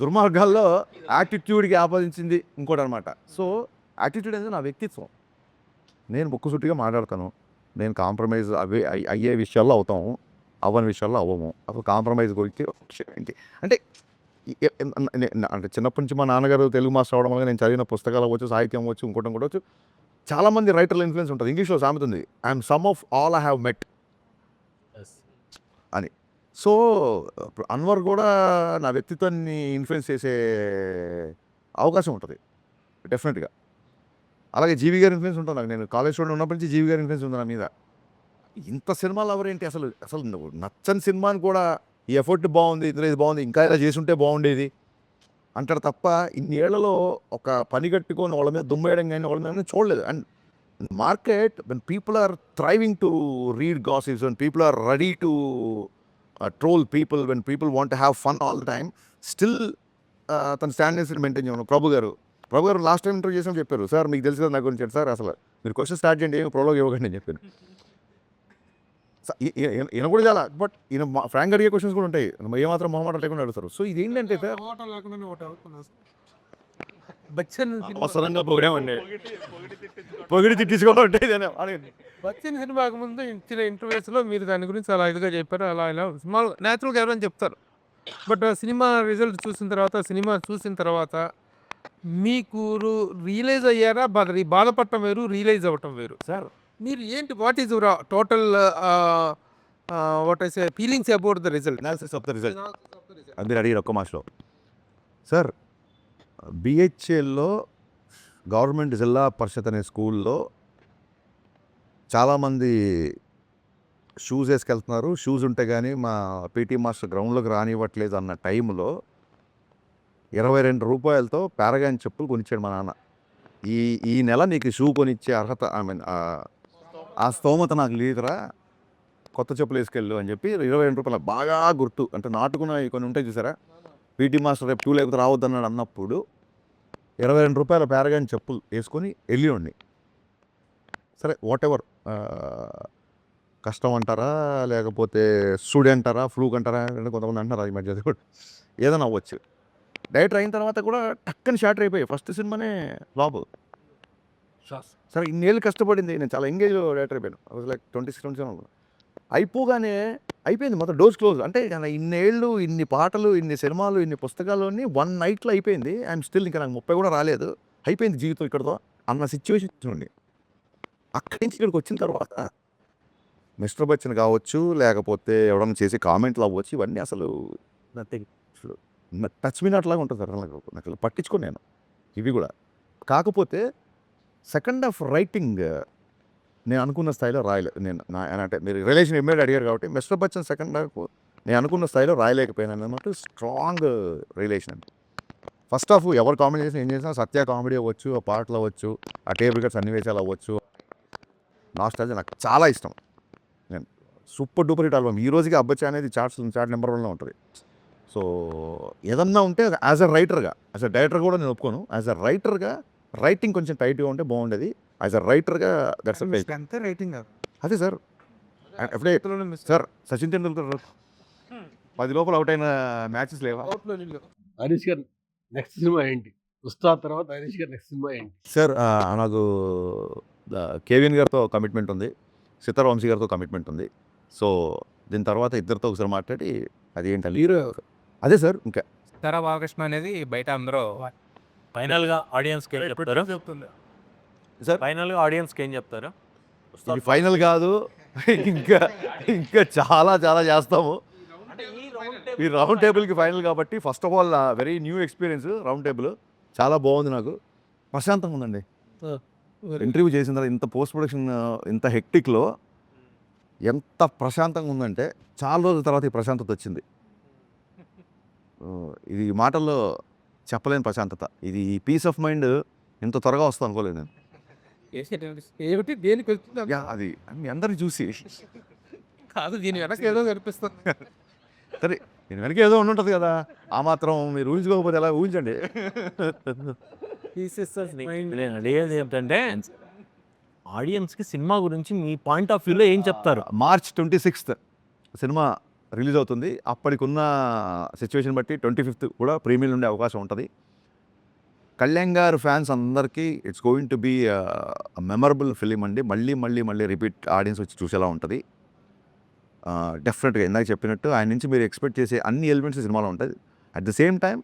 దుర్మార్గాల్లో యాటిట్యూడ్కి ఆపాదించింది ఇంకోటి అనమాట. సో యాటిట్యూడ్ అనేది నా వ్యక్తిత్వం. నేను ముక్కుసూటిగా మాట్లాడతాను, నేను కాంప్రమైజ్ అయ్యే విషయాల్లో అవుతాము, అవ్వని విషయాల్లో అవ్వము. అప్పుడు కాంప్రమైజ్ గురించి ఏంటి అంటే అంటే చిన్నప్పటి నుంచి మా నాన్నగారు తెలుగు మాస్టర్ అవడం వల్ల నేను చదివిన పుస్తకాలు అవ్వచ్చు, సాహిత్యం అవ్వచ్చు, ఇంకోటి అవ్వచ్చు, చాలామంది రైటర్ల ఇన్ఫ్లుయెన్స్ ఉంటుంది. ఇంగ్లీష్లో సామెత ఉంది, I'm some of all I have met అని. సో అన్వర్ కూడా నా వ్యక్తిత్వాన్ని ఇన్ఫ్లుయెన్స్ చేసే అవకాశం ఉంటుంది డెఫినెట్గా. అలాగే జీవి గారి ఇన్ఫ్లుయెన్స్ ఉంటుంది నాకు. నేను కాలేజ్ స్టూడెంట్ ఉన్నప్పటి నుంచి జీవి గారి ఇన్ఫ్లుయెన్స్ ఉంది నా మీద. ఇంత సినిమాలు ఎవరేంటి అసలు అసలు నచ్చని సినిమాని కూడా ఈ ఎఫర్ట్ బాగుంది, ఇందులో ఇది బాగుంది, ఇంకా ఇలా చేసుంటే బాగుండేది అంటారు తప్ప ఇన్నేళ్లలో ఒక పని కట్టుకొని వాళ్ళ మీద దుమ్మేయడం కానీ వాళ్ళ మీద చూడలేదు. And market when people are thriving to read gossips, when people are ready to troll people, when people want to have fun all the time, still తన స్టాండర్డ్స్ మెయింటైన్ చేయను. ప్రభు గారు లాస్ట్ టైం ఇంటర్వ్యూ చేసాం చెప్పారు, sir మీకు తెలుసు కదా నా గురించి, సార్ అసలు మీరు క్వశ్చన్ స్టార్ట్ చేయండి, ఏమి ప్రోలోగ్ ఇవ్వకండి అని చెప్పాను. ఈయన కూడా చాలా, బట్ ఈయన ఫ్రాంక్ అడిగే క్వశ్చన్స్ కూడా ఉంటాయి, ఏమాత్రం మొహమాట లేకుండా అడుగుతారు. సో ఇది ఏంటంటే బచ్చన్ అవసరంగా పొగిడామండి, పొగిడి తిట్టించుకోవడం ఉంటాయి. బచ్చన్ సినిమాకు ముందు ఇచ్చిన ఇంటర్వ్యూస్లో మీరు దాని గురించి అలా ఇదిగా చెప్పారు, అలా ఇలా సినిమాలు న్యాచురల్గా ఎవరైనా చెప్తారు. బట్ సినిమా రిజల్ట్ సినిమా చూసిన తర్వాత మీకు రియలైజ్ అయ్యారా? బాధపడటం వేరు, రియలైజ్ అవ్వటం వేరు. సార్ మీరు ఏంటి, what is your total what I say feelings about the result? Analysis of the result మీరు అడిగారు ఒక్క మాసలో. సార్ బిహెచ్ఎల్లో గవర్నమెంట్ జిల్లా పరిషత్ అనే స్కూల్లో చాలామంది షూస్ వేసుకెళ్తున్నారు, షూస్ ఉంటే కానీ మా పీటీ మాస్టర్ గ్రౌండ్లోకి రానివ్వట్లేదు అన్న టైంలో 22 రూపాయలతో పారగాన్ చెప్పులు కొనిచ్చాడు మా నాన్న. ఈ నెల నీకు షూ కొనిచ్చే అర్హత, ఐ మీన్ ఆ స్తోమత నాకు లేదురా, కొత్త చెప్పులు వేసుకెళ్ళు అని చెప్పి 22 రూపాయలు బాగా గుర్తు. అంటే నాటుకున్న కొన్ని ఉంటాయి చూసారా, పీటీ మాస్టర్ రేపు షూ లేకపోతే రావద్దన్నాడు అన్నప్పుడు 22 రూపాయల పారగాన్ చెప్పులు వేసుకొని వెళ్ళిండి. సరే వాట్ ఎవర్, కష్టం అంటారా లేకపోతే స్టూడెంట్ అంటారా, ఫ్లూక్ అంటారా, కొంతమంది అంటారా ఈ మధ్య కూడా ఏదైనా అవ్వచ్చు. డైరెక్టర్ అయిన తర్వాత కూడా టక్కని షార్టర్ అయిపోయాయి. ఫస్ట్ సినిమానే బాబు సరే ఇన్నేళ్ళు కష్టపడింది, నేను చాలా ఎంగేజ్ డైరెక్టర్ అయిపోయాను. లైక్ 26 అయిపోగానే అయిపోయింది మొత్తం, డోర్స్ క్లోజ్. అంటే ఇన్నేళ్ళు, ఇన్ని పాటలు, ఇన్ని సినిమాలు, ఇన్ని పుస్తకాలు అన్నీ 1 నైట్లో అయిపోయింది. ఐఎమ్ స్టిల్ ఇంకా నాకు 30 కూడా రాలేదు, అయిపోయింది జీవితం ఇక్కడతో అన్న సిచ్యువేషన్ నుండి అక్కడి నుంచి ఇక్కడికి వచ్చిన తర్వాత మిస్టర్ బచ్చన్ కావచ్చు, లేకపోతే ఎవడన్నా చేసే కామెంట్లు అవ్వచ్చు, ఇవన్నీ అసలు టచ్ మీ నాట్ లాగా ఉంటుంది సార్. నాకు పట్టించుకోను నేను ఇవి కూడా. కాకపోతే సెకండ్ హాఫ్ రైటింగ్ నేను అనుకున్న స్థాయిలో రాయలేదు. అంటే మీరు రిలేషన్ ఎమ్మెల్యే అడిగారు కాబట్టి మిస్టర్ బచ్చన్ సెకండ్ హాఫ్ నేను అనుకున్న స్థాయిలో రాయలేకపోయాను అన్నమాట. Strong relation. ఫస్ట్ హాఫ్ ఎవరు కామెడీ చేసినా ఏం చేసినా, సత్య కామెడీ అవ్వచ్చు, ఆ పాటలు అవ్వచ్చు, ఆ టేబుల్ కట్ సన్నివేశాలు అవ్వచ్చు, నాస్టాల్జియా నాకు చాలా ఇష్టం. నేను సూపర్ డూపర్ హిట్ ఆల్బమ్. ఈ రోజుకి అబ్బచ్చా అనేది చార్ట్ నెంబర్ 1లో ఉంటుంది. సో ఏదన్నా ఉంటే యాజ్ అ రైటర్గా, యాజ్ అ డైరెక్టర్ కూడా నేను ఒప్పుకోను, యాజ్ అ రైటర్గా రైటింగ్ కొంచెం టైట్గా ఉంటే బాగుండేది. యాజ్ అ రైటర్గా దట్స్ అంతే రైటింగ్ అదే సార్. ఎప్పుడే సార్ సచిన్ తెండూల్కర్ 10 లోపల అవుట్ అయిన మ్యాచెస్ లేవా? హరీష్ గారు నెక్స్ట్ సినిమా ఏంటి? ఉస్తాద్ తర్వాత హరీష్ గారు నెక్స్ట్ సినిమా ఏంటి? సార్ నాకు కేవిఎన్ గారితో కమిట్మెంట్ ఉంది, సితార్ వంశీ గారితో కమిట్మెంట్ ఉంది. సో దీని తర్వాత ఇద్దరితో ఒకసారి మాట్లాడి అది ఏంటంటే హీరో అదే సార్. ఇంకా సీతారా బాలకృష్ణ అనేది బయట అందరూ ఫైనల్గా ఆడియన్స్కి ఏం చెప్తారు? సార్ ఫైనల్గా ఆడియన్స్కి ఏం చెప్తారు? ఇది ఫైనల్ కాదు, ఇంకా చాలా చాలా చేస్తాము. ఈ రౌండ్ టేబుల్కి ఫైనల్ కాబట్టి first of all very new experience. Round table చాలా బాగుంది, నాకు ప్రశాంతంగా ఉందండి. ఇంటర్వ్యూ చేసిన తర్వాత ఇంత పోస్ట్ ప్రొడక్షన్ ఇంత హెక్టిక్లో ఎంత ప్రశాంతంగా ఉందంటే చాలా రోజుల తర్వాత ఈ ప్రశాంతత వచ్చింది. ఇది మాటల్లో చెప్పలేని ప్రశాంతత. ఇది పీస్ ఆఫ్ మైండ్ ఇంత త్వరగా వస్తుంది అనుకోలేదు నేను. ఏమిటి దేనికి వెళ్తుంది యా, అది మీ అందరిని చూసి కాదు, దీని వెనక ఏదో కనిపిస్తుంది. సరే దీని వెనక ఏదో ఉండుంటుంది కదా, ఆ మాత్రం మీరు ఊహించుకోకపోతే ఎలా ఊహించండి. నేను అడిగేది ఏంటంటే ఆడియన్స్కి సినిమా గురించి మీ పాయింట్ ఆఫ్ వ్యూలో ఏం చెప్తారు? మార్చ్ 26th సినిమా రిలీజ్ అవుతుంది. అప్పటికున్న సిచ్యువేషన్ బట్టి 25th కూడా ప్రీమియర్ ఉండే అవకాశం ఉంటుంది. కళ్యాణ్ గారు ఫ్యాన్స్ అందరికీ it's going to be memorable film అండి. మళ్ళీ మళ్ళీ మళ్ళీ రిపీట్ ఆడియన్స్ వచ్చి చూసేలా ఉంటుంది. డెఫినెట్గా ఇందాక చెప్పినట్టు ఆయన నుంచి మీరు ఎక్స్పెక్ట్ చేసే అన్ని ఎలిమెంట్స్ సినిమాలో ఉంటుంది. At the same time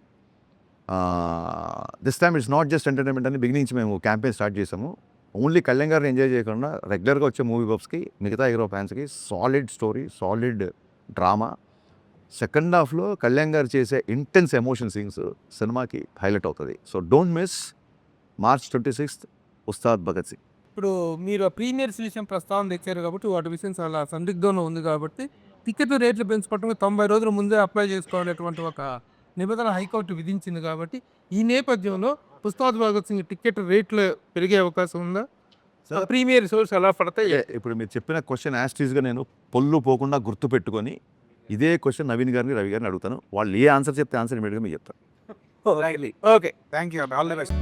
this time it's not just entertainment అని బిగినింగ్ నుంచి మేము క్యాంపెయిన్ స్టార్ట్ చేసాము. ఓన్లీ కళ్యాణ్ గారిని ఎంజాయ్ చేయకుండా రెగ్యులర్గా వచ్చే మూవీ బబ్స్కి, మిగతా హీరో ఫ్యాన్స్కి solid story, solid drama. Second హాఫ్లో కళ్యాణ్ గారు చేసే ఇంటెన్స్ ఎమోషన్ సీన్స్ సినిమాకి హైలైట్ అవుతుంది. So don't miss March 26th Ustaad Bhagat Singh. ఇప్పుడు మీరు ఆ ప్రీమియర్స్ విషయం ప్రస్తావన తెచ్చారు కాబట్టి వాటి విషయం చాలా సందిగ్ధంలో ఉంది కాబట్టి టికెట్ రేట్లు పెంచుకోవటం 90 రోజుల ముందే అప్లై చేసుకోవాలనేటువంటి ఒక నిబంధన హైకోర్టు విధించింది కాబట్టి ఈ నేపథ్యంలో ఉస్తాద్ భగత్ సింగ్ టికెట్ రేట్లు పెరిగే అవకాశం ఉందా? ప్రీమియర్ షోస్ ఎలా పడతాయి? ఇప్పుడు మీరు చెప్పిన క్వశ్చన్ యాస్టీస్గా నేను పొల్లు పోకుండా గుర్తు పెట్టుకొని ఇదే క్వశ్చన్ నవీన్ గారిని, రవి గారిని అడుగుతాను. వాళ్ళు ఏ ఆన్సర్ చెప్తే ఆన్సర్ ఇమీడియట్గా మీకు చెప్తాను. Okay, thank you, all the best.